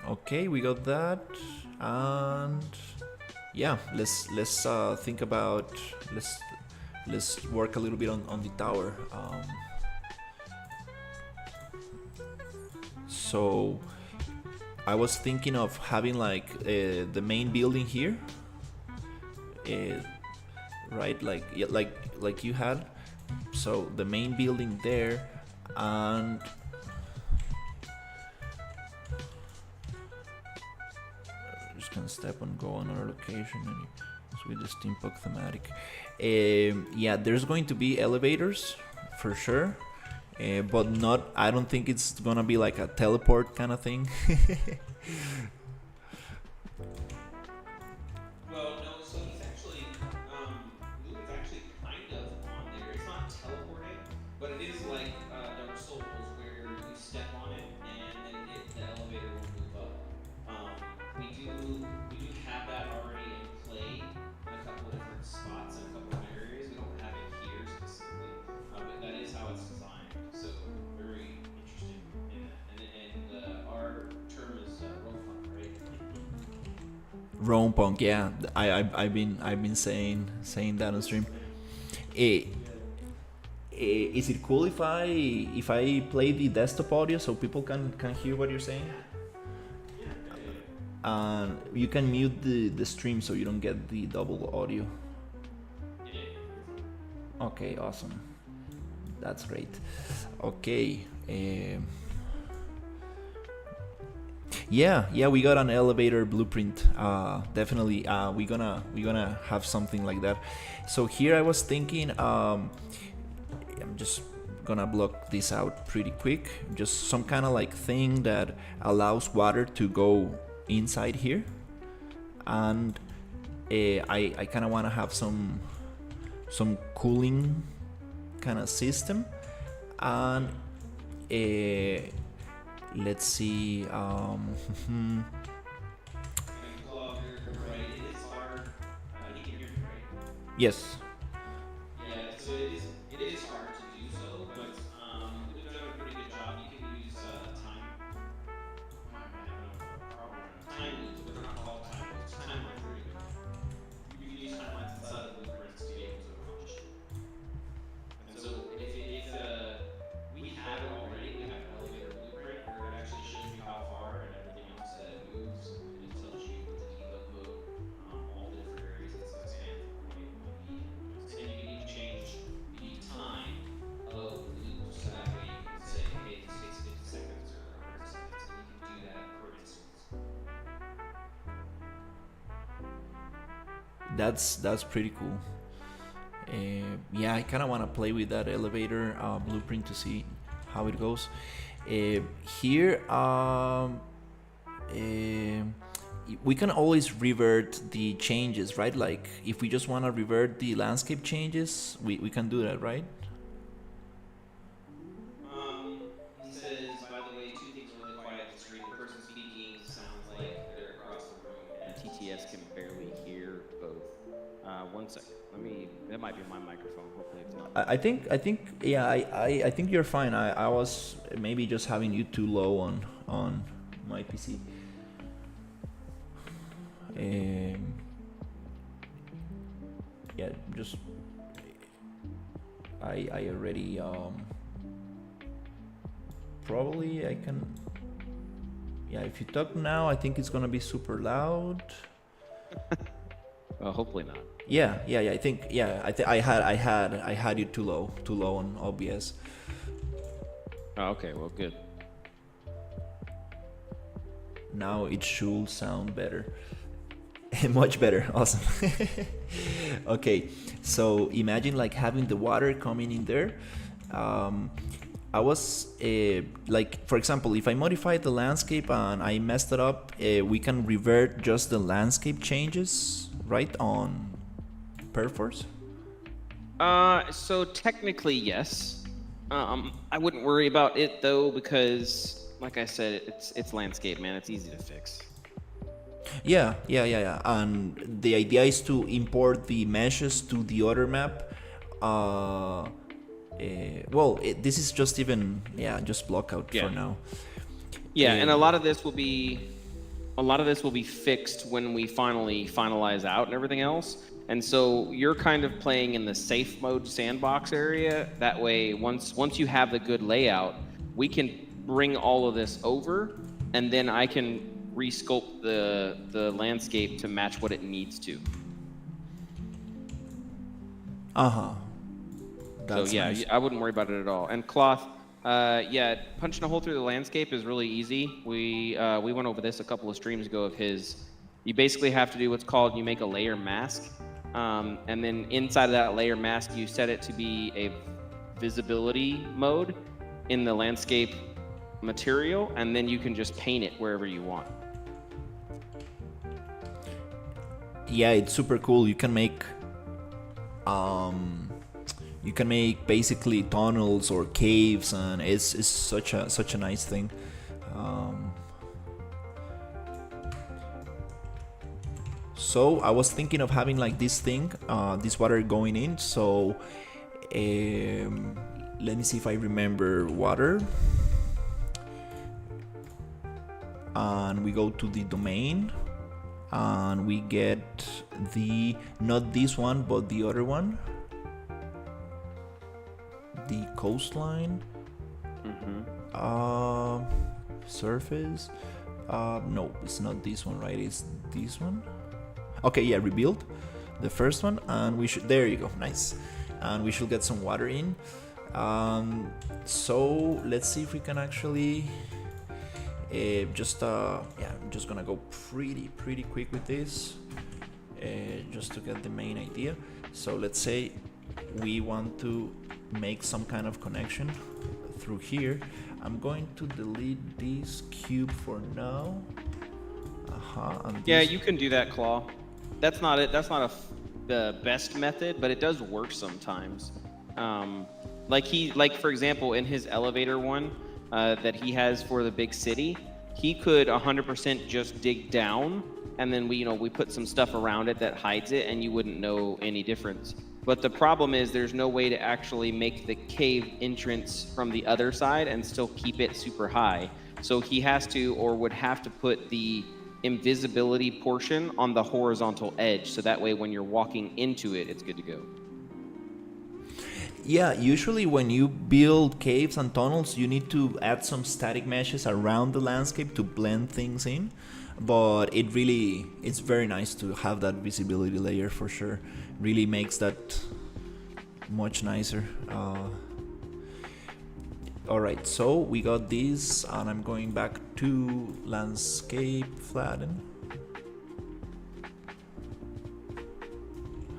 A: Okay, we got that, and yeah, let's think about let's work a little bit on the tower. So I was thinking of having like the main building here, right? Like like you had. So the main building there, and I'm just gonna step and go on our location and so with the steampunk thematic. Yeah, there's going to be elevators for sure. But not, I don't think it's gonna be like a teleport kind of thing.
C: Well, no, so he's actually, Lumen's actually kind of on there. It's not teleporting, but it is like Dark Souls, where you step on it and then the elevator will move up. We do have that already in play in a couple of different spots and a couple of areas. We don't have it here specifically, but that is how it's designed. So very interesting in that. And our term is roll fun, right?
A: Rome Punk, yeah. I've been saying that on stream. Is it cool if I play the desktop audio so people can hear what you're saying? And you can mute the stream so you don't get the double audio. Okay, awesome. That's great. Okay. Yeah, we got an elevator blueprint. Definitely, we're gonna have something like that. So here I was thinking, I'm just gonna block this out pretty quick. Just some kind of like thing that allows water to go inside here, and I kind of want to have some cooling kind of system, and let's see. Yes.
C: Yeah, so it is hard to do so, but we've done a pretty good job. You can use time. Time loops, but they're not called time loops. Timelines are pretty good. You can use timelines inside of blueprints to be able to accomplish it. And so if we have it already, we have an elevator blueprint where it actually shows you how far and everything else that it moves, and it tells you with the debug mode all the different areas it's expanded from point A to point B. And you can even change the time of the loop so that way you can say, hey, this takes 50 seconds or 100 seconds, and you can do that per instance.
A: That's pretty cool. Yeah, I kind of want to play with that elevator blueprint to see how it goes. Here, we can always revert the changes, right? Like if we just want to revert the landscape changes, we can do that, right?
C: He says, by the way, two things are really quiet on the screen. The person speaking sounds like they're across the room.
D: And TTS can barely hear both. One sec. That might be my microphone. Hopefully it's not.
A: I think yeah, I think you're fine. I was maybe just having you too low on my PC. Yeah, just I already probably I can. Yeah, if you talk now, I think it's gonna be super loud.
D: Hopefully not.
A: Yeah. I think I had you too low on OBS.
D: Oh, okay. Well, good.
A: Now it should sound better. Much better. Awesome. Okay, so imagine like having the water coming in there. I was like, for example, if I modify the landscape and I messed it up, we can revert just the landscape changes, right? On perforce?
D: So technically, yes. I wouldn't worry about it though, because like I said, it's landscape, man. It's easy to fix.
A: Yeah. And the idea is to import the meshes to the other map. This is just even just block out
D: Yeah.
A: for now.
D: Yeah, and a lot of this will be fixed when we finalize out and everything else. And so you're kind of playing in the safe mode sandbox area. That way, once you have the good layout, we can bring all of this over, and then I can resculpt the landscape to match what it needs to.
A: That's
D: so yeah,
A: nice.
D: I wouldn't worry about it at all. And cloth, punching a hole through the landscape is really easy. We went over this a couple of streams ago of his. You basically have to do what's called, you make a layer mask, and then inside of that layer mask, you set it to be a visibility mode in the landscape material, and then you can just paint it wherever you want.
A: Yeah, it's super cool. You can make basically tunnels or caves, and it's such a nice thing. So I was thinking of having like this thing, this water going in. So let me see if I remember water. And we go to the domain, and we get not this one but the other one, the coastline. Surface. No, it's not this one, right? It's this one. Okay, yeah, rebuild the first one, and we should, there you go, nice. And we should get some water in. So let's see if we can actually I'm just gonna go pretty quick with this, just to get the main idea. So let's say we want to make some kind of connection through here. I'm going to delete this cube for now.
D: Yeah, you can do that, Claw. That's not it. That's not the best method, but it does work sometimes. Like for example, in his elevator one that he has for the big city, he could 100% just dig down, and then we put some stuff around it that hides it, and you wouldn't know any difference. But the problem is there's no way to actually make the cave entrance from the other side and still keep it super high. So he has to, or would have to, put the invisibility portion on the horizontal edge, so that way when you're walking into it, it's good to go.
A: Yeah, usually when you build caves and tunnels, you need to add some static meshes around the landscape to blend things in. But it's very nice to have that visibility layer for sure. Really makes that much nicer. Alright, so we got this, and I'm going back to landscape flatten.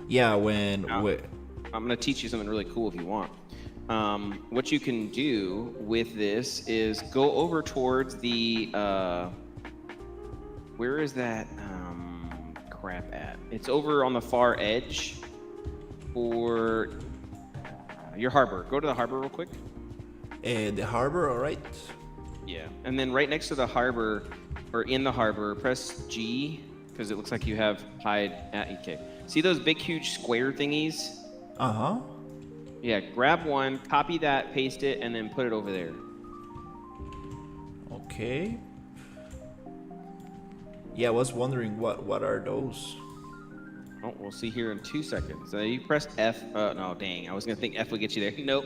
A: Yeah,
D: I'm going to teach you something really cool if you want. What you can do with this is go over towards the where is that crap at? It's over on the far edge for your harbor. Go to the harbor real quick.
A: The harbor, all right.
D: Yeah, and then right next to the harbor, or in the harbor, press G, because it looks like you have hide at EK. See those big, huge square thingies?
A: Uh-huh.
D: Yeah, grab one, copy that, paste it, and then put it over there.
A: Okay. Yeah, I was wondering what are those?
D: Oh, we'll see here in 2 seconds. So you press F. No, dang. I was going to think F would get you there. Nope.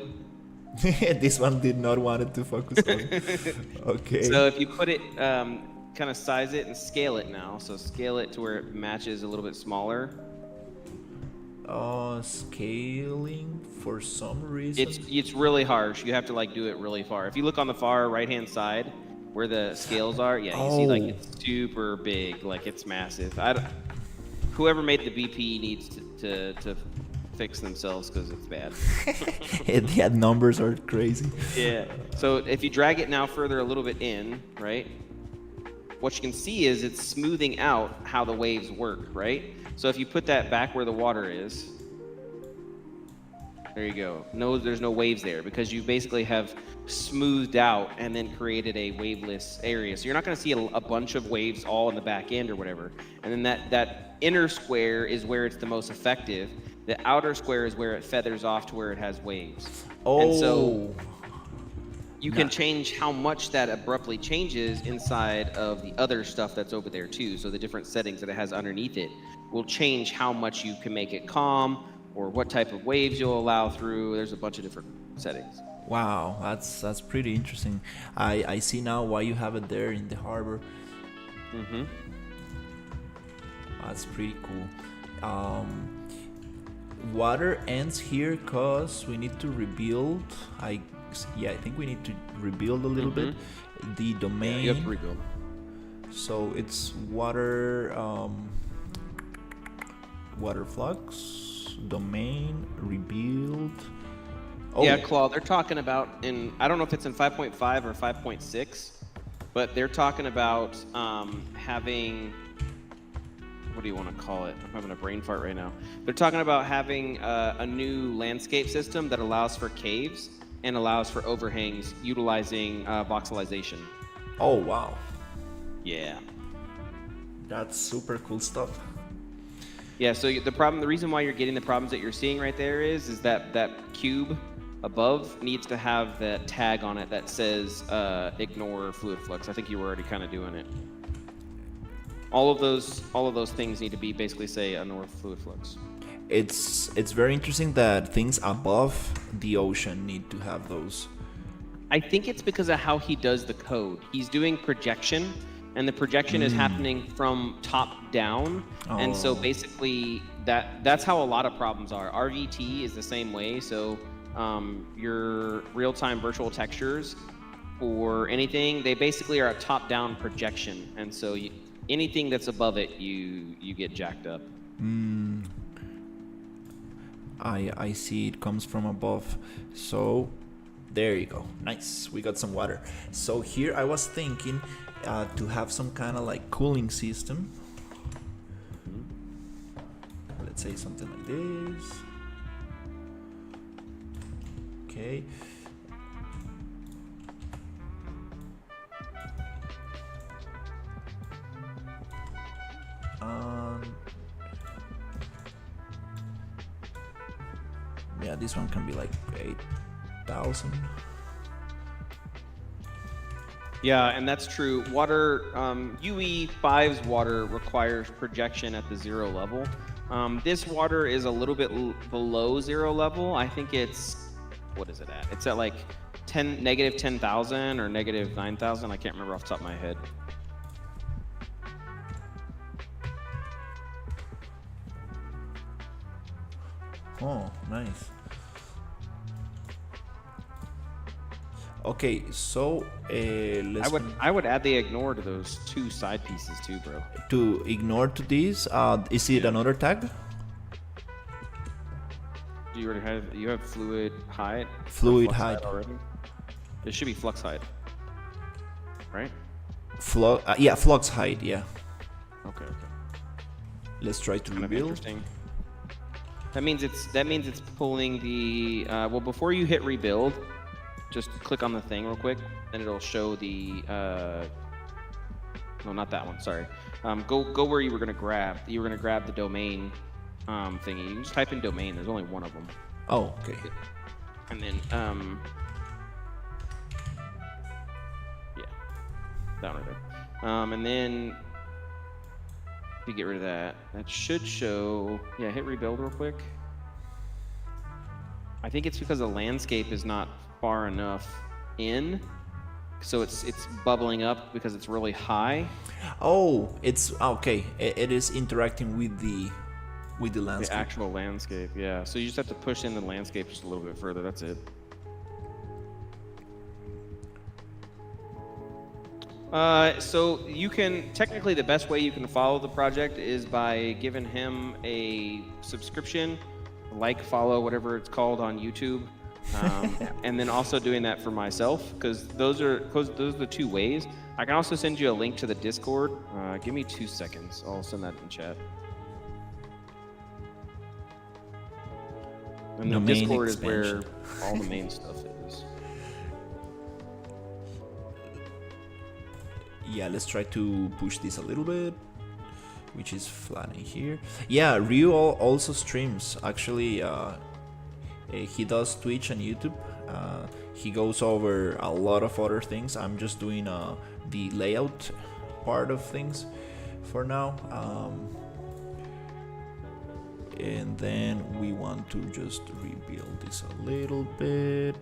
A: This one did not want it to focus on. Okay.
D: So if you put it, kind of size it and scale it now. So scale it to where it matches a little bit smaller.
A: Scaling for some reason.
D: It's really harsh. You have to do it really far. If you look on the far right-hand side where the scales are, yeah, you see it's super big, it's massive. Whoever made the BP needs to fix themselves because it's bad.
A: Yeah, numbers are crazy.
D: Yeah. So if you drag it now further a little bit in, right? What you can see is it's smoothing out how the waves work, right? So if you put that back where the water is, There you go. No, there's no waves there because you basically have smoothed out and then created a waveless area. So you're not going to see a bunch of waves all in the back end or whatever. And then that inner square is where it's the most effective. The outer square is where it feathers off to where it has waves.
A: Oh.
D: And so you can change how much that abruptly changes inside of the other stuff that's over there too. So the different settings that it has underneath it will change how much you can make it calm or what type of waves you'll allow through. There's a bunch of different settings.
A: Wow, that's pretty interesting. I see now why you have it there in the harbor.
D: Mm-hmm.
A: That's pretty cool. Water ends here cause we need to rebuild. I think we need to rebuild a little bit the domain.
D: Yeah, you have to rebuild.
A: So it's water, water flux, domain, rebuild. Oh.
D: Yeah, Claw, they're talking about I don't know if it's in 5.5 or 5.6, but they're talking about having, what do you want to call it? I'm having a brain fart right now. They're talking about having a new landscape system that allows for caves and allows for overhangs utilizing voxelization.
A: Oh, wow.
D: Yeah.
A: That's super cool stuff.
D: Yeah, so the reason why you're getting the problems that you're seeing right there is that cube above needs to have that tag on it that says ignore fluid flux. I think you were already kind of doing it. All of those things need to be basically say ignore fluid flux.
A: It's very interesting that things above the ocean need to have those.
D: I think it's because of how he does the code. He's doing projection, and the projection is happening from top down. Oh. And so basically that's how a lot of problems are. RVT is the same way. So your real-time virtual textures or anything, they basically are a top-down projection. And so anything that's above it, you get jacked up.
A: I see it comes from above. So there you go. Nice. We got some water. So here I was thinking to have some kind of like cooling system. Let's say something like this. Okay. Yeah, this one can be like 8,000.
D: Yeah, and that's true. Water, UE5's water requires projection at the 0 level. This water is a little bit below 0 level. I think it's, what is it at? It's at like negative 10,000 or negative 9,000. I can't remember off the top of my head.
A: Oh, nice. Okay, so
D: I would add the ignore to those two side pieces too, bro.
A: To ignore to these, is it another tag?
D: Do you already have fluid height?
A: Fluid height
D: already. It should be flux height, right?
A: Yeah, flux height. Yeah.
D: Okay.
A: Let's try to
D: kind
A: rebuild.
D: Of interesting. That means it's pulling the well, before you hit rebuild, just click on the thing real quick and it'll show the no, not that one, sorry. Go where you were gonna grab. You were gonna grab the domain thingy. You can just type in domain, there's only one of them.
A: Oh, okay.
D: And then yeah, that one right there. And then if you get rid of that, that should show, yeah, hit rebuild real quick. I think it's because the landscape is not far enough in, so it's bubbling up because it's really high.
A: Oh, it's okay. It is interacting with the landscape.
D: The actual landscape, yeah. So you just have to push in the landscape just a little bit further. That's it. So you can, technically the best way you can follow the project is by giving him a subscription, follow, whatever it's called on YouTube. And then also doing that for myself, because those are the two ways. I can also send you a link to the Discord. Give me 2 seconds. I'll send that in chat. And
A: The
D: the
A: main
D: Discord is where
A: expansion.
D: all the main stuff is.
A: Yeah, let's try to push this a little bit, which is flat in here. Yeah, Ryu also streams. Actually, he does Twitch and YouTube. He goes over a lot of other things. I'm just doing the layout part of things for now. And then we want to just rebuild this a little bit.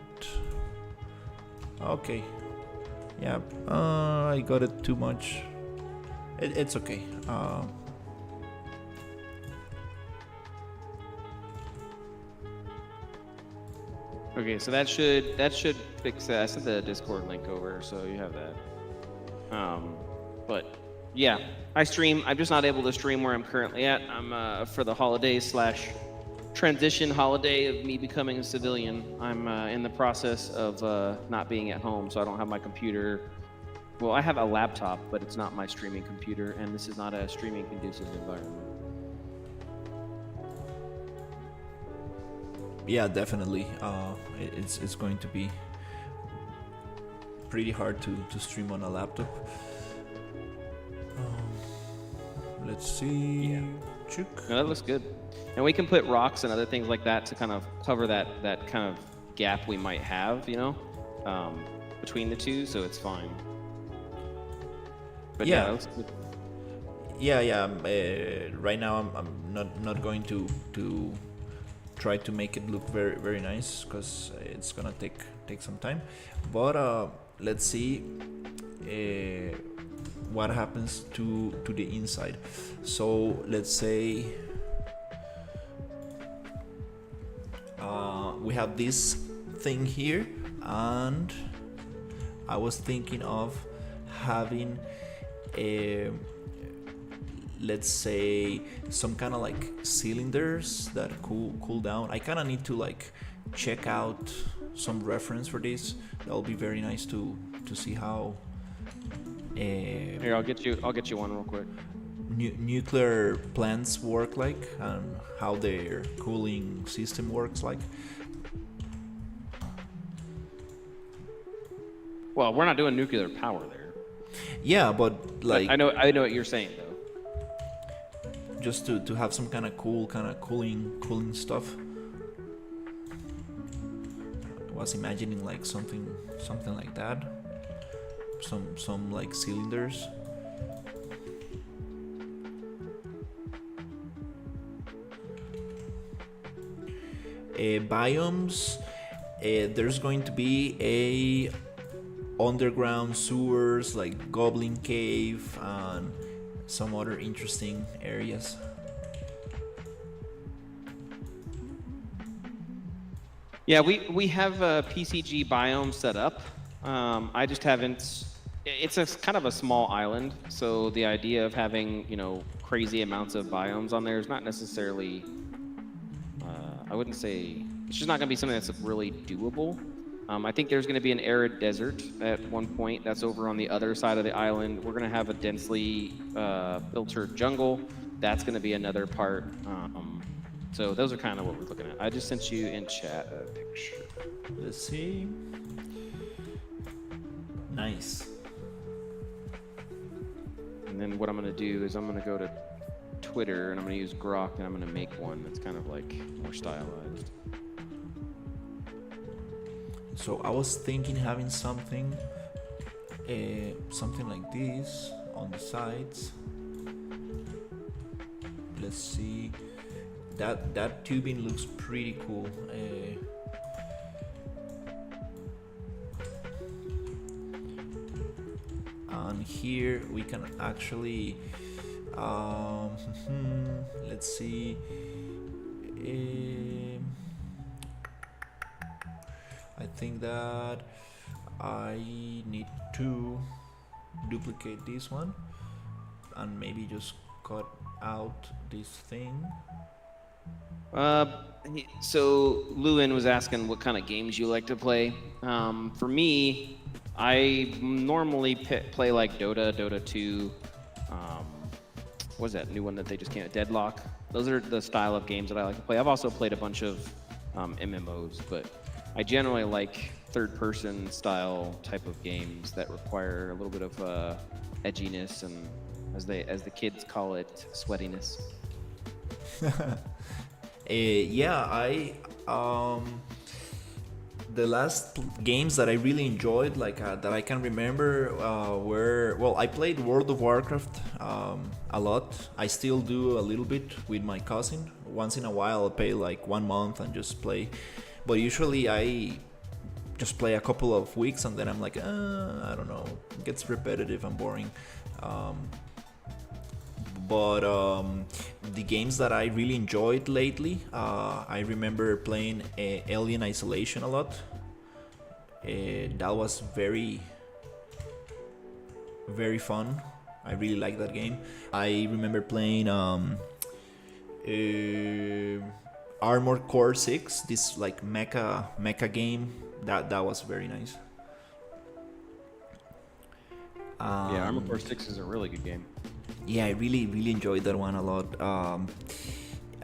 A: Okay. Yeah, I got it too much. It's okay.
D: Okay, so that should fix that. I sent the Discord link over, so you have that. But yeah, I stream. I'm just not able to stream where I'm currently at. I'm for the holidays / transition holiday of me becoming a civilian. I'm in the process of not being at home, so I don't have my computer. Well, I have a laptop, but it's not my streaming computer, and this is not a streaming conducive environment.
A: Yeah, definitely. It's going to be pretty hard to stream on a laptop. Let's see.
D: Yeah.
A: Chook.
D: No, that looks good. And we can put rocks and other things like that to kind of cover that kind of gap we might have, between the two, so it's fine. But
A: Yeah.
D: that looks good.
A: Yeah. Right now, I'm not going to try to make it look very very nice because it's gonna take some time. But let's see what happens to the inside. So let's say we have this thing here, and I was thinking of having a, let's say, some kind of like cylinders that cool down. I kind of need to like check out some reference for this. That'll be very nice to see how
D: Here, I'll get you one real quick.
A: nuclear plants work like, and how their cooling system works like.
D: Well, we're not doing nuclear power there.
A: Yeah, but like,
D: I know what you're saying though.
A: just to have some kind of cooling stuff. I was imagining like something like that. Some like cylinders. Biomes. There's going to be a underground sewers like Goblin Cave and some other interesting areas.
D: Yeah, we have a PCG biome set up. I just haven't. It's a kind of a small island, so the idea of having crazy amounts of biomes on there is not necessarily. I wouldn't say it's just not going to be something that's really doable. I think there's going to be an arid desert at one point that's over on the other side of the island. We're going to have a densely filtered jungle. That's going to be another part. So those are kind of what we're looking at. I just sent you in chat a picture.
A: Let's see. Nice.
D: And then what I'm going to do is I'm going to go to Twitter and I'm going to use Grok and I'm going to make one that's kind of like more stylized.
A: So I was thinking having something like this on the sides. Let's see. That tubing looks pretty cool. And here we can actually let's see. I think that I need to duplicate this one and maybe just cut out this thing.
D: So Lewin was asking what kind of games you like to play. For me, I normally play like Dota 2. What's that new one that they just came out? Deadlock. Those are the style of games that I like to play. I've also played a bunch of MMOs, but I generally like third-person style type of games that require a little bit of edginess and, as the kids call it, sweatiness.
A: Yeah, the last games that I really enjoyed, like that I can remember, were, well, I played World of Warcraft a lot. I still do a little bit with my cousin. Once in a while, I'll pay like 1 month and just play. But usually, I just play a couple of weeks and then I'm like, I don't know, it gets repetitive and boring. But the games that I really enjoyed lately, I remember playing Alien Isolation a lot. That was very, very fun. I really like that game. I remember playing Armored Core 6, this like mecha game. That was very nice.
D: Yeah, Armored Core 6 is a really good game.
A: Yeah, I really enjoyed that one a lot.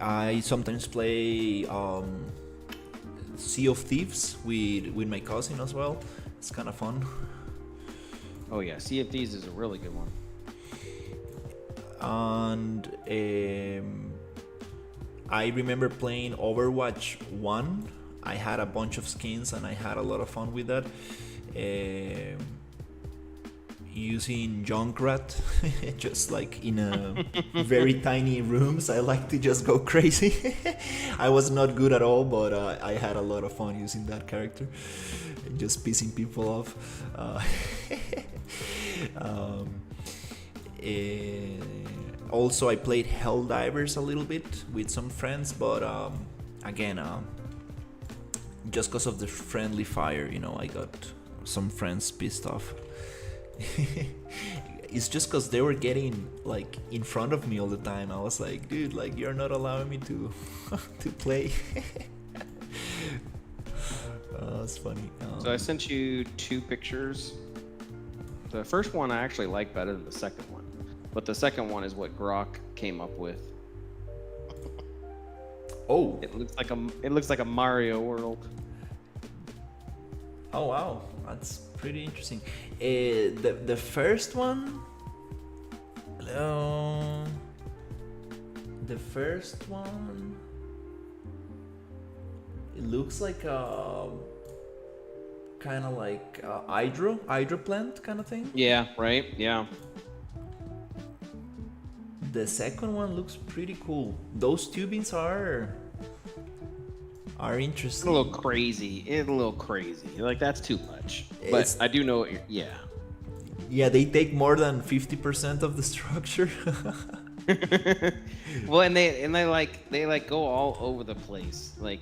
A: I sometimes play Sea of Thieves with my cousin as well. It's kind of fun.
D: Oh yeah, Sea of Thieves is a really good one.
A: And I remember playing Overwatch 1. I had a bunch of skins and I had a lot of fun with that. Using Junkrat, just like in a very tiny rooms. I like to just go crazy. I was not good at all, but I had a lot of fun using that character, just pissing people off. Also, I played Helldivers a little bit with some friends, but again, just because of the friendly fire, I got some friends pissed off. It's just because they were getting like in front of me all the time. I was like, dude, like you're not allowing me to to play. It's funny.
D: So I sent you 2 pictures. The first one I actually like better than the second one, but the second one is what Grok came up with.
A: Oh,
D: It looks like a Mario world.
A: oh wow, that's pretty interesting. The first one, the first one, it looks like a kind of like hydro plant kind of thing.
D: Yeah, right. Yeah.
A: The second one looks pretty cool. Those tubings are
D: It's
A: interesting.
D: a little crazy. It's a little crazy. Like that's too much. But
A: It's-
D: I do know what yeah.
A: Yeah, they take more than 50% of the structure.
D: Well, and they like go all over the place. Like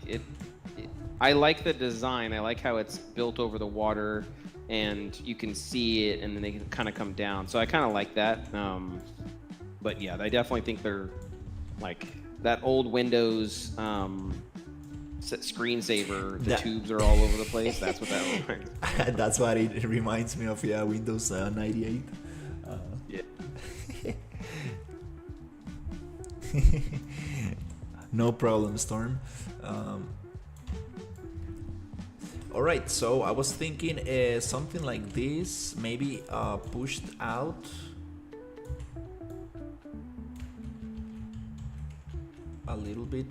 D: I like the design. I like how it's built over the water, and you can see it, and then they can kind of come down. So I kind of like that. But yeah, I definitely think they're like that old Windows screensaver. The
A: That-
D: tubes are all over the place. That's what that looks like.
A: That's what it reminds me of. Yeah, Windows 98.
D: Yeah.
A: No problem, Storm. All right, so I was thinking something like this, maybe pushed out a little bit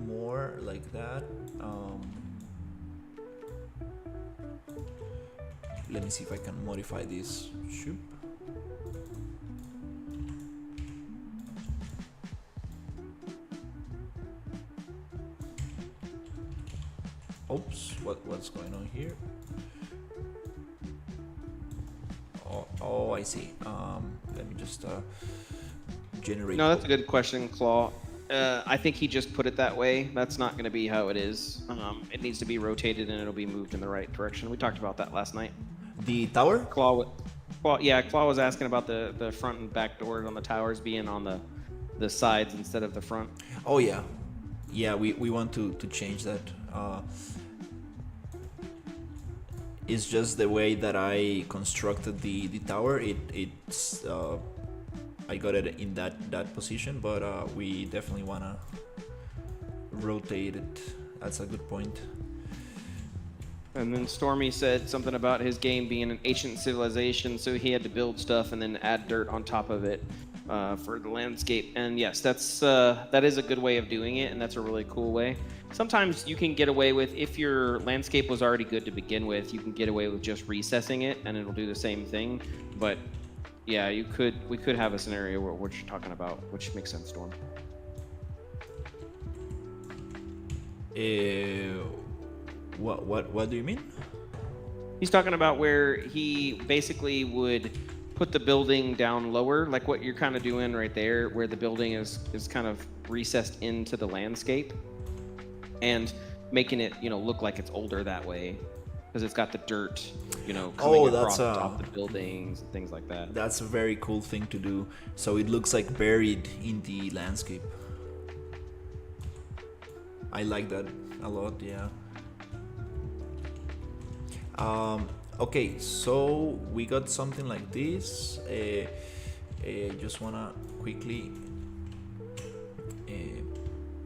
A: more like that. Let me see if I can modify this. Shoop. Oops, what's going on here? Oh, I see. Let me just generate.
D: No, that's a good question, Claw. I think he just put it that way. That's not going to be how it is. It needs to be rotated and it'll be moved in the right direction. We talked about that last night.
A: The tower?
D: Claw was asking about the front and back doors on the towers being on the sides instead of the front.
A: Oh yeah, we want to change that. It's just the way that I constructed the tower. It's I got it in that position, but we definitely wanna rotate it. That's a good point.
D: And then Stormy said something about his game being an ancient civilization, so he had to build stuff and then add dirt on top of it for the landscape. And yes, that is a good way of doing it, and that's a really cool way. Sometimes you can get away with, if your landscape was already good to begin with, you can get away with just recessing it, and it'll do the same thing. But yeah, we could have a scenario where what you're talking about, which makes sense, Storm.
A: What do you mean?
D: He's talking about where he basically would put the building down lower, like what you're kind of doing right there, where the building is kind of recessed into the landscape, and making it, look like it's older that way, because it's got the dirt, coming across the top of the buildings and things like that.
A: That's a very cool thing to do. So it looks like buried in the landscape. I like that a lot, yeah. Okay, so we got something like this. Just wanna quickly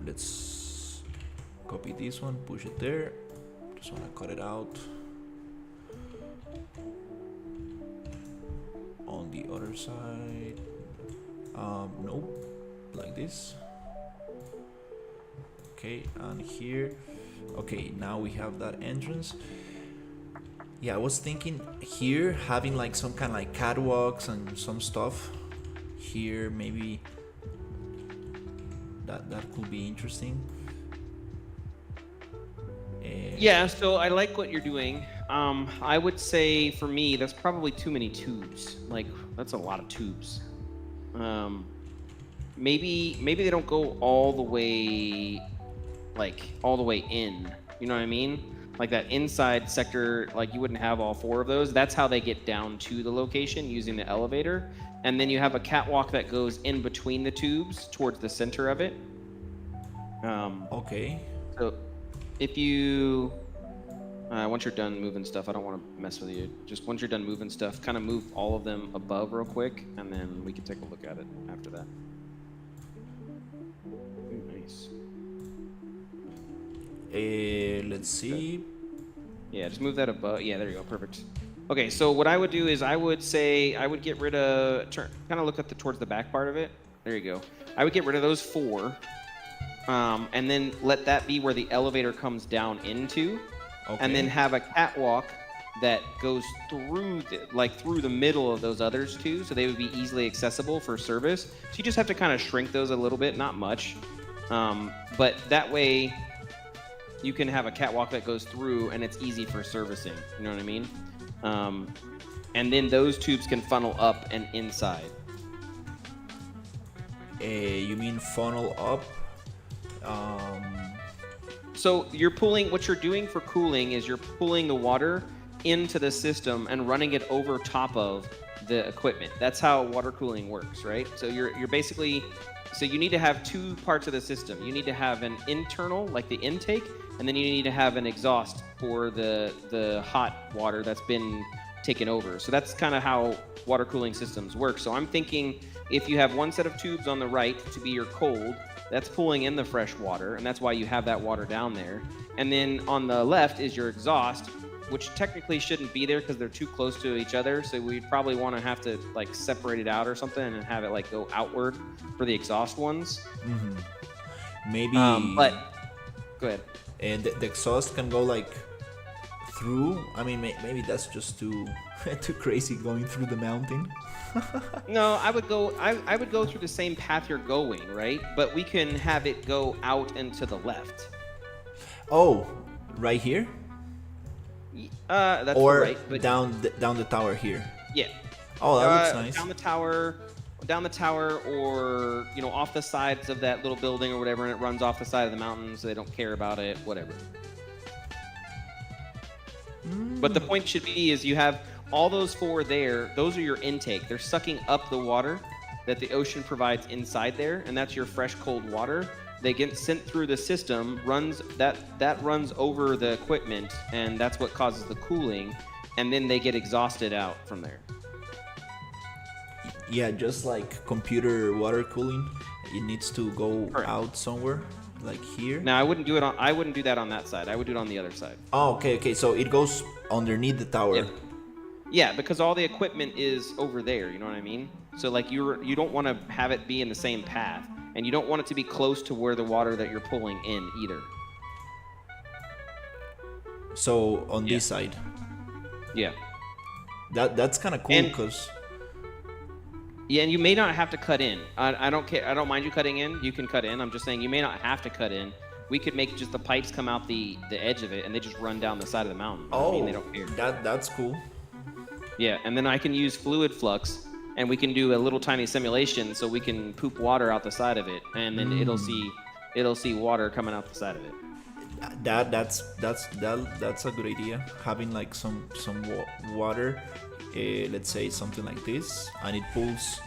A: let's copy this one, push it there. Just wanna cut it out. On the other side, nope, like this. Okay, and here. Okay, now we have that entrance. Yeah, I was thinking here having like some kind of like catwalks and some stuff here, maybe that could be interesting.
D: Yeah, so I like what you're doing. I would say for me, that's probably too many tubes. Like, that's a lot of tubes. Maybe they don't go all the way in. You know what I mean? Like that inside sector, like you wouldn't have all 4 of those. That's how they get down to the location using the elevator. And then you have a catwalk that goes in between the tubes towards the center of it.
A: Okay.
D: So if you, once you're done moving stuff, I don't want to mess with you. Just once you're done moving stuff, kind of move all of them above real quick, and then we can take a look at it after that. Ooh, nice.
A: Let's see.
D: Yeah, just move that above. Yeah, there you go. Perfect. Okay, so what I would do is I would get rid of, kind of look at towards the back part of it. There you go. I would get rid of those 4, and then let that be where the elevator comes down into, and then have a catwalk that goes through the middle of those others 2, so they would be easily accessible for service. So you just have to kind of shrink those a little bit, not much, but that way you can have a catwalk that goes through and it's easy for servicing. You know what I mean? And then those tubes can funnel up and inside.
A: You mean funnel up?
D: So what you're doing for cooling is you're pulling the water into the system and running it over top of the equipment. That's how water cooling works, right? So you're basically, so you need to have 2 parts of the system. You need to have an internal, like the intake, and then you need to have an exhaust for the hot water that's been taken over. So that's kind of how water cooling systems work. So I'm thinking if you have one set of tubes on the right to be your cold, that's pulling in the fresh water, and that's why you have that water down there. And then on the left is your exhaust, which technically shouldn't be there because they're too close to each other. So we'd probably want to have to like separate it out or something and have it like go outward for the exhaust ones.
A: Mm-hmm. Maybe.
D: But go ahead.
A: And the exhaust can go like through. I mean, maybe that's just too crazy going through the mountain.
D: No, I would go through the same path you're going, right? But we can have it go out and to the left.
A: Oh, right here?
D: That's
A: or
D: right. But
A: down the tower here.
D: Yeah.
A: Oh, that looks nice.
D: Down the tower, or off the sides of that little building or whatever, and it runs off the side of the mountain, so they don't care about it. Whatever. But the point should be is you have all those 4 there. Those are your intake. They're sucking up the water that the ocean provides inside there, and that's your fresh cold water. They get sent through the system, runs over the equipment, and that's what causes the cooling, and then they get exhausted out from there.
A: Yeah, just like computer water cooling, it needs to go
D: Correct.
A: out somewhere. like here.
D: Now I wouldn't do that on that side. I would do it on the other side.
A: Oh, okay. So it goes underneath the tower.
D: Yeah. Yeah, because all the equipment is over there, you know what I mean? So like you don't want to have it be in the same path, and you don't want it to be close to where the water that you're pulling in either.
A: So on this side.
D: Yeah.
A: That's kind of cool because.
D: Yeah, and you may not have to cut in. I don't care. I don't mind you cutting in. You can cut in. I'm just saying you may not have to cut in. We could make just the pipes come out the edge of it, and they just run down the side of the mountain.
A: Oh,
D: I mean, they don't care.
A: That's cool.
D: Yeah, and then I can use fluid flux, and we can do a little tiny simulation so we can poop water out the side of it, and then it'll see water coming out the side of it.
A: That's a good idea. Having like some water, let's say something like this, and it pulls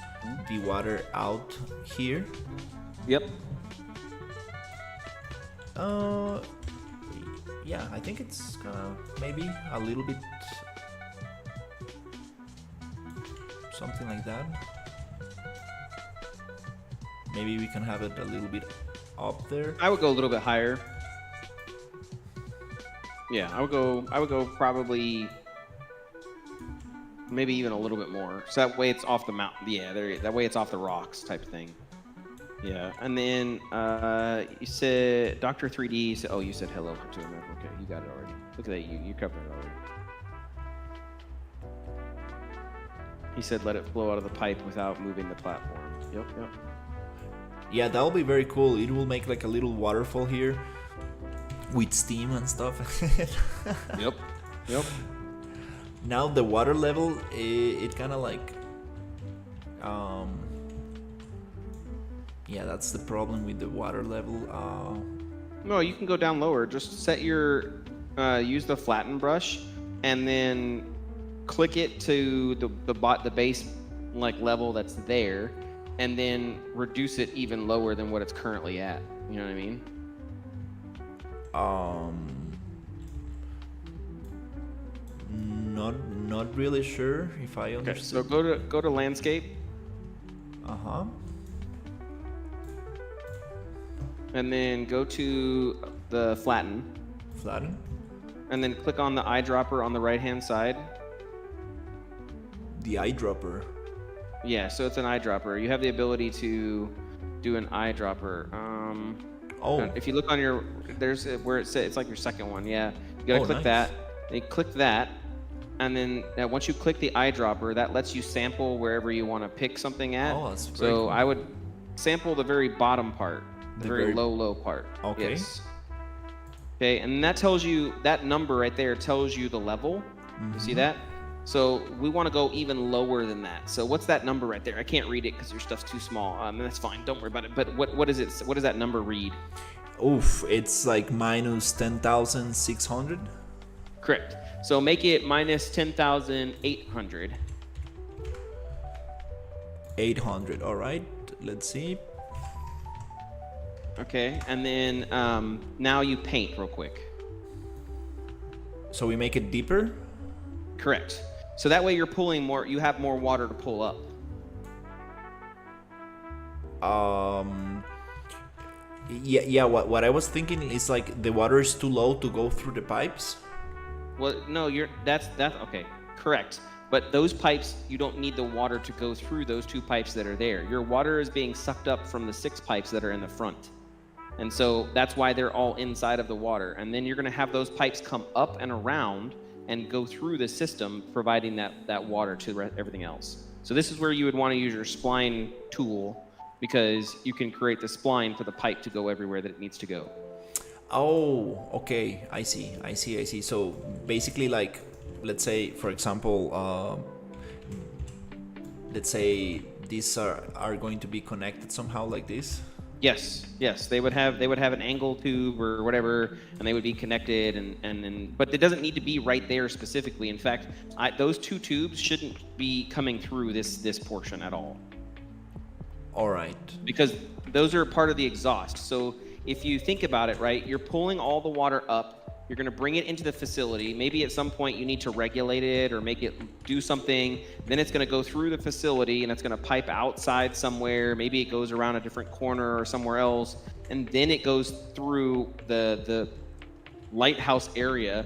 A: the water out here.
D: Yep.
A: Yeah, I think it's gonna maybe a little bit something like that. Maybe we can have it a little bit up there.
D: I would go a little bit higher. Yeah, I would go probably maybe even a little bit more. So that way it's off the mountain. Yeah, that way it's off the rocks type thing. Yeah, and then you said Dr. 3D said, oh, you said hello to him. Okay, you got it already. Look at that, you covered it already. He said let it flow out of the pipe without moving the platform. Yep.
A: Yeah, that'll be very cool. It will make like a little waterfall here with steam and stuff.
D: Yep.
A: Now the water level, it kind of like, yeah, that's the problem with the water level.
D: No, you can go down lower. Just set your, use the flatten brush, and then click it to the base like level that's there, and then reduce it even lower than what it's currently at. You know what I mean?
A: Not really sure if I
D: Okay,
A: understand.
D: so go to landscape. And then go to the flatten.
A: Flatten.
D: And then click on the eyedropper on the right hand side.
A: The eyedropper.
D: Yeah, so it's an eyedropper. You have the ability to do an eyedropper.
A: Oh.
D: If you look on your, there's where it says, it's like your second one. Yeah, you gotta click
A: nice.
D: that. And you click that, and then once you click the eyedropper, that lets you sample wherever you want to pick something at.
A: Oh, that's very
D: so
A: cool.
D: I would sample the very bottom part, the very
A: very-
D: low part.
A: Okay.
D: Yes. Okay, and that tells you, that number right there tells you the level. You see that? So we want to go even lower than that. So what's that number right there? I can't read it because your stuff's too small. That's fine. Don't worry about it. But what is it? What does that number read?
A: Oof, it's like minus 10,600.
D: Correct. So make it minus 10,800.
A: 800. All right. Let's see.
D: Okay, and then now you paint real quick.
A: So we make it deeper.
D: Correct. So that way you're pulling more. You have more water to pull up.
A: Yeah. What I was thinking is like the water is too low to go through the pipes.
D: Well, no, that's okay. Correct. But those pipes, you don't need the water to go through those two pipes that are there. Your water is being sucked up from the 6 pipes that are in the front. And so that's why they're all inside of the water. And then you're going to have those pipes come up and around and go through the system, providing that water to everything else. So this is where you would want to use your spline tool, because you can create the spline for the pipe to go everywhere that it needs to go.
A: Oh, okay. I see. So basically, like, let's say, for example, let's say these are going to be connected somehow like this.
D: Yes, they would have an angle tube or whatever, and they would be connected, and but it doesn't need to be right there specifically. In fact, those 2 tubes shouldn't be coming through this portion at all.
A: All right.
D: Because those are part of the exhaust. So if you think about it, right, you're pulling all the water up. You're going to bring it into the facility. Maybe at some point you need to regulate it or make it do something. Then it's going to go through the facility and it's going to pipe outside somewhere. Maybe it goes around a different corner or somewhere else. and then it goes through the lighthouse area,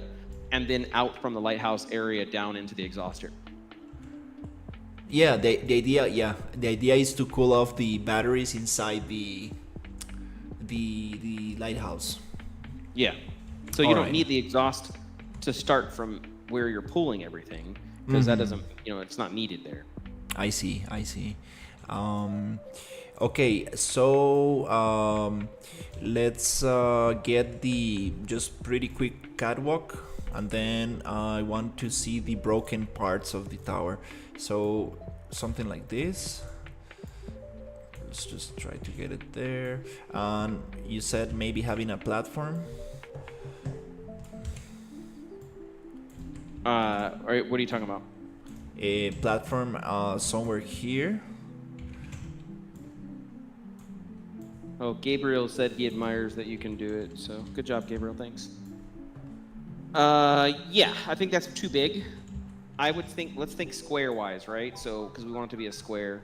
D: and then out from the lighthouse area down into the exhauster.
A: Yeah, the idea is to cool off the batteries inside the lighthouse.
D: Yeah. So you
A: All
D: don't
A: right.
D: need the exhaust to start from where you're pulling everything, because that doesn't, it's not needed there.
A: I see. Okay, so let's get the just pretty quick catwalk, and then I want to see the broken parts of the tower. So something like this. Let's just try to get it there. And you said maybe having a platform.
D: What are you talking about?
A: A platform somewhere here.
D: Oh, Gabriel said he admires that you can do it, so good job, Gabriel. Thanks. Yeah, I think that's too big. I would think, let's think square-wise, right? So, because we want it to be a square.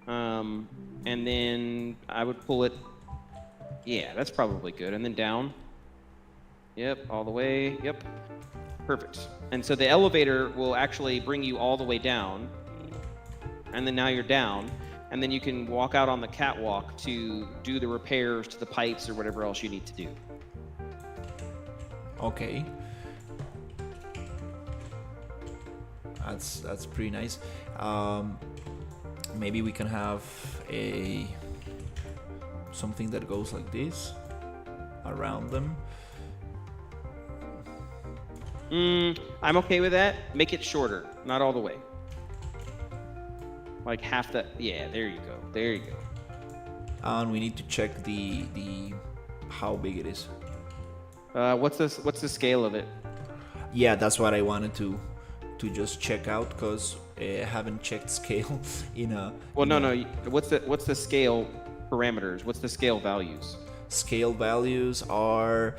D: And then I would pull it. Yeah, that's probably good. And then down. Yep, all the way. Yep. Perfect. And so the elevator will actually bring you all the way down. And then now you're down. And then you can walk out on the catwalk to do the repairs to the pipes or whatever else you need to do.
A: Okay. That's pretty nice. Maybe we can have something that goes like this around them.
D: I'm okay with that. Make it shorter, not all the way. Like half the. Yeah, there you go. There you go.
A: And we need to check the how big it is.
D: What's the scale of it?
A: Yeah, that's what I wanted to just check out, because I haven't checked scale in a.
D: Well, no. What's the scale parameters? What's the scale values?
A: Scale values are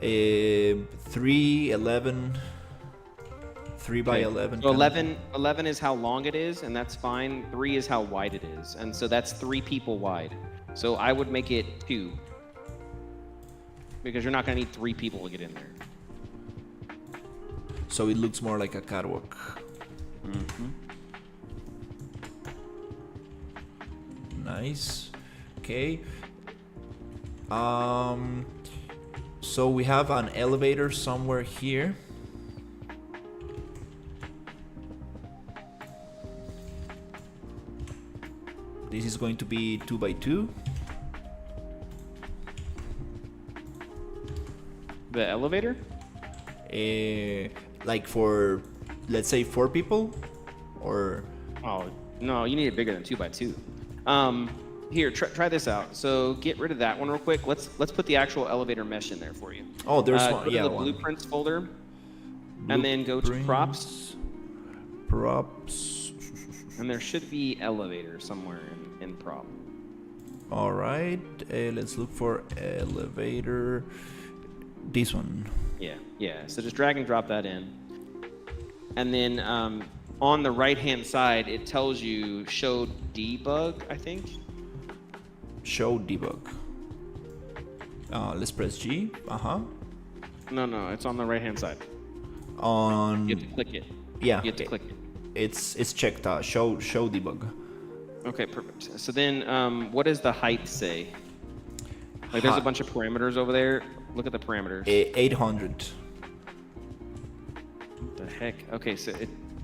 A: 3, 11, 3 by 11.
D: So 11 is how long it is, and that's fine. 3 is how wide it is, and so that's 3 people wide. So I would make it 2, because you're not going to need 3 people to get in there.
A: So it looks more like a catwalk. Nice. Okay. So we have an elevator somewhere here. This is going to be 2 by 2.
D: The elevator?
A: Like for, let's say, 4 people, or.
D: Oh no, you need it bigger than 2 by 2. Here, try this out. So get rid of that one real quick. Let's put the actual elevator mesh in there for you.
A: Oh, there's one.
D: Go to
A: Yeah,
D: the
A: one.
D: blueprints folder, and then go to props.
A: Props.
D: And there should be elevator somewhere in prop.
A: All right. Let's look for elevator. This one.
D: Yeah. So just drag and drop that in, and then on the right-hand side, it tells you show debug, I think.
A: Show debug. Let's press G.
D: No, it's on the right-hand side.
A: On.
D: You have to click it.
A: Yeah.
D: You have to click it.
A: It's checked. Show debug.
D: Okay, perfect. So then, what does the height say? Like, there's a bunch of parameters over there. Look at the parameters.
A: 800.
D: What the heck? Okay, so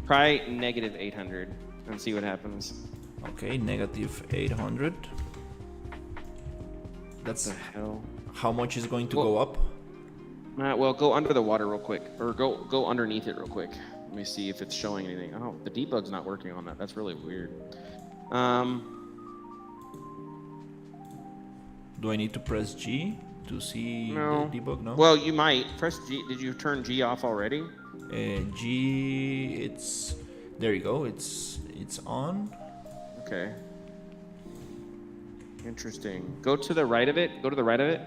D: try negative 800 and see what happens.
A: Okay, negative 800. That's
D: What the hell?
A: how much is going to go up.
D: Well, go under the water real quick, or go underneath it real quick. Let me see if it's showing anything. Oh, the debug's not working on that. That's really weird.
A: Do I need to press G to see
D: No.
A: the debug? No.
D: Well, you might press G. Did you turn G off already?
A: G. It's there. You go. It's on.
D: Okay. Interesting. Go to the right of it. Go to the right of it.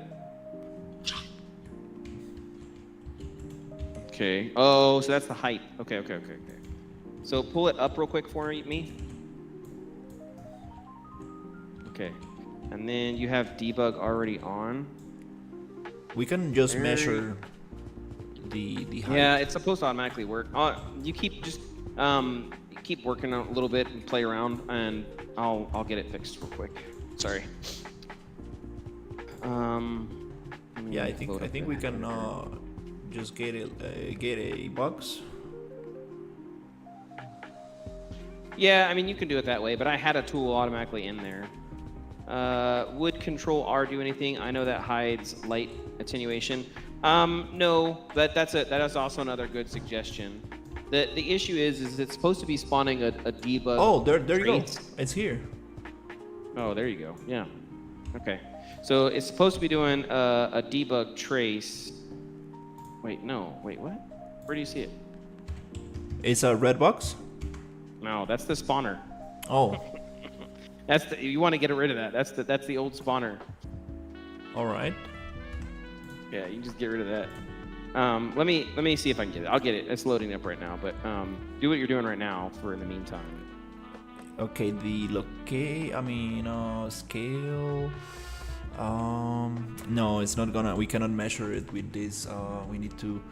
D: Okay. Oh, so that's the height. Okay. So pull it up real quick for me. Okay. and then you have debug already on.
A: We can just measure the height.
D: Yeah, it's supposed to automatically work. You keep just keep working a little bit and play around, and I'll get it fixed real quick. Sorry.
A: Yeah, I think we can just get a box.
D: Yeah, I mean you can do it that way, but I had a tool automatically in there. Would Control R do anything? I know that hides light attenuation. No, that is also another good suggestion. The issue is it's supposed to be spawning a debug.
A: Oh, there you go.
D: traits.
A: It's here.
D: Oh, there you go. Yeah. Okay. So it's supposed to be doing a debug trace. Wait, no. Wait, what? Where do you see it?
A: It's a red box.
D: No, that's the spawner.
A: Oh,
D: You want to get rid of that. That's the old spawner.
A: all right.
D: Yeah, you can just get rid of that. Let me see if I can get it. I'll get it. It's loading up right now, but do what you're doing right now for in the meantime.
A: Okay, the scale. No, it's not gonna. We cannot measure it with this. We need to.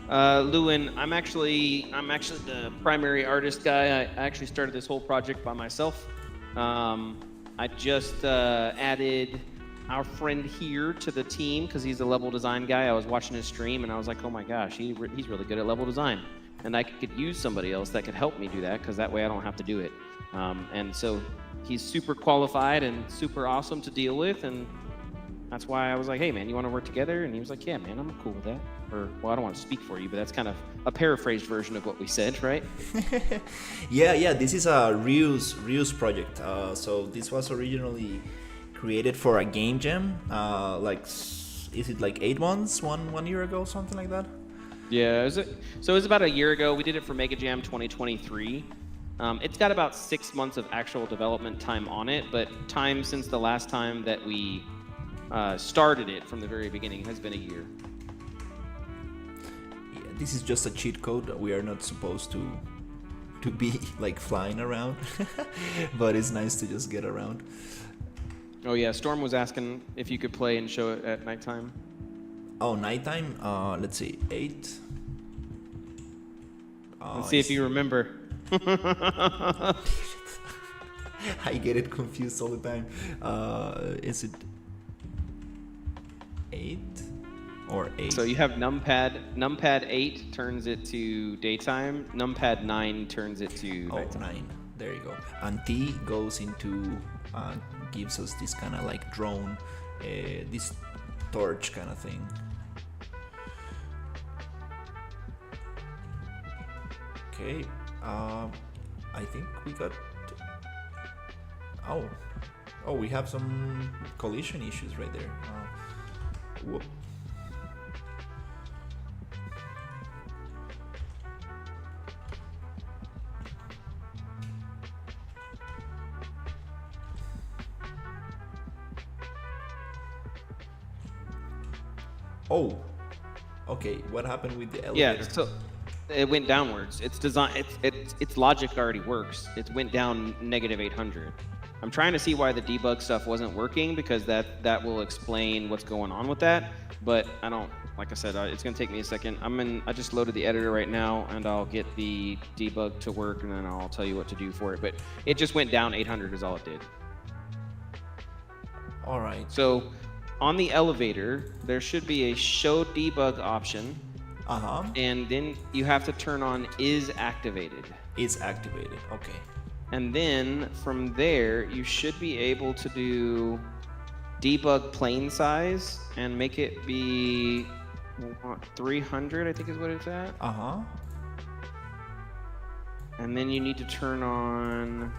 D: Lewin, I'm actually the primary artist guy. I actually started this whole project by myself. I just added our friend here to the team because he's a level design guy. I was watching his stream and I was like, oh my gosh, he's really good at level design. And I could use somebody else that could help me do that because that way I don't have to do it. And so he's super qualified and super awesome to deal with. And that's why I was like, hey man, you want to work together? And he was like, yeah man, I'm cool with that. Or, well, I don't want to speak for you, but that's kind of a paraphrased version of what we said, right?
A: Yeah. This is a reuse project. So this was originally created for a game jam. Is it like 8 months, one year ago, something like that?
D: Yeah. So it was about a year ago. We did it for Mega Jam 2023. It's got about 6 months of actual development time on it, but time since the last time that we started it from the very beginning has been a year.
A: This is just a cheat code. We are not supposed to be like flying around, but it's nice to just get around.
D: Oh yeah, Storm was asking if you could play and show it at nighttime.
A: Oh, nighttime. Let's see, 8.
D: Let's see if you remember.
A: I get it confused all the time. Is it 8 or 8?
D: So you have numpad 8 turns it to daytime, numpad 9 turns it to nighttime.
A: 9. There you go. And T goes into gives us this kind of like drone, this torch kind of thing. Okay. I think we got. Oh, we have some collision issues right there. Whoop. Oh, okay. What happened with the elevator?
D: Yeah, so it went downwards. Its design, its logic already works. It went down -800. I'm trying to see why the debug stuff wasn't working because that will explain what's going on with that. But I don't, like I said, it's gonna take me a second. I just loaded the editor right now, and I'll get the debug to work, and then I'll tell you what to do for it. But it just went down 800 is all it did.
A: All right.
D: So on the elevator, there should be a show debug option. And then you have to turn on is activated.
A: Is activated. Okay.
D: And then from there, you should be able to do debug plane size and make it be 300, I think is what it's at. And then you need to turn on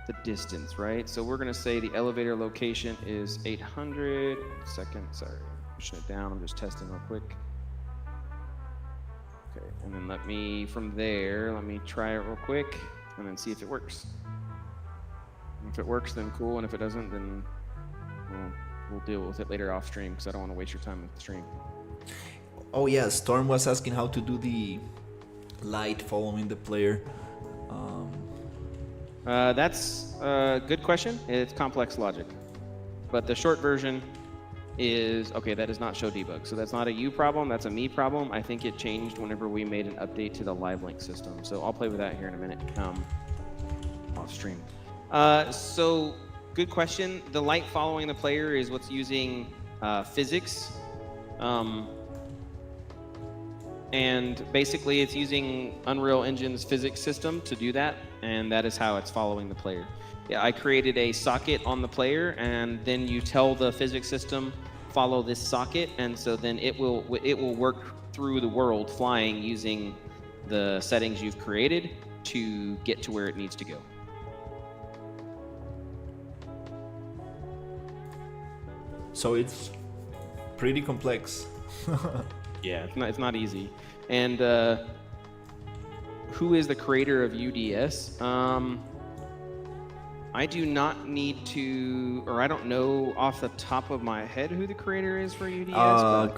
D: the distance, right? So we're gonna say the elevator location is 800. Second, sorry, pushing it down. I'm just testing real quick. Okay, and then from there, let me try it real quick and then see if it works. And if it works, then cool, and if it doesn't, then we'll deal with it later off stream because I don't want to waste your time with the stream.
A: Oh yeah, Storm was asking how to do the light following the player.
D: That's a good question. It's complex logic. But the short version is, okay, that does not show debug. So that's not a you problem, that's a me problem. I think it changed whenever we made an update to the live link system. So I'll play with that here in a minute, off stream. So good question. The light following the player is what's using physics. And basically it's using Unreal Engine's physics system to do that, and that is how it's following the player. Yeah, I created a socket on the player, and then you tell the physics system, follow this socket, and so then it will work through the world flying using the settings you've created to get to where it needs to go.
A: So it's pretty complex.
D: Yeah, it's not easy. And who is the creator of UDS? I do not need to, or I don't know off the top of my head who the creator is for UDS.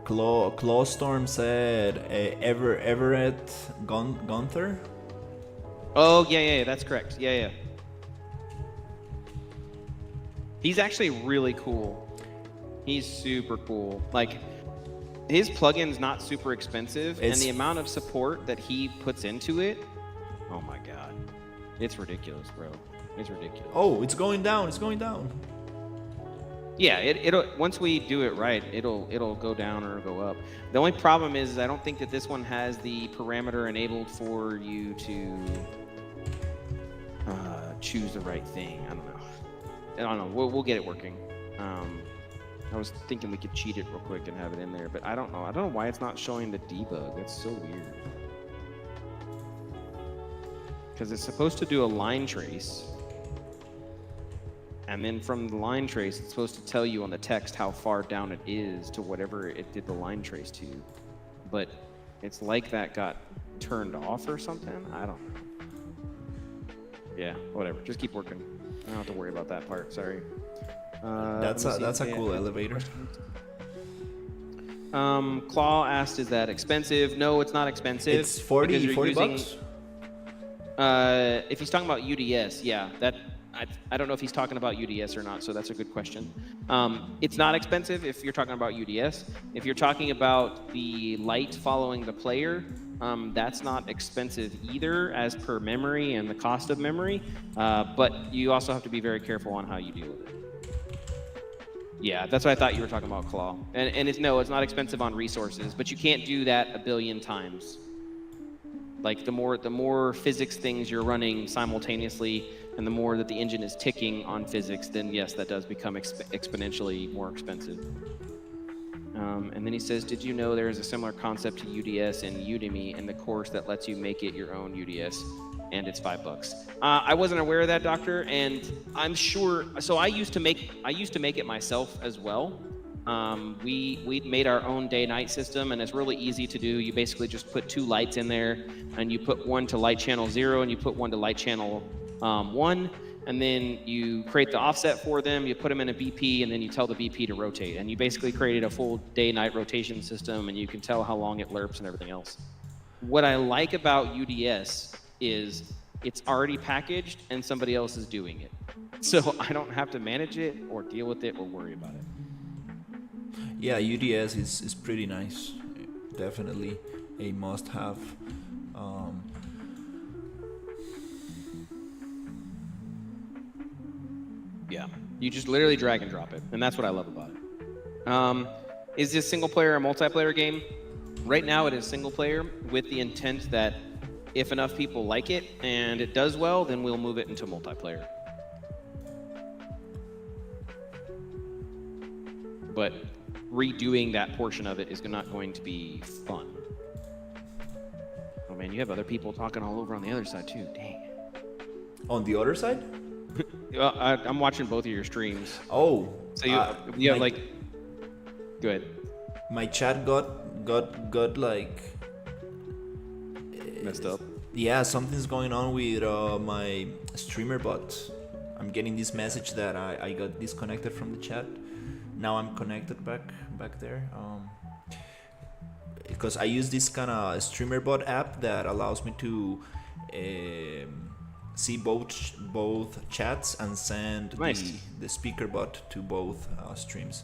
A: Clawstorm said Everett Gunther.
D: Oh yeah, that's correct. Yeah. He's actually really cool. He's super cool. Like, his plugin's not super expensive, and the amount of support that he puts into it, oh my god. It's ridiculous, bro. It's ridiculous.
A: Oh, it's going down. It's going down.
D: Yeah, it'll once we do it right, it'll go down or go up. The only problem is I don't think that this one has the parameter enabled for you to choose the right thing. I don't know. We'll get it working. I was thinking we could cheat it real quick and have it in there, but I don't know. I don't know why it's not showing the debug. It's so weird. Because it's supposed to do a line trace, and then from the line trace, it's supposed to tell you on the text how far down it is to whatever it did the line trace to. But it's like that got turned off or something. I don't know. Yeah, whatever. Just keep working. I don't have to worry about that part. Sorry.
A: That's a cool elevator.
D: Claw asked, is that expensive? No, it's not expensive.
A: It's 40 bucks?
D: If he's talking about UDS, yeah, I don't know if he's talking about UDS or not, so that's a good question. It's not expensive if you're talking about UDS. If you're talking about the light following the player, that's not expensive either as per memory and the cost of memory, but you also have to be very careful on how you deal with it. Yeah, that's what I thought you were talking about, Claw. And it's not expensive on resources, but you can't do that a billion times. Like the more physics things you're running simultaneously, and the more that the engine is ticking on physics, then yes, that does become exponentially more expensive. And then he says, did you know there is a similar concept to UDS in Udemy in the course that lets you make it your own UDS, and it's $5? I wasn't aware of that, Doctor, and I'm sure. So I used to make it myself as well. We made our own day-night system, and it's really easy to do. You basically just put 2 lights in there, and you put one to light channel 0, and you put one to light channel 1, and then you create the offset for them, you put them in a BP, and then you tell the BP to rotate. And you basically created a full day-night rotation system, and you can tell how long it lerps and everything else. What I like about UDS is it's already packaged, and somebody else is doing it. So I don't have to manage it or deal with it or worry about it.
A: Yeah, UDS is pretty nice. Definitely a must-have.
D: Yeah, you just literally drag and drop it, and that's what I love about it. Is this single player or multiplayer game? Right now it is single player with the intent that if enough people like it and it does well, then we'll move it into multiplayer. But redoing that portion of it is not going to be fun. Oh man, you have other people talking all over on the other side too. Dang.
A: On the other side?
D: I'm watching both of your streams.
A: Oh.
D: So you have like. Go ahead.
A: My chat got like
D: messed up.
A: Yeah, something's going on with my streamer bot. I'm getting this message that I got disconnected from the chat. Now I'm connected back there. because I use this kind of streamer bot app that allows me to see both chats and send
D: Nice.
A: the speaker bot to both streams.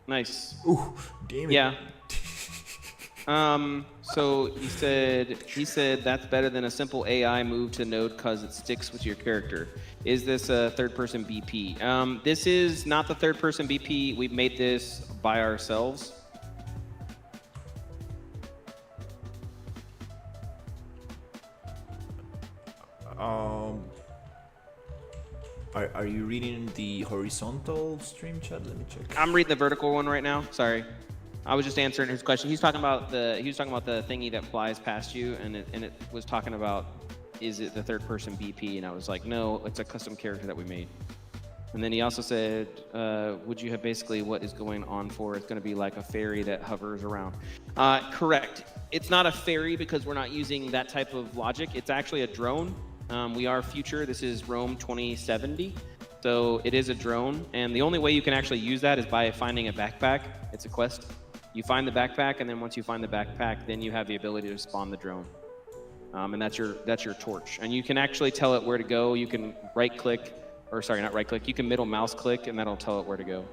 D: Nice.
A: Ooh, damn it.
D: Yeah. So he said that's better than a simple AI move to node because it sticks with your character. Is this a third-person BP? This is not the third-person BP. We've made this by ourselves.
A: Are you reading the horizontal stream chat? Let me check.
D: I'm reading the vertical one right now. Sorry, I was just answering his question. He was talking about the thingy that flies past you, and it was talking about, is it the third person BP? And I was like, no, it's a custom character that we made. And then he also said, would you have basically what is going on for? It's going to be like a ferry that hovers around. Correct. It's not a ferry because we're not using that type of logic. It's actually a drone. We are future. This is Rome 2070. So it is a drone. And the only way you can actually use that is by finding a backpack. It's a quest. You find the backpack, and then once you find the backpack, then you have the ability to spawn the drone. And that's your torch. And you can actually tell it where to go. You can right-click, or sorry, not right-click. You can middle mouse click, and that'll tell it where to go.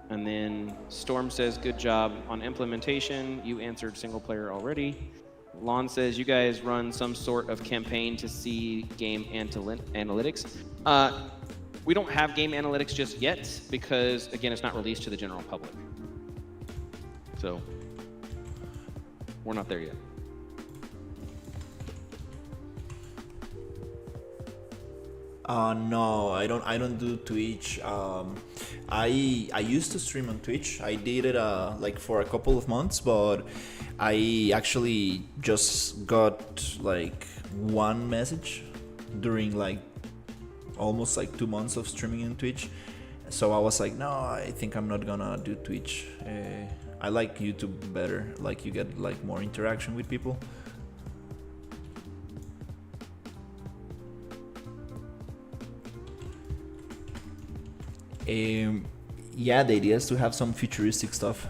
D: And then Storm says, good job on implementation. You answered single player already. Lon says, you guys run some sort of campaign to see game analytics. We don't have game analytics just yet because, again, it's not released to the general public. So we're not there yet.
A: No, I don't do Twitch. I used to stream on Twitch. I did it like for a couple of months, but I actually just got like one message during like almost like 2 months of streaming on Twitch. So I was like, no, I think I'm not gonna do Twitch. I like YouTube better. Like you get like more interaction with people. Yeah, the idea is to have some futuristic stuff.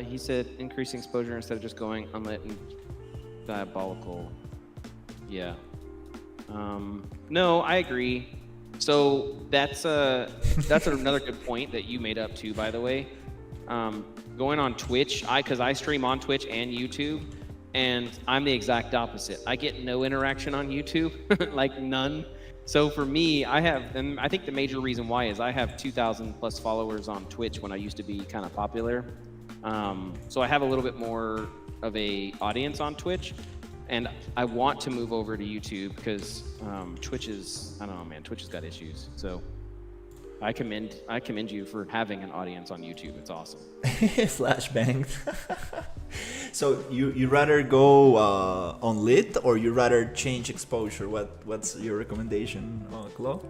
D: He said increasing exposure instead of just going unlit and diabolical. Yeah. No, I agree. So that's another good point that you made up too, by the way. Going on Twitch, because I stream on Twitch and YouTube, and I'm the exact opposite. I get no interaction on YouTube, like none. So for me, and I think the major reason why is I have 2,000 plus followers on Twitch when I used to be kind of popular. So I have a little bit more of a audience on Twitch, and I want to move over to YouTube because Twitch is, I don't know, man, Twitch has got issues. So I commend you for having an audience on YouTube. It's awesome.
A: Flashbang. So you rather go on lit or you rather change exposure? What's your recommendation, Chloe?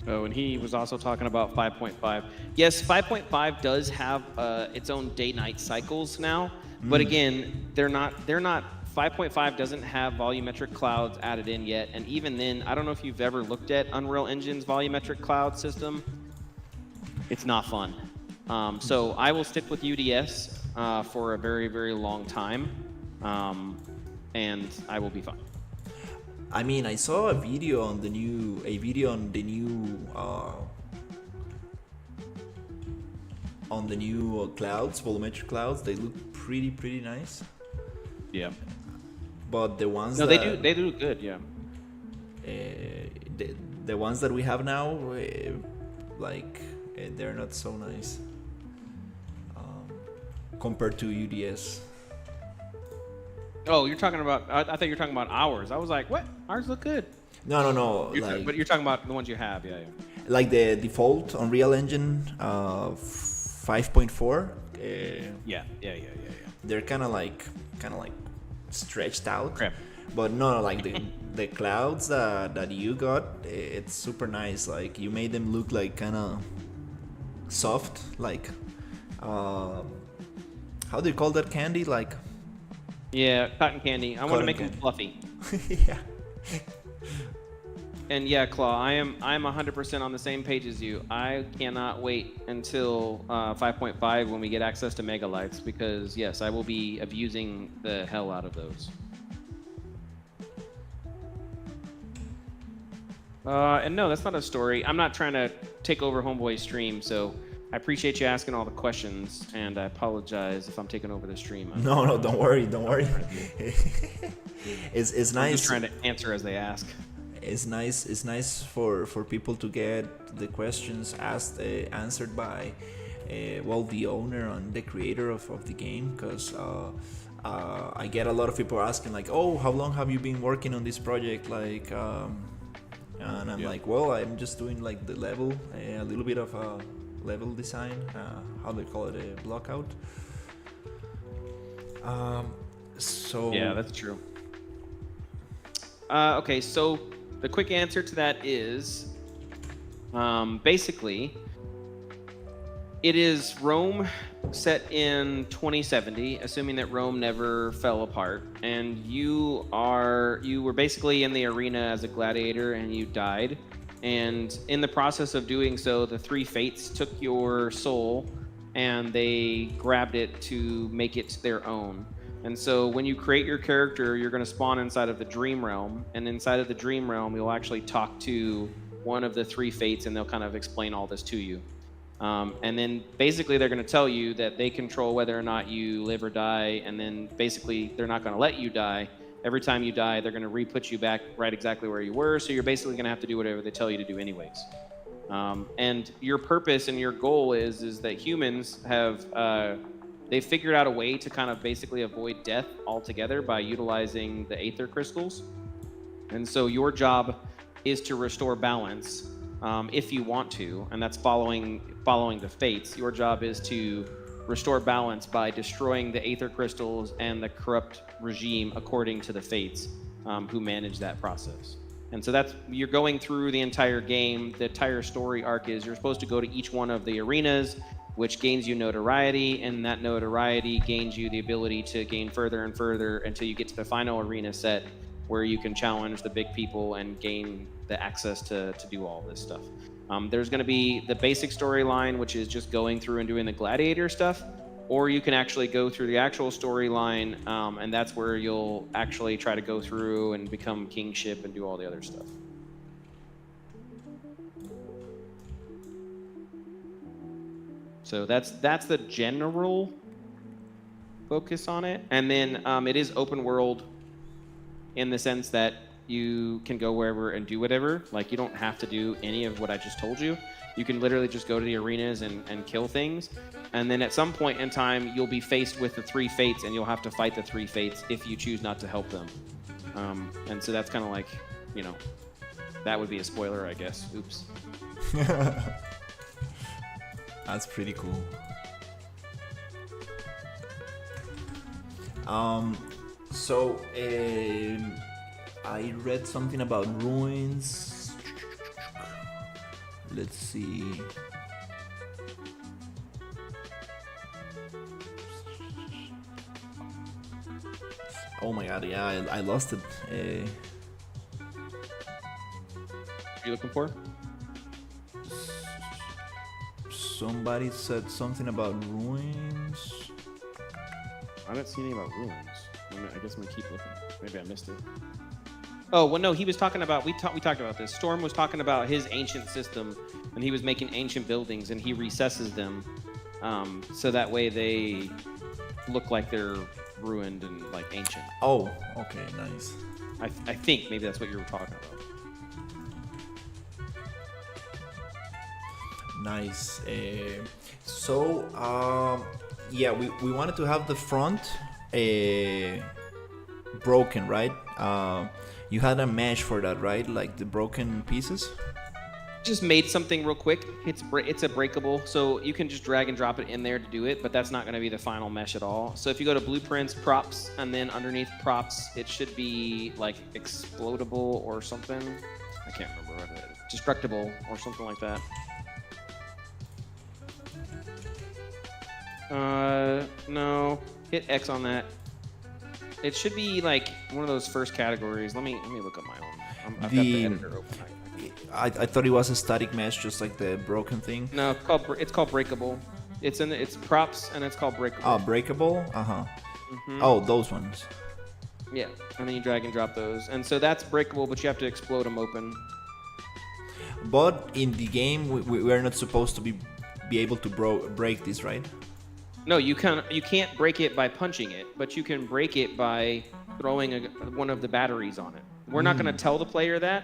D: Oh, and he was also talking about 5.5. Yes, 5.5 does have its own day-night cycles now, but again, they're not. 5.5 doesn't have volumetric clouds added in yet, and even then, I don't know if you've ever looked at Unreal Engine's volumetric cloud system. It's not fun. So I will stick with UDS for a very, very long time, and I will be fine.
A: I mean, I saw a video on the new clouds, volumetric clouds. They look pretty nice.
D: Yeah.
A: But the ones
D: they do good, yeah.
A: The ones that we have now, they're not so nice compared to UDS.
D: Oh, you're talking about? I thought you were talking about ours. I was like, what? Ours look good.
A: No.
D: But you're talking about the ones you have, yeah.
A: Like the default Unreal Engine 5.4.
D: Yeah.
A: They're kind of like stretched out.
D: Crap.
A: But no, like the clouds that you got, it's super nice. Like you made them look like kind of soft, like um, how do you call that candy? Like
D: Yeah, cotton candy. I want to
A: cotton
D: make them
A: candy.
D: fluffy.
A: Yeah.
D: And yeah, Claw, I'm 100% on the same page as you. I cannot wait until 5.5 when we get access to megalites, because yes, I will be abusing the hell out of those. And no, that's not a story. I'm not trying to take over Homeboy's stream, so I appreciate you asking all the questions, and I apologize if I'm taking over the stream.
A: No, don't worry. It's
D: I'm
A: nice.
D: just trying to answer as they ask.
A: It's nice for people to get the questions asked answered by the owner and the creator of the game, because I get a lot of people asking like, oh, how long have you been working on this project, like and I'm like, well, I'm just doing like the level, a little bit of level design, how do they call it, a block out. So
D: Yeah, that's true. Okay, so the quick answer to that is basically it is Rome set in 2070, assuming that Rome never fell apart, and you were basically in the arena as a gladiator and you died, and in the process of doing so, the three fates took your soul and they grabbed it to make it their own. And so when you create your character, you're going to spawn inside of the dream realm, and inside of the dream realm, you'll actually talk to one of the three fates, and they'll kind of explain all this to you. And then basically they're going to tell you that they control whether or not you live or die, and then basically they're not going to let you die. Every time you die, they're going to re-put you back right exactly where you were, so you're basically going to have to do whatever they tell you to do anyways. And your purpose and your goal is that humans have they've figured out a way to kind of basically avoid death altogether by utilizing the aether crystals. And so your job is to restore balance, if you want to, and that's following the fates. Your job is to restore balance by destroying the aether crystals and the corrupt regime according to the fates, who manage that process. And so you're going through the entire game. The entire story arc is you're supposed to go to each one of the arenas, which gains you notoriety, and that notoriety gains you the ability to gain further and further until you get to the final arena set, where you can challenge the big people and gain the access to do all this stuff. There's going to be the basic storyline, which is just going through and doing the gladiator stuff, or you can actually go through the actual storyline, and that's where you'll actually try to go through and become kingship and do all the other stuff. So that's the general focus on it. And then it is open world in the sense that you can go wherever and do whatever. Like, you don't have to do any of what I just told you. You can literally just go to the arenas and kill things. And then at some point in time, you'll be faced with the three fates, and you'll have to fight the three fates if you choose not to help them. And so that's kind of like, that would be a spoiler, I guess. Oops.
A: That's pretty cool. So I read something about ruins. Let's see. Oh my god, yeah, I lost it.
D: What are you looking for?
A: Somebody said something about ruins.
D: I don't see anything about ruins. I guess I'm gonna keep looking. Maybe I missed it. Oh, well, no, he was talking about, we talked about this. Storm was talking about his ancient system, and he was making ancient buildings, and he recesses them, so that way they look like they're ruined and like ancient.
A: Oh, okay, nice.
D: I think maybe that's what you were talking about.
A: Nice. Yeah, we wanted to have the front broken, right? You had a mesh for that, right? Like the broken pieces?
D: Just made something real quick. It's a breakable, so you can just drag and drop it in there to do it, but that's not going to be the final mesh at all. So if you go to blueprints, props, and then underneath props, it should be like explodable or something. I can't remember what it is. Destructible or something like that. No. Hit X on that. It should be like one of those first categories. Let me look at my own. I've got the editor open.
A: I thought it was a static mesh, just like the broken thing.
D: No, it's called breakable. It's props and it's called breakable.
A: Oh, breakable? Oh, those ones.
D: Yeah, and then you drag and drop those. And so that's breakable, but you have to explode them open.
A: But in the game, we're not supposed to be able to break this, right?
D: No, you can't break it by punching it, but you can break it by throwing one of the batteries on it. We're not going to tell the player that.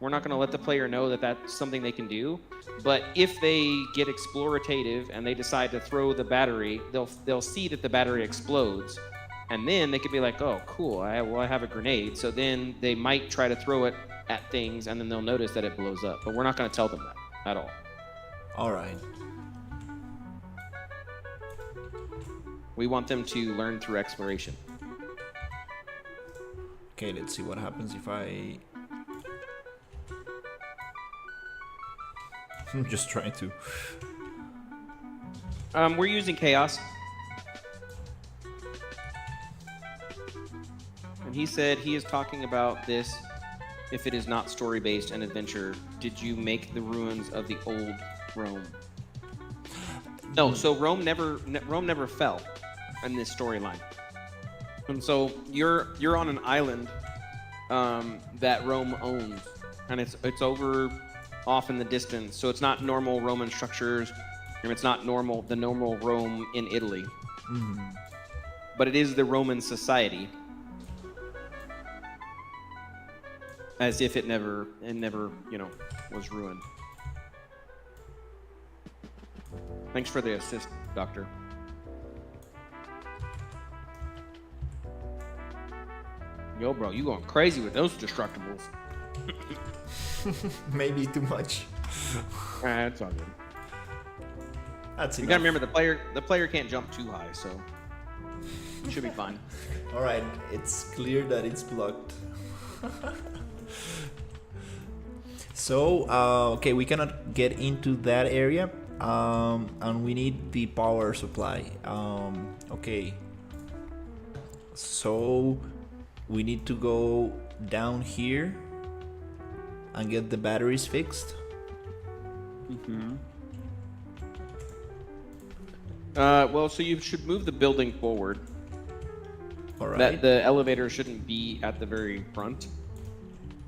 D: We're not going to let the player know that that's something they can do. But if they get explorative and they decide to throw the battery, they'll see that the battery explodes, and then they could be like, "Oh, cool! I have a grenade." So then they might try to throw it at things, and then they'll notice that it blows up. But we're not going to tell them that at all.
A: All right.
D: We want them to learn through exploration.
A: Okay, let's see what happens if I... I'm just trying to...
D: We're using chaos. And he said he is talking about this if it is not story-based and adventure. Did you make the ruins of the old Rome? No, so Rome never fell in this storyline. And so you're on an island that Rome owns, and it's over off in the distance. So it's not normal Roman structures, and it's not the normal Rome in Italy. But it is the Roman society, as if it never was ruined. Thanks for the assist, Doctor. Yo, bro, you going crazy with those destructibles.
A: Maybe too much.
D: That's all good.
A: That's
D: You
A: enough.
D: gotta remember the player can't jump too high, so it should be fine.
A: All right, it's clear that it's blocked. So, okay, we cannot get into that area, and we need the power supply. Okay, so we need to go down here and get the batteries fixed.
D: Well, so you should move the building forward.
A: All right.
D: That the elevator shouldn't be at the very front.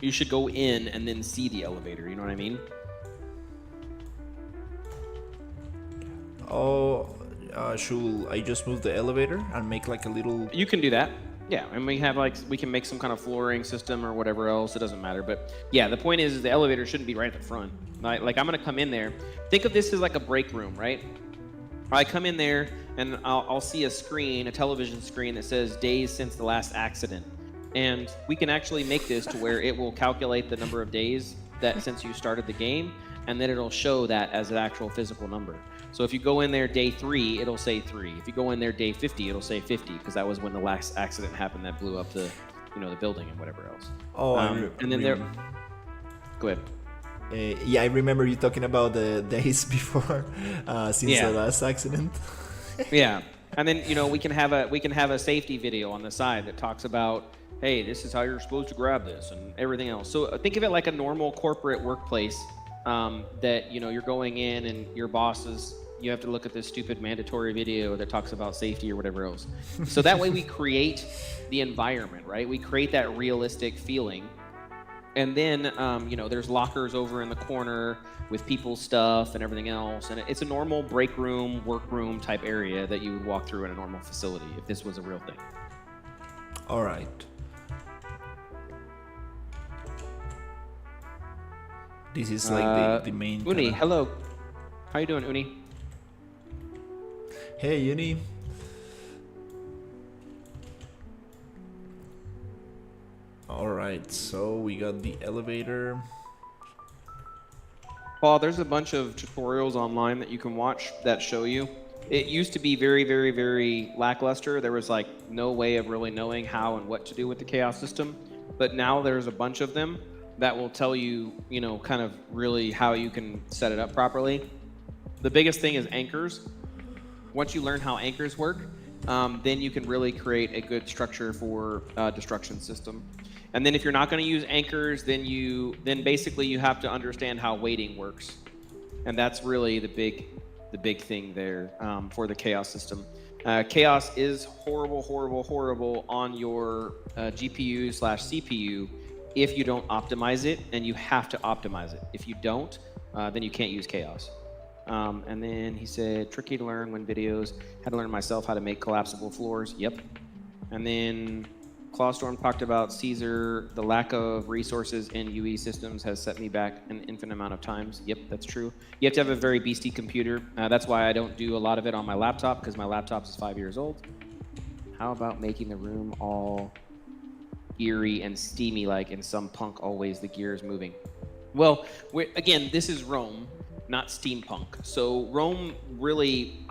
D: You should go in and then see the elevator. You know what I mean?
A: Oh, should I just move the elevator and make like a little...
D: You can do that. Yeah, and we can make some kind of flooring system or whatever else. It doesn't matter. But yeah, the point is the elevator shouldn't be right at the front. Like I'm gonna come in there. Think of this as like a break room, right? I come in there and I'll see a screen, a television screen that says days since the last accident. And we can actually make this to where it will calculate the number of days that since you started the game, and then it'll show that as an actual physical number. So if you go in there day 3, it'll say 3. If you go in there day 50, it'll say 50, because that was when the last accident happened that blew up the building and whatever else.
A: Oh,
D: and then there. Go ahead.
A: Yeah, I remember you talking about the days before since the last accident.
D: Yeah, and then we can have a safety video on the side that talks about, hey, this is how you're supposed to grab this and everything else. So think of it like a normal corporate workplace that you're going in and your bosses. You have to look at this stupid mandatory video that talks about safety or whatever else. So that way we create the environment, right? We create that realistic feeling. And then, there's lockers over in the corner with people's stuff and everything else. And it's a normal break room, work room type area that you would walk through in a normal facility if this was a real thing.
A: All right. This is like the main...
D: Uni, hello. How you doing, Uni?
A: Hey, Uni. Alright, so we got the elevator.
D: Paul, there's a bunch of tutorials online that you can watch that show you. It used to be very, very, very lackluster. There was like no way of really knowing how and what to do with the chaos system. But now there's a bunch of them that will tell you, kind of really how you can set it up properly. The biggest thing is anchors. Once you learn how anchors work, then you can really create a good structure for destruction system. And then if you're not going to use anchors, then basically you have to understand how weighting works, and that's really the big thing there for the chaos system. Chaos is horrible on your GPU/CPU if you don't optimize it, and you have to optimize it. If you don't, then you can't use chaos. And then he said, tricky to learn when videos. Had to learn myself how to make collapsible floors. Yep. And then Clawstorm talked about Caesar. The lack of resources in UE systems has set me back an infinite amount of times. Yep, that's true. You have to have a very beastie computer. That's why I don't do a lot of it on my laptop, because my laptop is 5 years old. How about making the room all eerie and steamy, like in some punk always the gears moving? Well, again, this is Rome, not steampunk. So Rome really,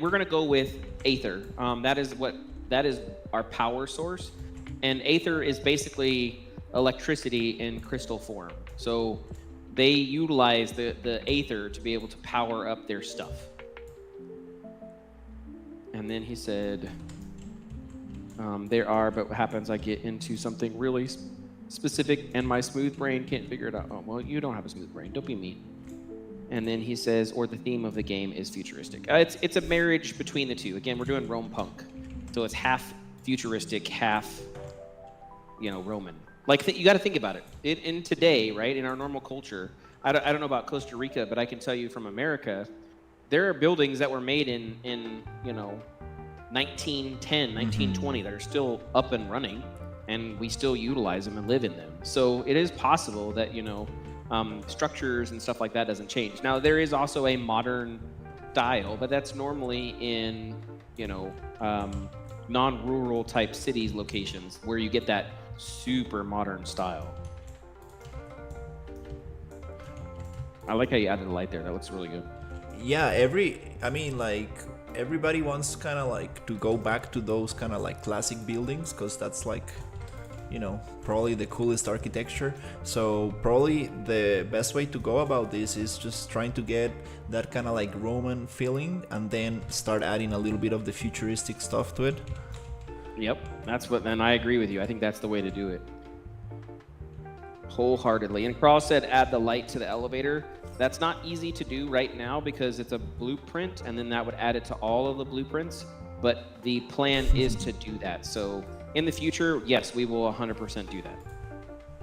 D: we're gonna go with Aether. That is our power source, and Aether is basically electricity in crystal form. So they utilize the Aether to be able to power up their stuff. And then he said, but what happens, I get into something really specific and my smooth brain can't figure it out. Oh, well, you don't have a smooth brain, don't be mean. And then he says, or the theme of the game is futuristic. It's a marriage between the two. Again, we're doing Rome punk. So it's half futuristic, half, Roman. Like, you got to think about it. In today, right, in our normal culture, I don't know about Costa Rica, but I can tell you from America, there are buildings that were made in 1910, 1920 that are still up and running, and we still utilize them and live in them. So it is possible that, structures and stuff like that doesn't change. Now, there is also a modern style, but that's normally in, non-rural type cities locations where you get that super modern style. I like how you added the light there. That looks really good.
A: Yeah, everybody wants kind of like to go back to those kind of like classic buildings, because that's like, probably the coolest architecture. So probably the best way to go about this is just trying to get that kind of like Roman feeling, and then start adding a little bit of the futuristic stuff to it.
D: Yep, and I agree with you. I think that's the way to do it. Wholeheartedly. And Carl said add the light to the elevator. That's not easy to do right now because it's a blueprint, and then that would add it to all of the blueprints. But the plan is to do that. So in the future, yes, we will 100% do that.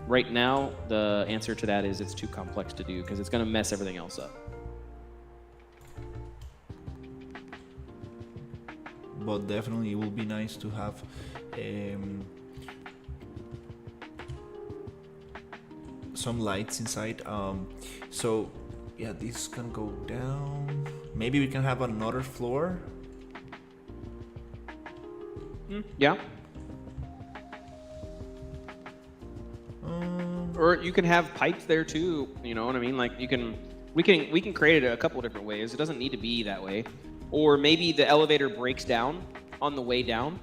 D: Right now, the answer to that is it's too complex to do because it's going to mess everything else up.
A: But definitely it will be nice to have some lights inside. So yeah, this can go down. Maybe we can have another floor.
D: Yeah. Or you can have pipes there too. You know what I mean? Like we can create it a couple different ways. It doesn't need to be that way. Or maybe the elevator breaks down on the way down,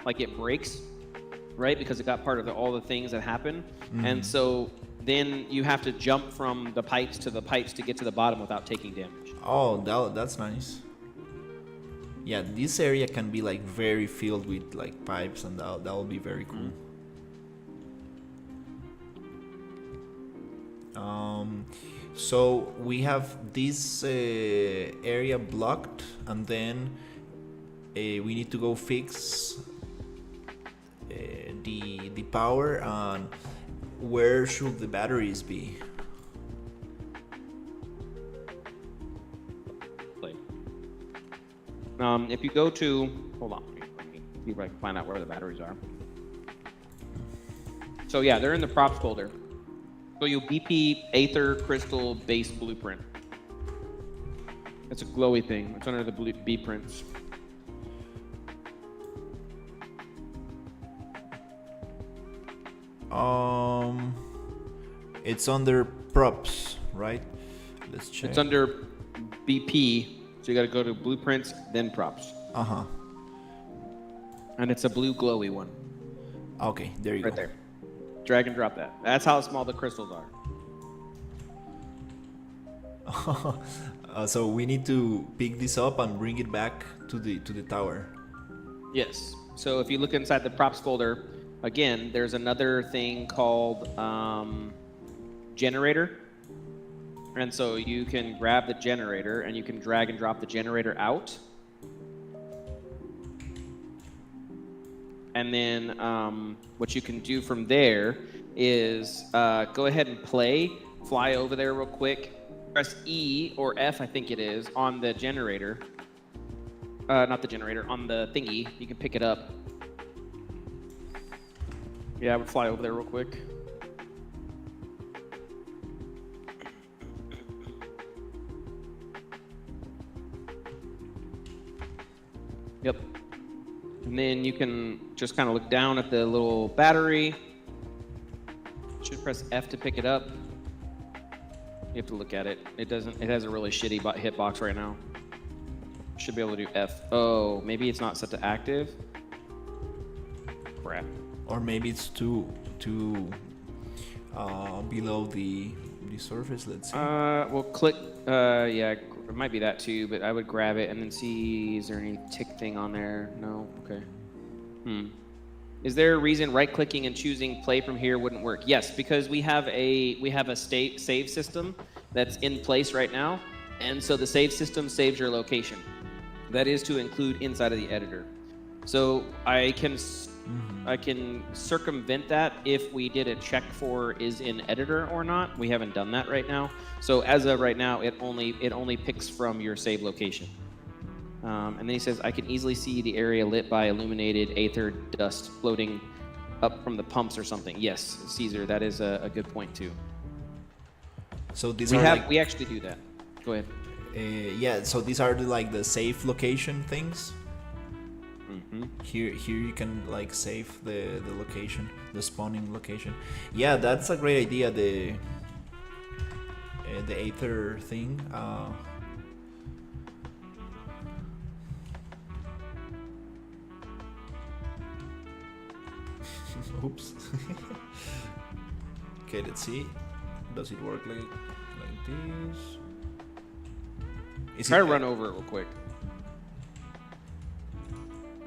D: like it breaks, right? Because it got part of all the things that happen. And so then you have to jump from the pipes to get to the bottom without taking damage.
A: Oh, that's nice. Yeah, this area can be like very filled with like pipes, and that will be very cool. So we have this area blocked, and then we need to go fix the power. And where should the batteries be?
D: If you go to, hold on, let me see if I can find out where the batteries are. So yeah, they're in the props folder. So you'll BP Aether Crystal Base Blueprint. It's a glowy thing. It's under the B prints.
A: It's under props, right? Let's check.
D: It's under BP, so you got to go to blueprints, then props. And it's a blue glowy one.
A: Okay, there you go.
D: Right there. Drag and drop that. That's how small the crystals are.
A: So we need to pick this up and bring it back to the tower.
D: Yes. So if you look inside the props folder, again, there's another thing called generator. And so you can grab the generator and you can drag and drop the generator out. And then what you can do from there is go ahead and fly over there real quick, press E or F, I think it is, on the generator. Not the generator, on the thingy. You can pick it up. Yeah, I would fly over there real quick. Yep. And then you can just kind of look down at the little battery. Should press F to pick it up. You have to look at it. It doesn't. It has a really shitty hitbox right now. Should be able to do F. Oh, maybe it's not set to active. Crap.
A: Or maybe it's too below the surface. Let's see.
D: Well, click. Yeah, it might be that too. But I would grab it and then see. Is there any tick thing on there? No. Okay. Is there a reason right-clicking and choosing play from here wouldn't work? Yes, because we have a save system that's in place right now, and so the save system saves your location. That is to include inside of the editor. So I can circumvent that if we did a check for is in editor or not. We haven't done that right now. So as of right now, it only picks from your save location. And then he says, I can easily see the area lit by illuminated aether dust floating up from the pumps or something. Yes, Caesar, that is a good point too.
A: So these
D: We actually do that. Go ahead.
A: Yeah, so these are the safe location things.
D: Mm-hmm.
A: Here you can like save the location, the spawning location. Yeah, that's a great idea. The aether thing. Oops. Okay, let's see. Does it work like this?
D: Try to run over it real quick.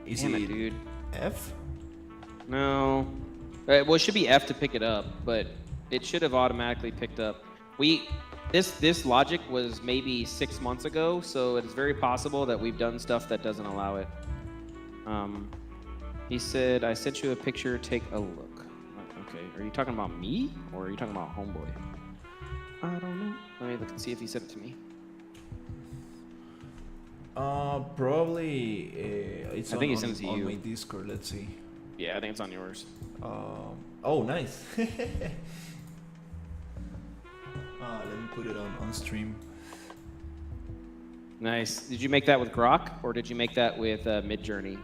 A: Is
D: Damn
A: it
D: it, dude.
A: F?
D: No. Well, it should be F to pick it up, but it should have automatically picked up. This logic was maybe 6 months ago, so it's very possible that we've done stuff that doesn't allow it. He said, I sent you a picture, take a look. Okay, are you talking about me, or are you talking about Homeboy? I don't know. Let me look and see if he sent it to me.
A: Probably it's
D: I think he sends it to
A: on
D: you.
A: my Discord. Let's see.
D: Yeah, I think it's on yours.
A: Oh, nice. Let me put it on stream.
D: Nice. Did you make that with Grok, or did you make that with Midjourney?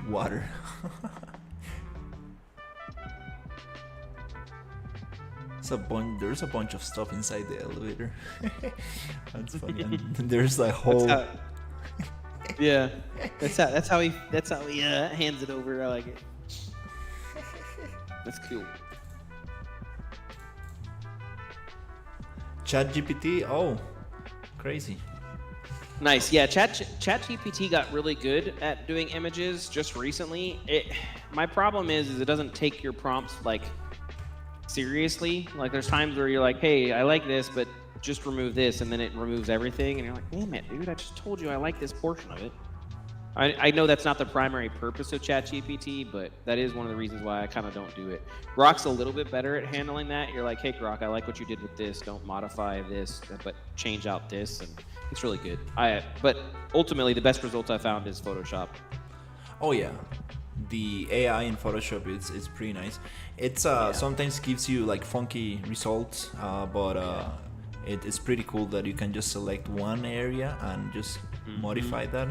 A: Water. There's a bunch of stuff inside the elevator. That's funny. And there's a whole.
D: Yeah, that's how he hands it over. I like it. That's cool.
A: ChatGPT. Oh, crazy.
D: Nice. Yeah, ChatGPT got really good at doing images just recently. My problem is it doesn't take your prompts like seriously. Like there's times where you're like, hey, I like this, but just remove this, and then it removes everything, and you're like, damn it, dude, I just told you I like this portion of it. I know that's not the primary purpose of ChatGPT, but that is one of the reasons why I kind of don't do it. Grok's a little bit better at handling that. You're like, hey, Grok, I like what you did with this. Don't modify this, but change out this, and it's really good. But ultimately, the best results I found is Photoshop.
A: Oh yeah, the AI in Photoshop is pretty nice. It's sometimes gives you like funky results, but it's pretty cool that you can just select one area and just modify that.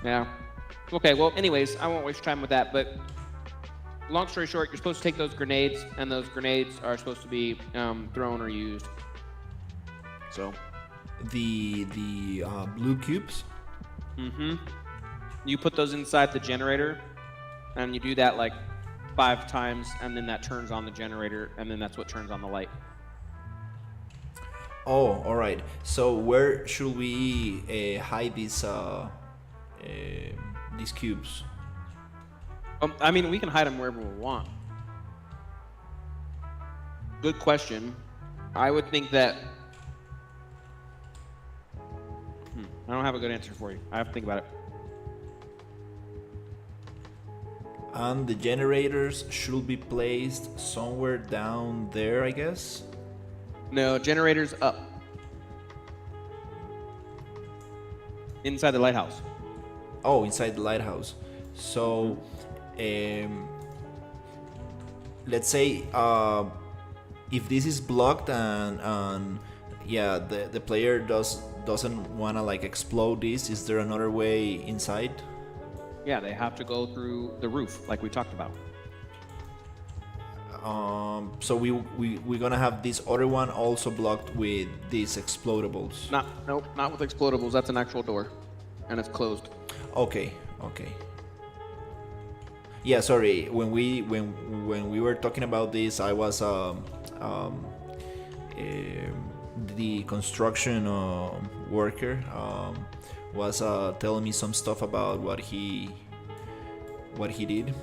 D: Yeah. Okay, well, anyways, I won't waste your time with that, but long story short, you're supposed to take those grenades, and those grenades are supposed to be thrown or used. So.
A: The blue cubes?
D: You put those inside the generator, and you do that like 5 times, and then that turns on the generator, and then that's what turns on the light.
A: Oh, all right. So where should we hide these cubes?
D: I mean, we can hide them wherever we want. Good question. I would think that. I don't have a good answer for you. I have to think about it.
A: And the generators should be placed somewhere down there, I guess.
D: No, generators up. Inside the lighthouse.
A: Oh, inside the lighthouse. So, let's say if this is blocked and yeah, the player doesn't wanna like explode this. Is there another way inside?
D: Yeah, they have to go through the roof, like we talked about.
A: So we're gonna have this other one also blocked with these explodables.
D: Nope, not with explodables. That's an actual door, and it's closed.
A: Okay. Yeah, sorry. When we were talking about this, I was the construction worker was telling me some stuff about what he did.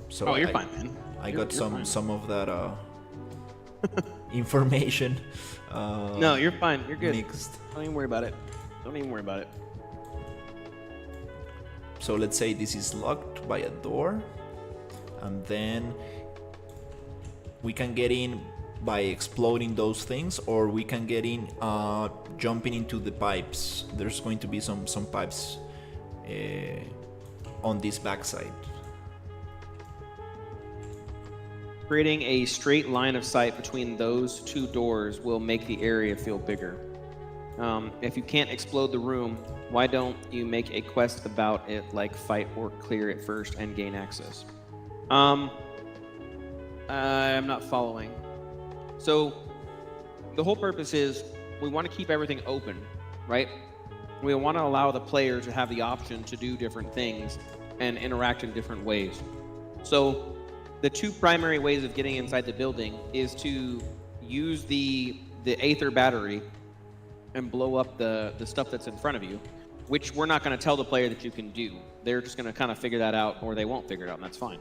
A: So
D: Oh, you're fine, man.
A: I
D: You're
A: got
D: fine.
A: some of that information.
D: No, you're fine. You're good.
A: Mixed.
D: Don't even worry about it. Don't even worry about it.
A: So let's say this is locked by a door, and then we can get in by exploding those things, or we can get in jumping into the pipes. There's going to be some pipes on this backside.
D: Creating a straight line of sight between those two doors will make the area feel bigger. If you can't explode the room, why don't you make a quest about it, like fight or clear it first and gain access? I'm not following. So the whole purpose is we want to keep everything open, right? We want to allow the player to have the option to do different things and interact in different ways. So the two primary ways of getting inside the building is to use the Aether battery and blow up the stuff that's in front of you, which we're not going to tell the player that you can do. They're just going to kind of figure that out, or they won't figure it out, and that's fine.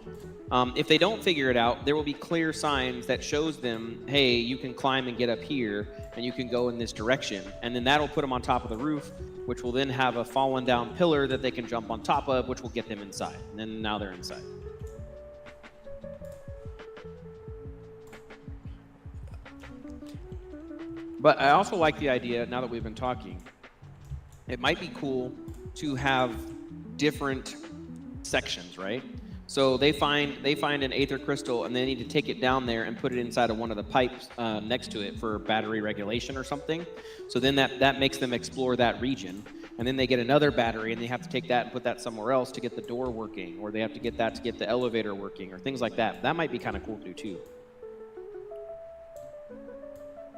D: If they don't figure it out, there will be clear signs that shows them, hey, you can climb and get up here, and you can go in this direction. And then that'll put them on top of the roof, which will then have a fallen down pillar that they can jump on top of, which will get them inside. And then now they're inside. But I also like the idea, now that we've been talking, it might be cool to have different sections, right? So they find an Aether crystal, and they need to take it down there and put it inside of one of the pipes next to it for battery regulation or something. So then that makes them explore that region. And then they get another battery, and they have to take that and put that somewhere else to get the door working, or they have to get that to get the elevator working, or things like that. That might be kind of cool to do too.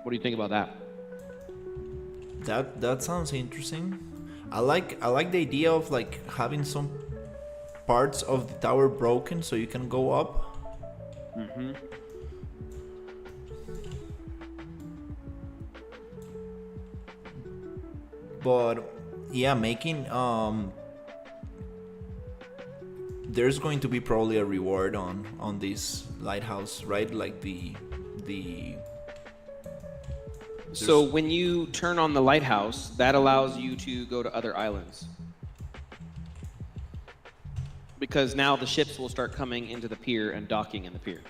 D: What do you think about that?
A: That sounds interesting. I like the idea of like having some parts of the tower broken so you can go up.
D: Mm-hmm.
A: But yeah, making there's going to be probably a reward on this lighthouse, right? Like the
D: So when you turn on the lighthouse, that allows you to go to other islands. Because now the ships will start coming into the pier and docking in the pier.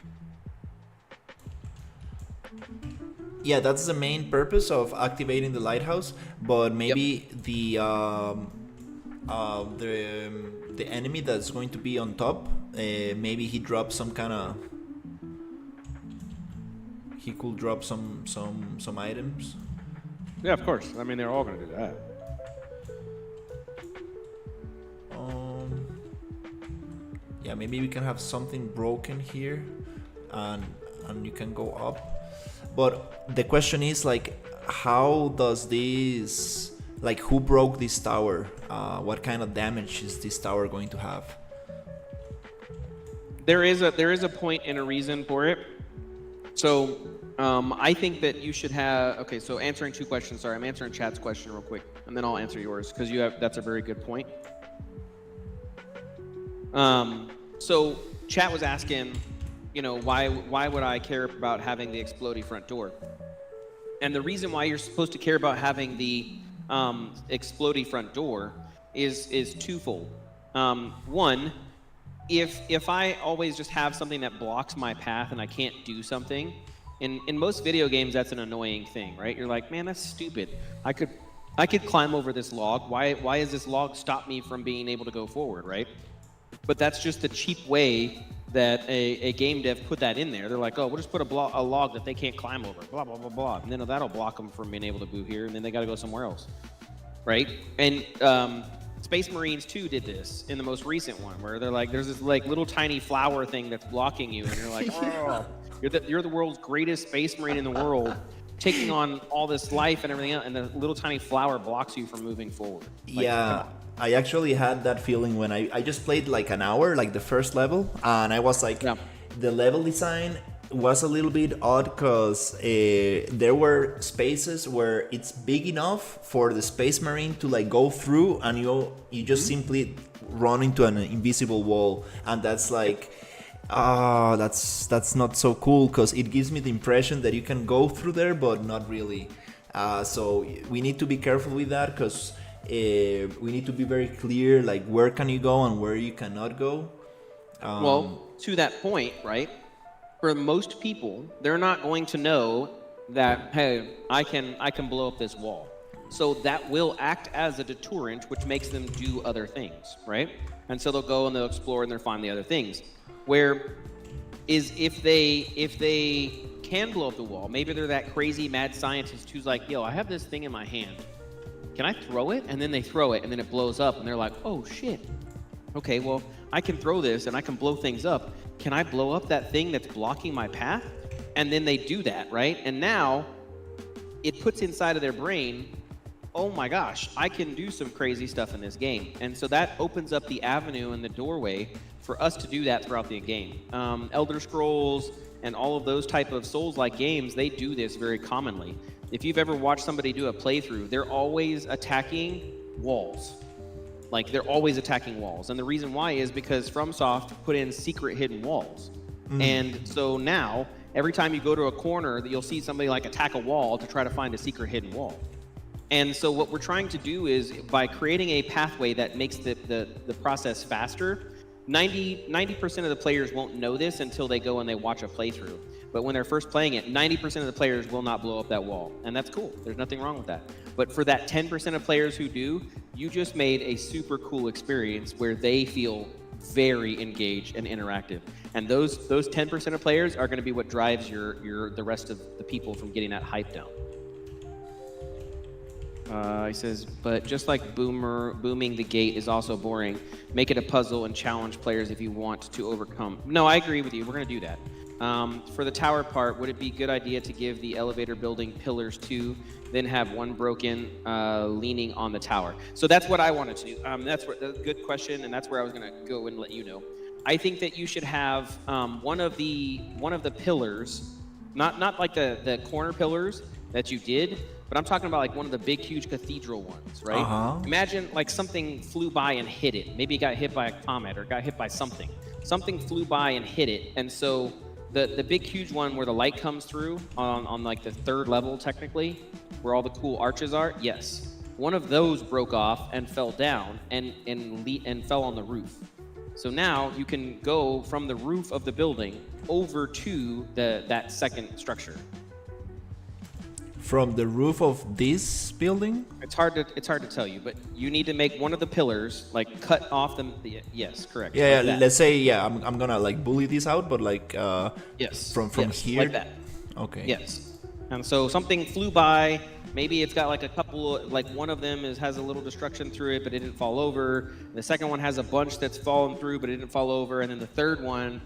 A: Yeah, that's the main purpose of activating the lighthouse. But maybe the enemy that's going to be on top, maybe he drops some kind of. He could drop some items.
D: Yeah, of course. I mean, they're all going to do that.
A: Yeah, maybe we can have something broken here, and you can go up. But the question is like, how does this, like, who broke this tower? What kind of damage is this tower going to have?
D: there is a point and a reason for it. So I think that you should have. Okay, so answering two questions. Sorry, I'm answering chat's question real quick, and then I'll answer yours because that's a very good point. So chat was asking, why would I care about having the explodey front door? And the reason why you're supposed to care about having the explodey front door is twofold. One, if I always just have something that blocks my path and I can't do something, in most video games that's an annoying thing, right? You're like, man, that's stupid. I could climb over this log. Why does this log stop me from being able to go forward, right? But that's just the cheap way that a game dev put that in there. They're like, oh, we'll just put a log that they can't climb over, blah, blah, blah, blah. And then that'll block them from being able to boo here, and then they got to go somewhere else, right? And Space Marines 2 did this in the most recent one, where they're like, there's this like little tiny flower thing that's blocking you, and you're like, oh, you're the world's greatest Space Marine in the world, taking on all this life and everything else, and the little tiny flower blocks you from moving forward. Like,
A: yeah. I actually had that feeling when I just played like an hour, like the first level, and I was like, the level design was a little bit odd because there were spaces where it's big enough for the Space Marine to like go through, and you just simply run into an invisible wall, and that's like, that's not so cool because it gives me the impression that you can go through there, but not really. So we need to be careful with that because. We need to be very clear, like where can you go and where you cannot go.
D: Well, to that point, right? For most people, they're not going to know that, hey, I can blow up this wall. So that will act as a deterrent, which makes them do other things, right? And so they'll go and they'll explore and they'll find the other things. Where is if they can blow up the wall, maybe they're that crazy mad scientist who's like, yo, I have this thing in my hand. Can I throw it? And then they throw it and then it blows up and they're like, oh shit. Okay, well, I can throw this and I can blow things up. Can I blow up that thing that's blocking my path? And then they do that, right? And now it puts inside of their brain, oh my gosh, I can do some crazy stuff in this game. And so that opens up the avenue and the doorway for us to do that throughout the game. Elder Scrolls and all of those type of Souls-like games, they do this very commonly. If you've ever watched somebody do a playthrough, they're always attacking walls. Like, they're always attacking walls. And the reason why is because FromSoft put in secret hidden walls. And so now, every time you go to a corner, you'll see somebody like attack a wall to try to find a secret hidden wall. And so what we're trying to do is, by creating a pathway that makes the process faster, 90% of the players won't know this until they go and they watch a playthrough. But when they're first playing it, 90% of the players will not blow up that wall. And that's cool. There's nothing wrong with that. But for that 10% of players who do, you just made a super cool experience where they feel very engaged and interactive. And those 10% of players are going to be what drives the rest of the people from getting that hype down. He says, but just like booming the gate is also boring. Make it a puzzle and challenge players if you want to overcome. No, I agree with you. We're going to do that. For the tower part, would it be a good idea to give the elevator building pillars too, then have one broken leaning on the tower? So that's what I wanted to do. That's a good question, and that's where I was going to go and let you know. I think that you should have one of the pillars, not like the corner pillars that you did, but I'm talking about like one of the big, huge cathedral ones, right? Imagine like something flew by and hit it. Maybe it got hit by a comet or got hit by something. Something flew by and hit it, and so the big, huge one where the light comes through on like the third level, technically, where all the cool arches are, yes. One of those broke off and fell down and fell on the roof. So now you can go from the roof of the building over to that second structure.
A: From the roof of this building?
D: It's hard to tell you, but you need to make one of the pillars, like cut off them. Yes, correct.
A: Yeah, like let's say, I'm gonna like bully this out, but like
D: yes,
A: from here.
D: Like that.
A: Okay.
D: Yes. And so something flew by. Maybe it's got like a couple, like one of them has a little destruction through it, but it didn't fall over. The second one has a bunch that's fallen through, but it didn't fall over. And then the third one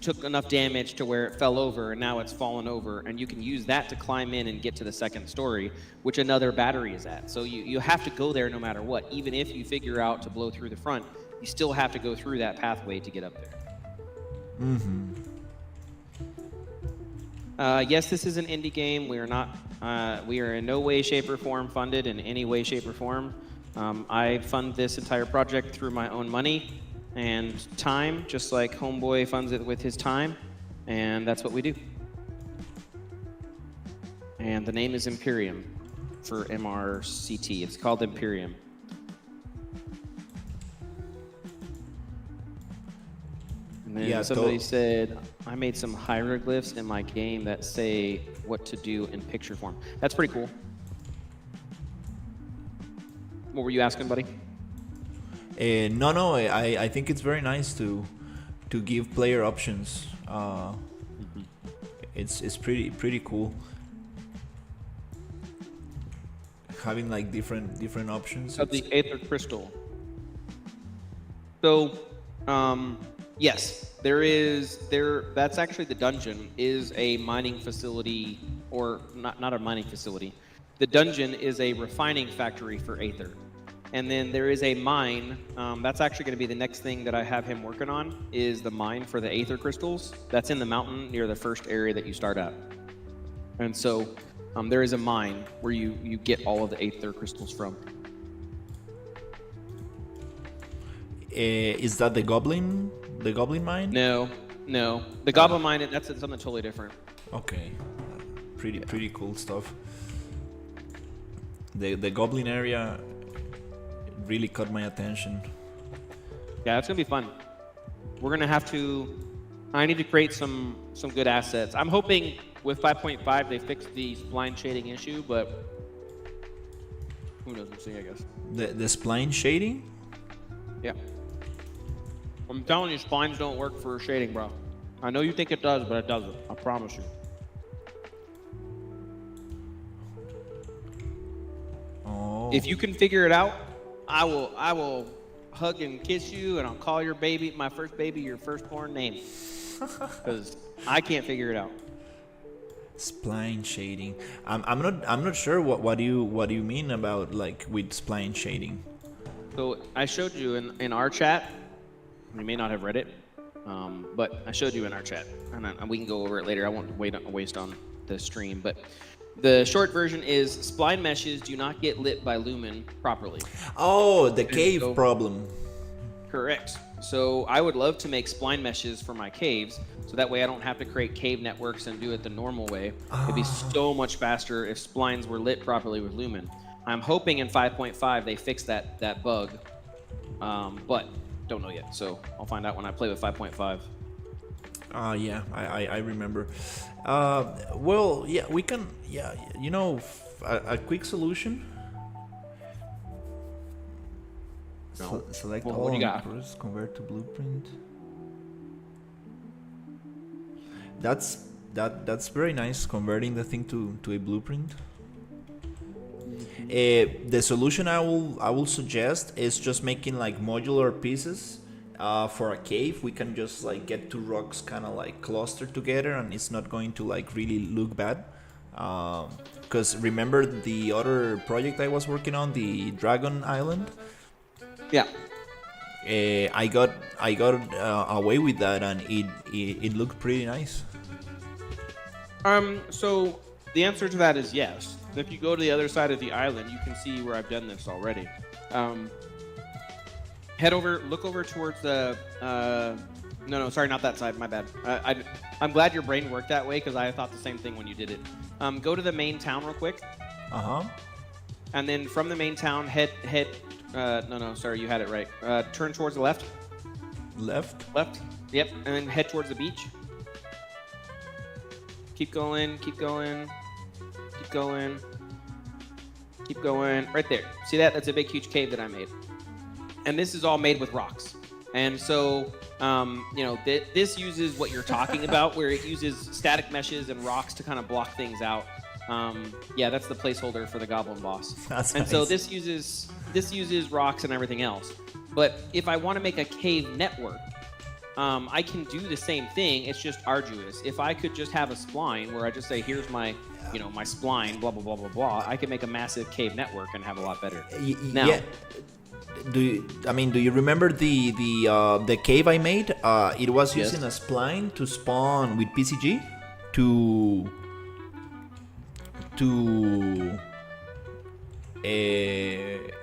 D: took enough damage to where it fell over, and now it's fallen over. And you can use that to climb in and get to the second story, which another battery is at. So you have to go there no matter what. Even if you figure out to blow through the front, you still have to go through that pathway to get up there.
A: Mm-hmm.
D: Yes, this is an indie game. We are not. We are in no way, shape, or form funded in any way, shape, or form. I fund this entire project through my own money and time, just like Homeboy funds it with his time, and that's what we do. And the name is Imperium for MRCT. It's called Imperium. And then
A: Yeah,
D: somebody said, I made some hieroglyphs in my game that say what to do in picture form. That's pretty cool. What were you asking, buddy?
A: No, I think it's very nice to give player options. It's pretty cool having like different options.
D: Of the Aether Crystal. So, yes, that's actually the dungeon is a mining facility, or not a mining facility. The dungeon is a refining factory for Aether. And then there is a mine. That's actually going to be the next thing that I have him working on, is the mine for the Aether crystals. That's in the mountain near the first area that you start at. And so there is a mine where you get all of the Aether crystals from.
A: Is that the goblin mine?
D: No. The goblin mine, that's something totally different.
A: Okay, pretty cool stuff. The goblin area really caught my attention.
D: Yeah, it's gonna be fun. I need to create some good assets. I'm hoping with 5.5 they fix the spline shading issue, but who knows? We'll see, I guess.
A: The spline shading?
D: Yeah. I'm telling you, splines don't work for shading, bro. I know you think it does, but it doesn't. I promise you.
A: Oh.
D: If you can figure it out, I will hug and kiss you, and I'll call your baby, my first baby, your firstborn name. Because I can't figure it out.
A: Spline shading. I'm not sure what do you mean about like with spline shading.
D: So I showed you in our chat. You may not have read it, but I showed you in our chat, and we can go over it later. I won't waste on the stream, but the short version is spline meshes do not get lit by lumen properly.
A: Oh, the cave problem.
D: Correct. So I would love to make spline meshes for my caves, so that way I don't have to create cave networks and do it the normal way. It'd be so much faster if splines were lit properly with lumen. I'm hoping in 5.5 they fix that bug, but don't know yet. So I'll find out when I play with 5.5.
A: Yeah, I remember. Well, yeah, we can. Yeah, you know, a quick solution.
D: No.
A: Select
D: Well,
A: all
D: what do you
A: on
D: got?
A: first, convert to blueprint. That's very nice, converting the thing to a blueprint. The solution I will suggest is just making like modular pieces. For a cave, we can just like get two rocks kind of like clustered together, and it's not going to like really look bad. Because remember the other project I was working on, the Dragon Island.
D: Yeah.
A: I got away with that, and it looked pretty nice.
D: So the answer to that is yes. If you go to the other side of the island, you can see where I've done this already. Look over towards the, no, sorry, not that side, my bad. I'm glad your brain worked that way, because I thought the same thing when you did it. Go to the main town real quick. And then from the main town, sorry, you had it right. Turn towards the left.
A: Left?
D: Yep, and then head towards the beach. Keep going. Right there. See that? That's a big, huge cave that I made. And this is all made with rocks. And so, this uses what you're talking about, where it uses static meshes and rocks to kind of block things out. Yeah, that's the placeholder for the goblin boss.
A: That's
D: and
A: nice.
D: so this uses rocks and everything else. But if I want to make a cave network, I can do the same thing. It's just arduous. If I could just have a spline where I just say, here's my you know, my spline, blah blah blah blah blah, I can make a massive cave network and have a lot better. Now,
A: Yeah. Do you remember the cave I made? It was
D: Yes.
A: using a spline to spawn with PCG to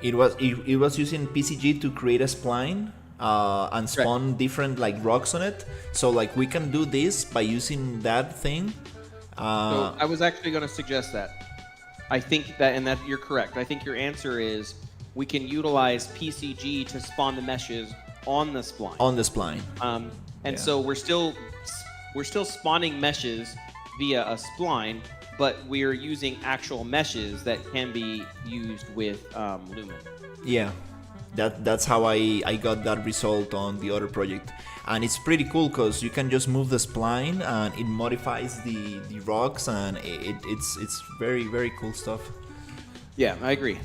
A: it was using PCG to create a spline and spawn different like rocks on it. So like we can do this by using that thing.
D: So I was actually going to suggest that. I think that, and that you're correct. I think your answer is we can utilize PCG to spawn the meshes on the spline.
A: On the spline.
D: And so we're still spawning meshes via a spline, but we're using actual meshes that can be used with Lumen.
A: Yeah, that's how I got that result on the other project, and it's pretty cool because you can just move the spline and it modifies the rocks, and it's very very cool stuff.
D: Yeah, I agree.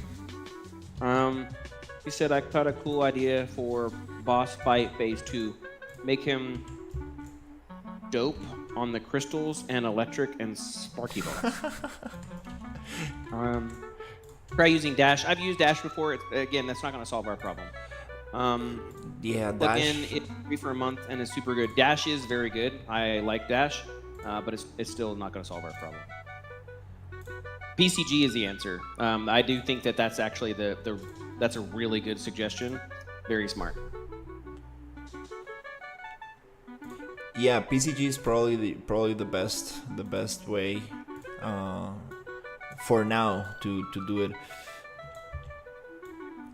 D: He said I got a cool idea for boss fight phase 2. Make him dope on the crystals and electric and sparky balls. Try using dash. I've used dash before. Again, that's not going to solve our problem.
A: Yeah,
D: Plug
A: dash.
D: in it's free for a month and it's super good. Dash is very good. I like dash, but it's still not going to solve our problem. PCG is the answer. I do think that that's actually that's a really good suggestion. Very smart.
A: Yeah, PCG is probably the best way for now to do it,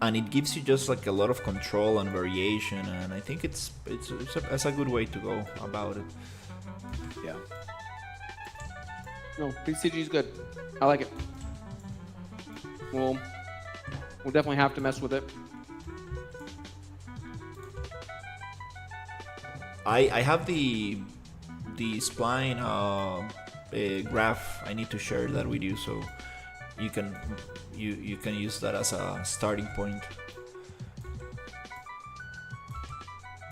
A: and it gives you just like a lot of control and variation, and I think it's a good way to go about it.
D: Yeah. No, PCG is good. I like it. We'll definitely have to mess with it.
A: I have the spline graph. I need to share that with you so you can use that as a starting point.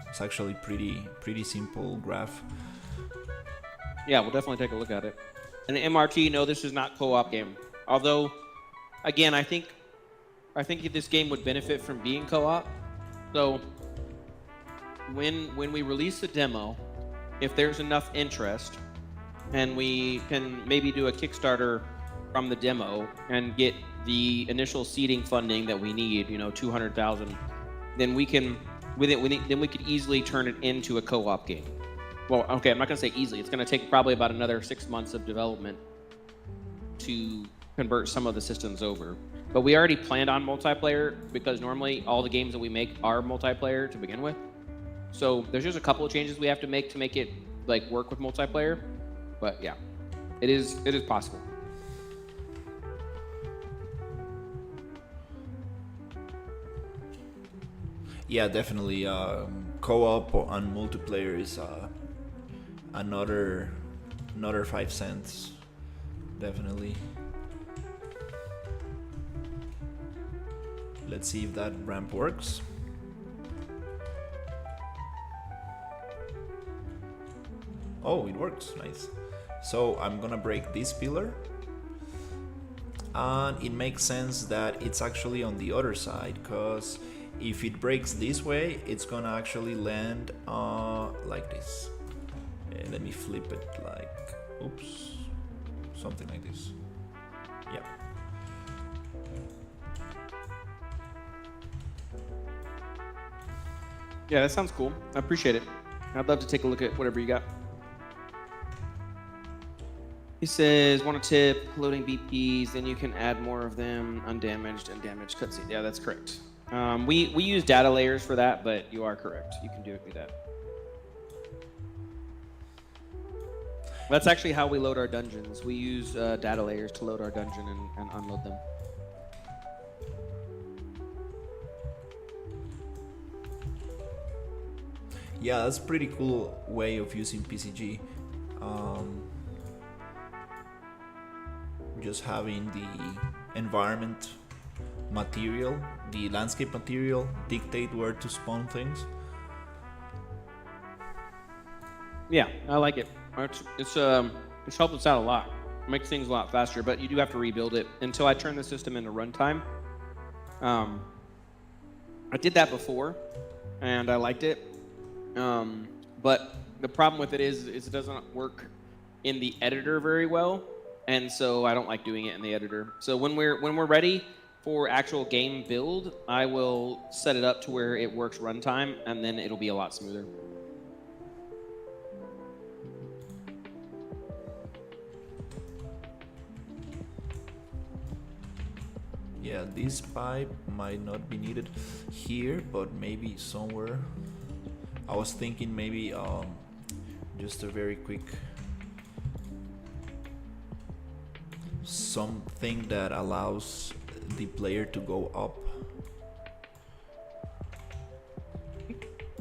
A: It's actually pretty simple graph.
D: Yeah, we'll definitely take a look at it. And the MRT, no, this is not co-op game. Although, again, I think this game would benefit from being co-op. So when we release the demo, if there's enough interest, and we can maybe do a Kickstarter from the demo and get the initial seeding funding that we need, 200,000, then we can then we could easily turn it into a co-op game. Well, okay, I'm not going to say easily. It's going to take probably about another 6 months of development to convert some of the systems over. But we already planned on multiplayer because normally all the games that we make are multiplayer to begin with. So there's just a couple of changes we have to make it like work with multiplayer. But yeah, it is possible.
A: Yeah, definitely. Co-op and multiplayer is another 5 cents. Definitely. Let's see if that ramp works. Oh, it works. Nice. So I'm gonna break this pillar, and it makes sense that it's actually on the other side, because if it breaks this way, it's gonna actually land like this. Let me flip it like, oops, something like this. Yeah.
D: Yeah, that sounds cool. I appreciate it. I'd love to take a look at whatever you got. He says, want a tip, loading BPs, then you can add more of them, undamaged and damaged cutscene. Yeah, that's correct. We use data layers for that, but you are correct. You can do that. That's actually how we load our dungeons. We use data layers to load our dungeon and unload them.
A: Yeah, that's a pretty cool way of using PCG. Just having the environment material, the landscape material, dictate where to spawn things.
D: Yeah, I like it. It's helped us out a lot. Makes things a lot faster, but you do have to rebuild it until I turn the system into runtime. I did that before, and I liked it. But the problem with it is it doesn't work in the editor very well, and so I don't like doing it in the editor. So when we're ready for actual game build, I will set it up to where it works runtime, and then it'll be a lot smoother.
A: Yeah, this pipe might not be needed here, but maybe somewhere. I was thinking maybe just a very quick something that allows the player to go up.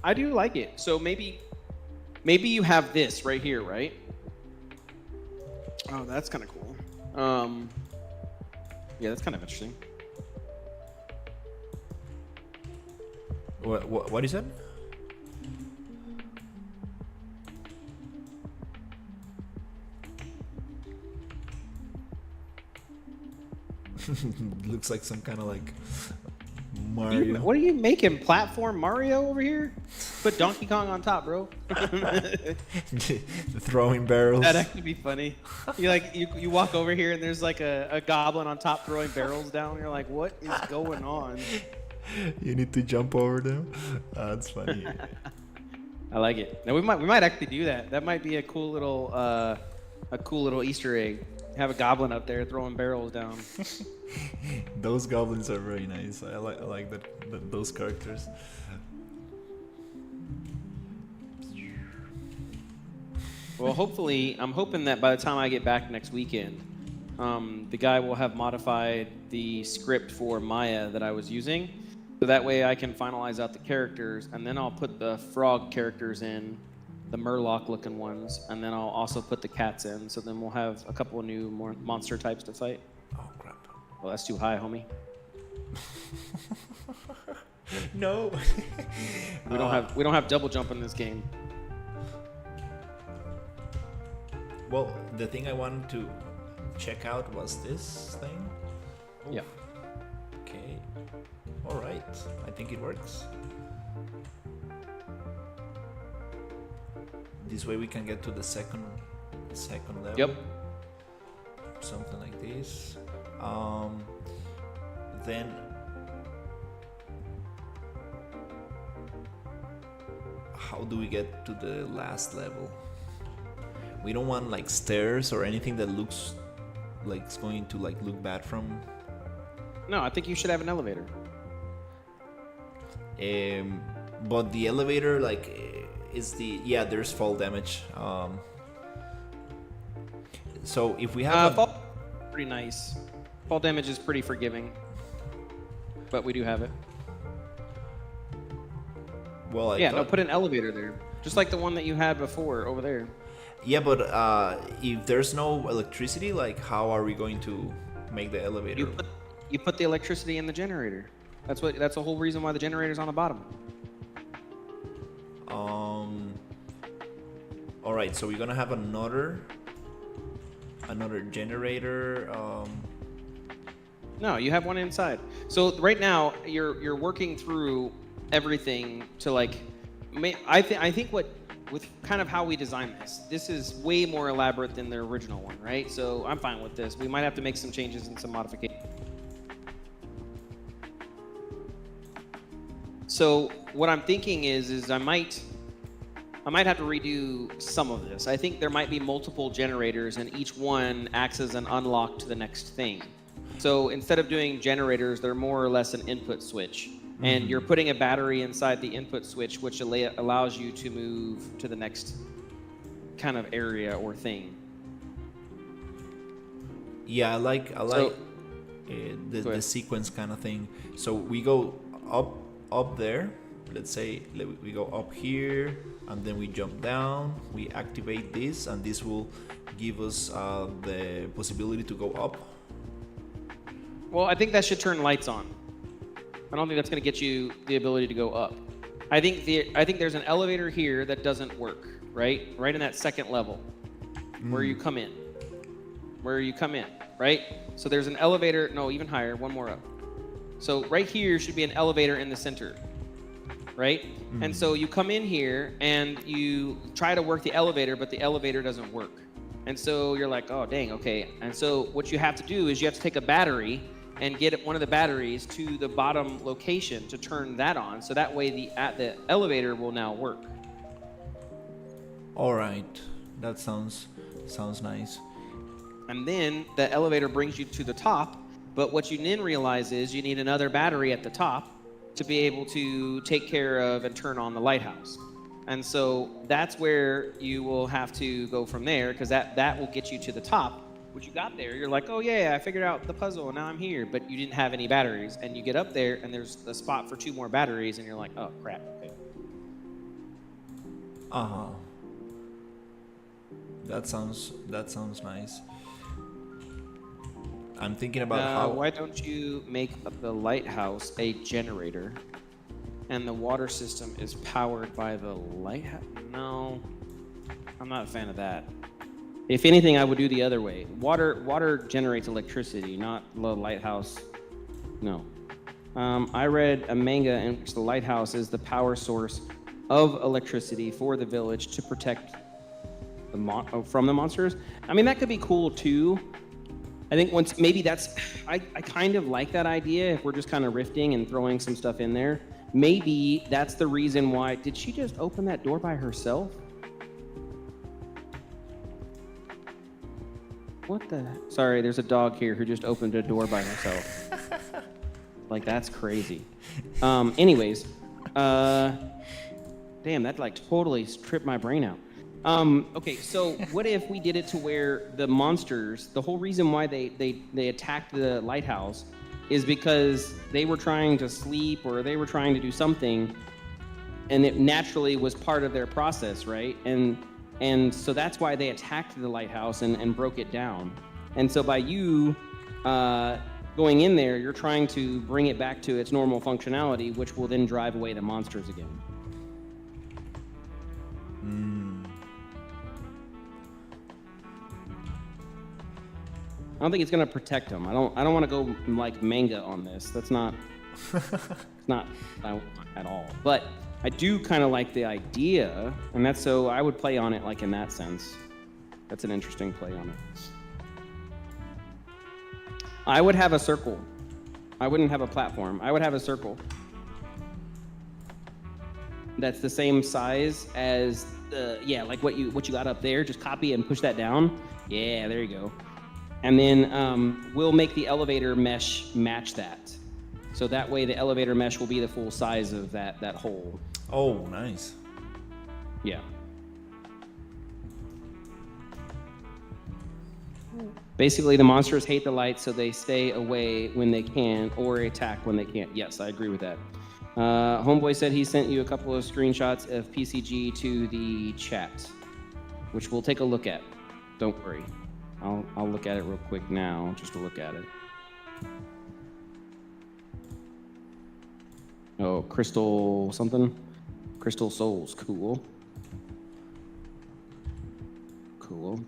D: I do like it. So maybe you have this right here, right? Oh, that's kind of cool. Yeah, that's kind of interesting.
A: What is that? Looks like some kind of like Mario.
D: What are you making? Platform Mario over here? Put Donkey Kong on top, bro.
A: Throwing barrels.
D: That'd actually be funny. You walk over here and there's like a goblin on top throwing barrels down. You're like, what is going on?
A: You need to jump over them. That's funny.
D: I like it. Now we might actually do that. That might be a cool little Easter egg. Have a goblin up there throwing barrels down.
A: Those goblins are very nice. I like those characters.
D: Well, hopefully, I'm hoping that by the time I get back next weekend, the guy will have modified the script for Maya that I was using, so that way I can finalize out the characters, and then I'll put the frog characters in, the Murloc-looking ones, and then I'll also put the cats in. So then we'll have a couple of new more monster types to fight.
A: Oh crap!
D: Well, that's too high, homie.
A: No.
D: We don't have double jump in this game.
A: Well, the thing I wanted to check out was this thing. Oof.
D: Yeah.
A: Okay. All right. I think it works. This way we can get to the second level.
D: Yep.
A: Something like this. Then how do we get to the last level? We don't want like stairs or anything that looks like it's going to like look bad from.
D: No, I think you should have an elevator.
A: But the elevator is there's fall damage. So if we have
D: fall pretty nice. Fall damage is pretty forgiving, but we do have it.
A: Well,
D: put an elevator there, just like the one that you had before over there.
A: Yeah, but if there's no electricity, like how are we going to make the elevator?
D: You put the electricity in the generator. That's the whole reason why the generator's on the bottom.
A: All right, so we're gonna have another generator.
D: No, you have one inside. So right now you're working through everything to I think with kind of how we designed this is way more elaborate than the original one, right? So I'm fine with this. We might have to make some changes and some modifications. So what I'm thinking is I might have to redo some of this. I think there might be multiple generators and each one acts as an unlock to the next thing. So instead of doing generators, they're more or less an input switch. And you're putting a battery inside the input switch, which allows you to move to the next kind of area or thing.
A: Yeah, I like the sequence kind of thing. So we go up there. Let's say we go up here, and then we jump down. We activate this, and this will give us the possibility to go up.
D: Well, I think that should turn lights on. I don't think that's going to get you the ability to go up. I think there's an elevator here that doesn't work, right? Right in that second level where you come in. where you come in, right? So there's an elevator, no, even higher, one more up. So right here should be an elevator in the center, right? And so you come in here and you try to work the elevator, but the elevator doesn't work. And so you're like, oh, dang, okay. And so what you have to do is you have to take a battery and get one of the batteries to the bottom location to turn that on. So that way the elevator will now work.
A: All right, that sounds nice.
D: And then the elevator brings you to the top. But what you then realize is you need another battery at the top to be able to take care of and turn on the lighthouse. And so that's where you will have to go from there, because that will get you to the top. When you got there, you're like, oh yeah, I figured out the puzzle and now I'm here, but you didn't have any batteries. And you get up there and there's a spot for 2 more batteries and you're like, oh crap, okay.
A: Uh-huh. That sounds nice. I'm thinking about how...
D: Why don't you make the lighthouse a generator and the water system is powered by the lighthouse? No, I'm not a fan of that. If anything, I would do the other way. Water generates electricity, not the lighthouse. No. I read a manga in which the lighthouse is the power source of electricity for the village to protect from the monsters. I mean, that could be cool too. I think I kind of like that idea if we're just kind of riffing and throwing some stuff in there. Maybe that's the reason why. Did she just open that door by herself? What the? Sorry, there's a dog here who just opened a door by herself. Like, that's crazy. Anyways, damn, that like totally tripped my brain out. Okay, so what if we did it to where the monsters, the whole reason why they attacked the lighthouse is because they were trying to sleep or they were trying to do something, and it naturally was part of their process, right? And so that's why they attacked the lighthouse and broke it down. And so by you going in there, you're trying to bring it back to its normal functionality, which will then drive away the monsters again. I don't think it's gonna protect them. I don't want to go like manga on this. That's not not at all. But I do kind of like the idea, and that's so I would play on it like in that sense. That's an interesting play on it. I would have a circle. I wouldn't have a platform. I would have a circle that's the same size as like what you got up there. Just copy and push that down. Yeah, there you go. And then we'll make the elevator mesh match that. So that way the elevator mesh will be the full size of that hole.
A: Oh, nice.
D: Yeah. Basically, the monsters hate the light, so they stay away when they can or attack when they can't. Yes, I agree with that. Homeboy said he sent you a couple of screenshots of PCG to the chat, which we'll take a look at. Don't worry. I'll look at it real quick now, just to look at it. Oh, Crystal something? Crystal Souls, cool. Cool.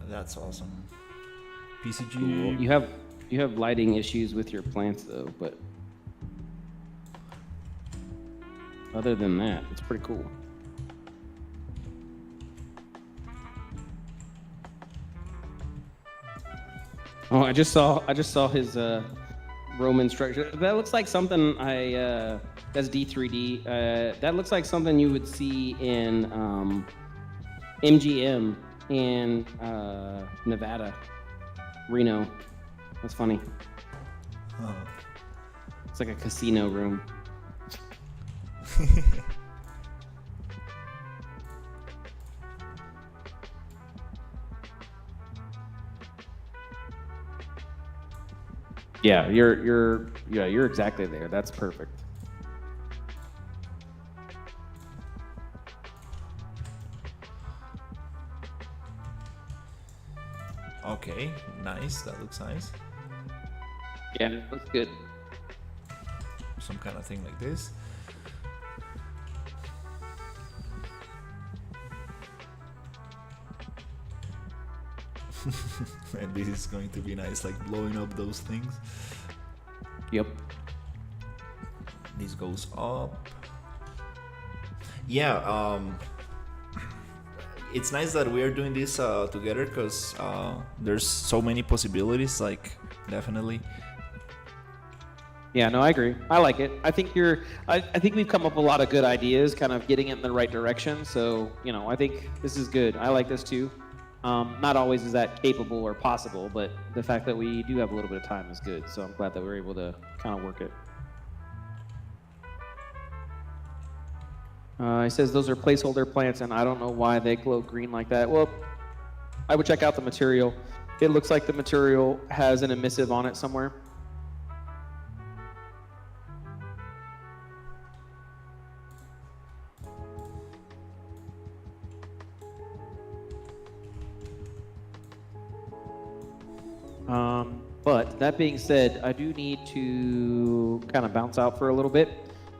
A: That's awesome. PCG.
D: Cool. You have lighting issues with your plants though, but other than that, it's pretty cool. Oh, I just saw his Roman structure. That looks like something that's D3D. That looks like something you would see in MGM in Nevada, Reno. That's funny.
A: Oh.
D: It's like a casino room. Yeah, you're exactly there. That's perfect.
A: Okay, nice. That looks nice.
D: Yeah, it looks good.
A: Some kind of thing like this. And this is going to be nice, like blowing up those things.
D: Yep.
A: This goes up. Yeah, it's nice that we are doing this together, because there's so many possibilities, like, definitely.
D: Yeah, no, I agree. I like it. I think I think we've come up with a lot of good ideas, kind of getting it in the right direction. So, I think this is good. I like this too. Not always is that capable or possible, but the fact that we do have a little bit of time is good. So I'm glad that we're able to kind of work it. He says those are placeholder plants, and I don't know why they glow green like that. Well, I would check out the material. It looks like the material has an emissive on it somewhere. But that being said, I do need to kind of bounce out for a little bit.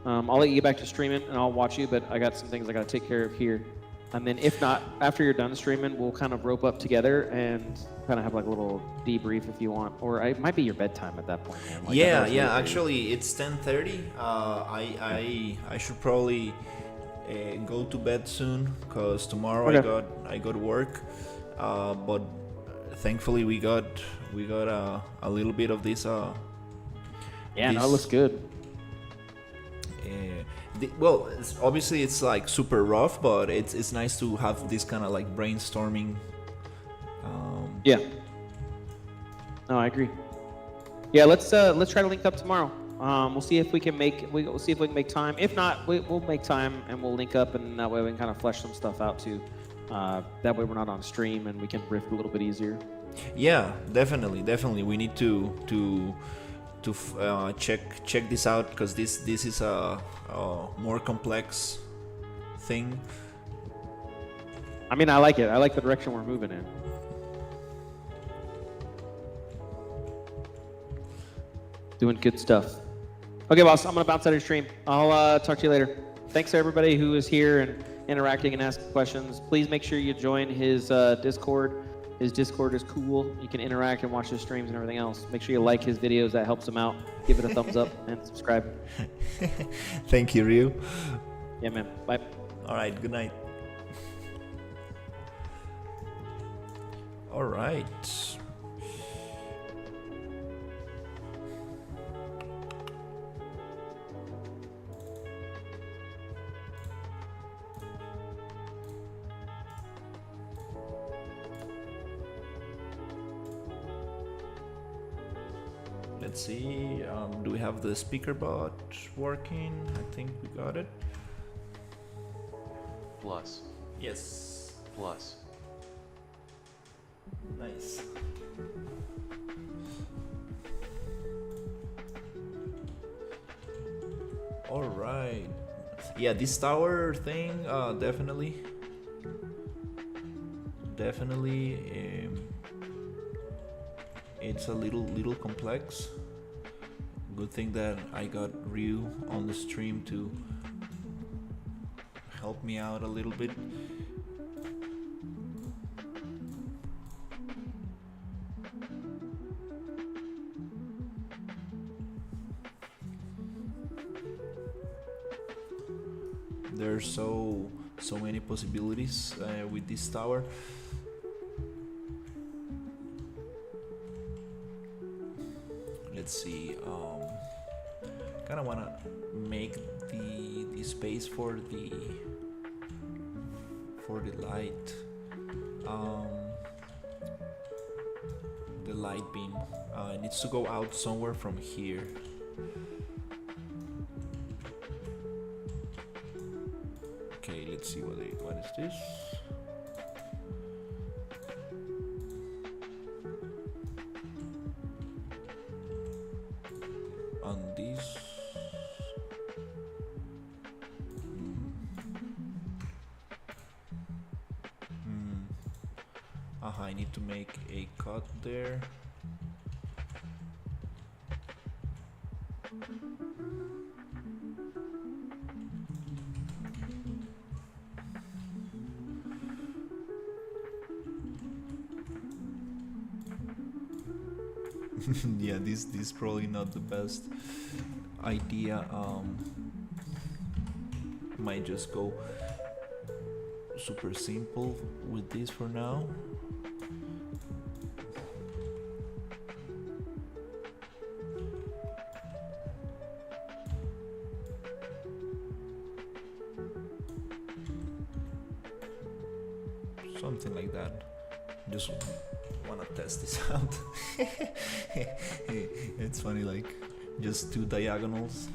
D: I'll let you get back to streaming, and I'll watch you, but I got some things I got to take care of here. And then if not, after you're done streaming, we'll kind of rope up together and kind of have like a little debrief if you want. Or it might be your bedtime at that point, man. Like,
A: Yeah. Actually, it's 10:30. I should probably go to bed soon, because tomorrow
D: Okay.
A: I got work. But thankfully we got a little bit of this.
D: Yeah, no, it
A: this-
D: looks good.
A: Well, obviously it's like super rough, but it's nice to have this kind of like brainstorming.
D: Yeah. No, I agree. Yeah, let's try to link up tomorrow. We'll see if we can make time. If not, we'll make time and we'll link up, and that way we can kind of flesh some stuff out too. That way we're not on stream and we can riff a little bit easier.
A: Yeah, definitely. We need to check this out, because this is a more complex thing.
D: I mean, I like it. I like the direction we're moving in. Doing good stuff. Okay, boss, I'm gonna bounce out of your stream. I'll talk to you later. Thanks to everybody who is here and interacting and asking questions. Please make sure you join his Discord. His Discord is cool. You can interact and watch his streams and everything else. Make sure you like his videos. That helps him out. Give it a thumbs up and subscribe.
A: Thank you, Ryu.
D: Yeah, man. Bye.
A: All right, good night. All right. Let's see, do we have the speaker bot working? I think we got it.
B: Plus.
A: Yes.
B: Plus.
A: Nice. All right. Yeah, this tower thing, definitely. It's a little complex. Good thing that I got Ryu on the stream to help me out a little bit. There's so many possibilities with this tower. Let's see. Kind of wanna make the space for the light. The light beam. It needs to go out somewhere from here. Okay, let's see what is this. On this. I need to make a cut there. Yeah, this probably not the best idea. Might just go super simple with this for now. Something like that. Just wanna test this out. It's funny, like just two diagonals.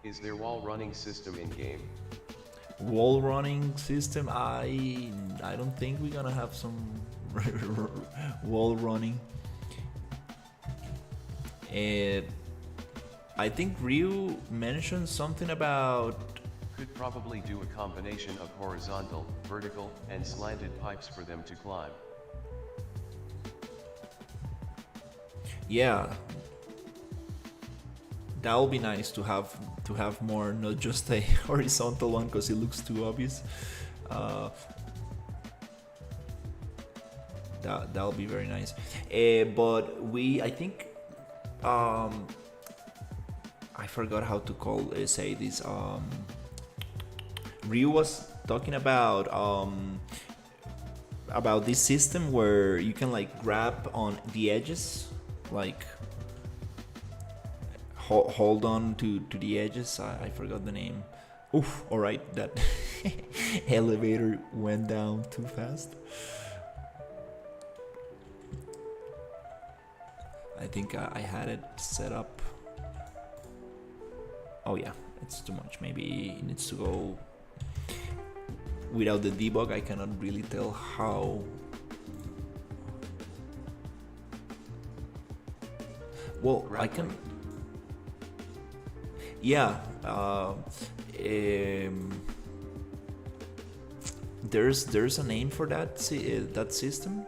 B: Is there wall running system in game?
A: Wall running system, I don't think we're gonna have some wall running. I think Ryu mentioned something about
B: Could probably do a combination of horizontal, vertical, and slanted pipes for them to climb.
A: yeah, that would be nice to have more, not just a horizontal one because it looks too obvious. That'll be very nice. But I think I forgot how to say this. Ryu was talking about this system where you can like grab on the edges, like hold on to the edges. I forgot the name. Oof! All right, that elevator went down too fast. I think I had it set up. Oh yeah, it's too much. Maybe it needs to go without the debug. I cannot really tell how. Well, I can. Yeah. There's a name for that system.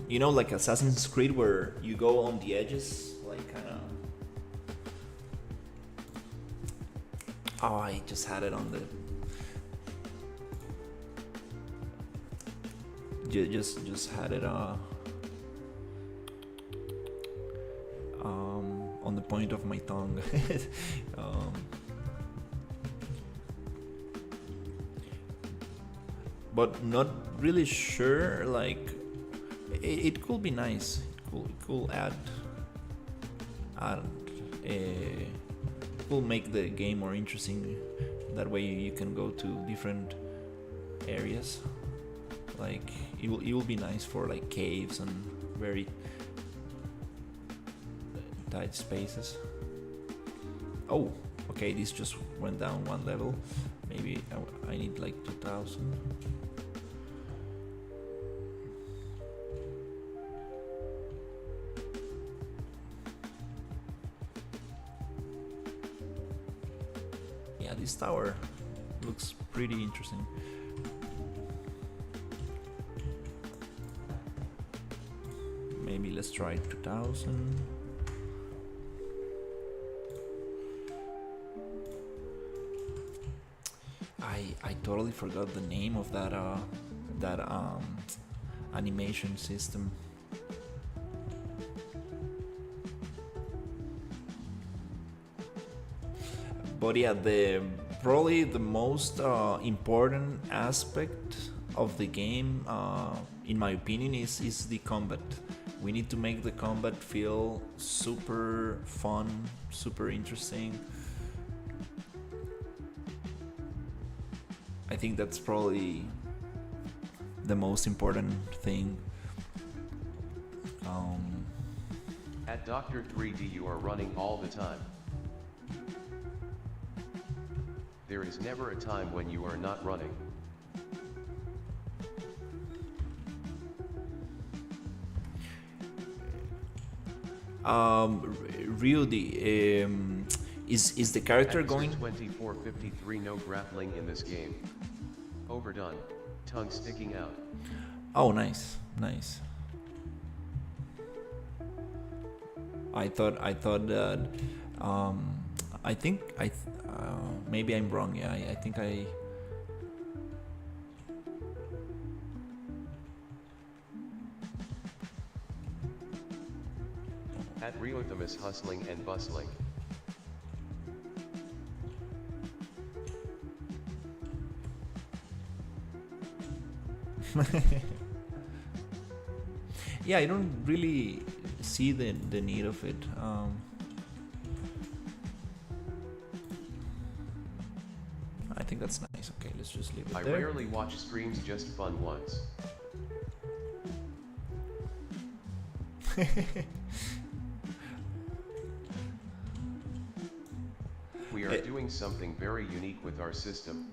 A: You know, like Assassin's Creed, where you go on the edges, like kind of. Oh, I just had it on the. Just had it on the point of my tongue. But not really sure. Like, it could be nice. It could add. Will make the game more interesting. That way you can go to different areas. Like it will be nice for like caves and very tight spaces. Oh, okay, this just went down one level. Maybe I need like 2000. Yeah, this tower looks pretty interesting. Maybe let's try 2000. I totally forgot the name of that animation system. But yeah, probably the most important aspect of the game, in my opinion, is the combat. We need to make the combat feel super fun, super interesting. I think that's probably the most important thing.
B: At Dr. 3D you are running all the time. There is never a time when you are not running.
A: Ryudi, is the character
B: Answer
A: going?
B: 2453. No grappling in this game. Overdone. Tongue sticking out.
A: Oh, nice, nice. I thought that. I think maybe I'm wrong. Yeah, I think I.
B: At Riothemus hustling and bustling.
A: Yeah, I don't really see the need of it. I think that's nice. Okay, let's just leave it
B: I
A: there.
B: rarely watch streams, just fun ones. We are doing something very unique with our system.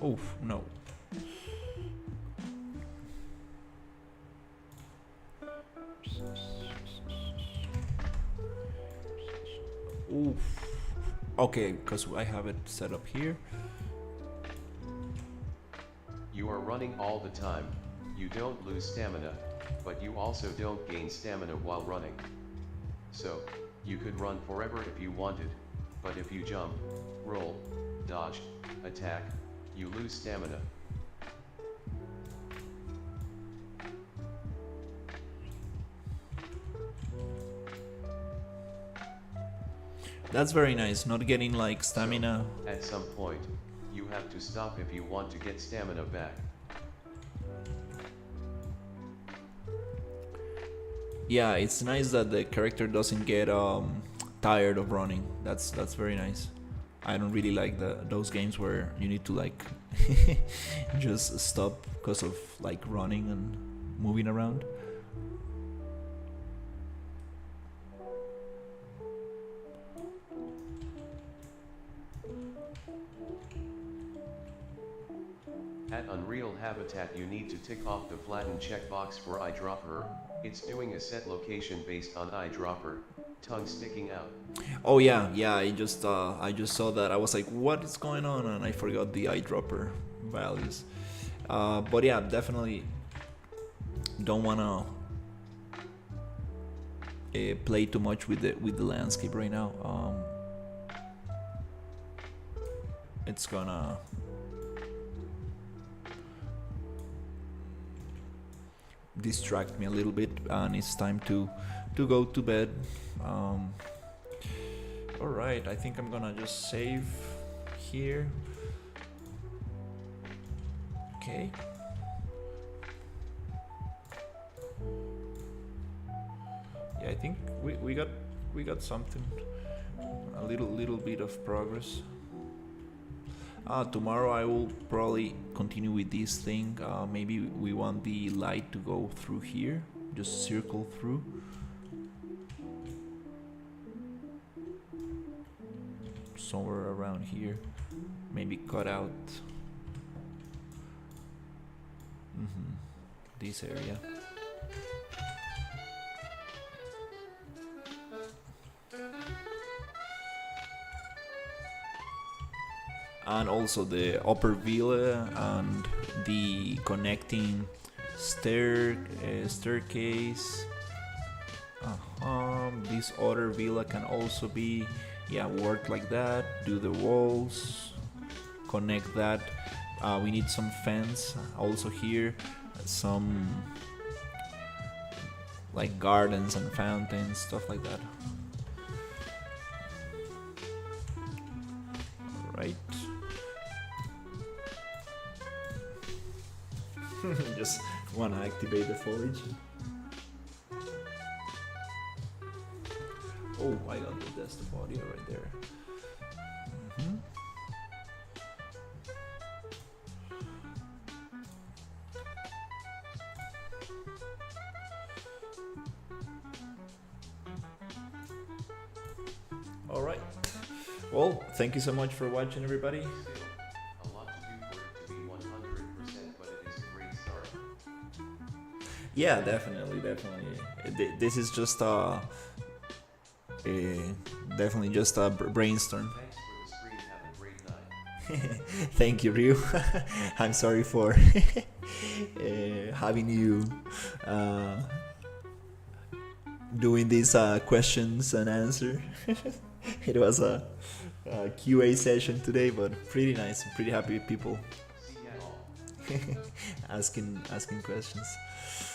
A: Oof, no. Oof. Okay, because I have it set up here.
B: You are running all the time. You don't lose stamina, but you also don't gain stamina while running. So, you could run forever if you wanted, but if you jump, roll, dodge, attack, you lose stamina.
A: That's very nice, not getting like stamina.
B: So, at some point, you have to stop if you want to get stamina back.
A: Yeah, it's nice that the character doesn't get tired of running. That's very nice. I don't really like those games where you need to like just stop because of like running and moving around.
B: At Unreal Habitat you need to tick off the flatten checkbox for eyedropper. It's doing a set location based on eyedropper. Tongue sticking out.
A: Oh yeah, I just saw that. I was like, what is going on? And I forgot the eyedropper values. But yeah, definitely don't wanna play too much with the landscape right now. It's gonna distract me a little bit, and it's time to go to bed. All right, I think I'm gonna just save here. Okay. Yeah, I think we got something, a little bit of progress. Tomorrow I will probably continue with this thing. Maybe we want the light to go through here, just circle through. Somewhere around here, maybe cut out this area. And also the upper villa and the connecting staircase. This other villa can also be, yeah, work like that. Do the walls, connect that. We need some fence also here, some like gardens and fountains, stuff like that. Right. Just wanna activate the foliage. Oh, I got the desktop audio right there. All right. Well, thank you so much for watching, everybody.
B: Still, a lot to do for it to be 100%, but it is a great start.
A: Yeah, definitely. This is just definitely just a brainstorm.
B: Thanks for the screen. Have a great night.
A: Thank you, Ryu. I'm sorry for having you doing these questions and answer. It was a QA session today, but pretty nice. Pretty happy with people
B: See ya all.
A: asking questions.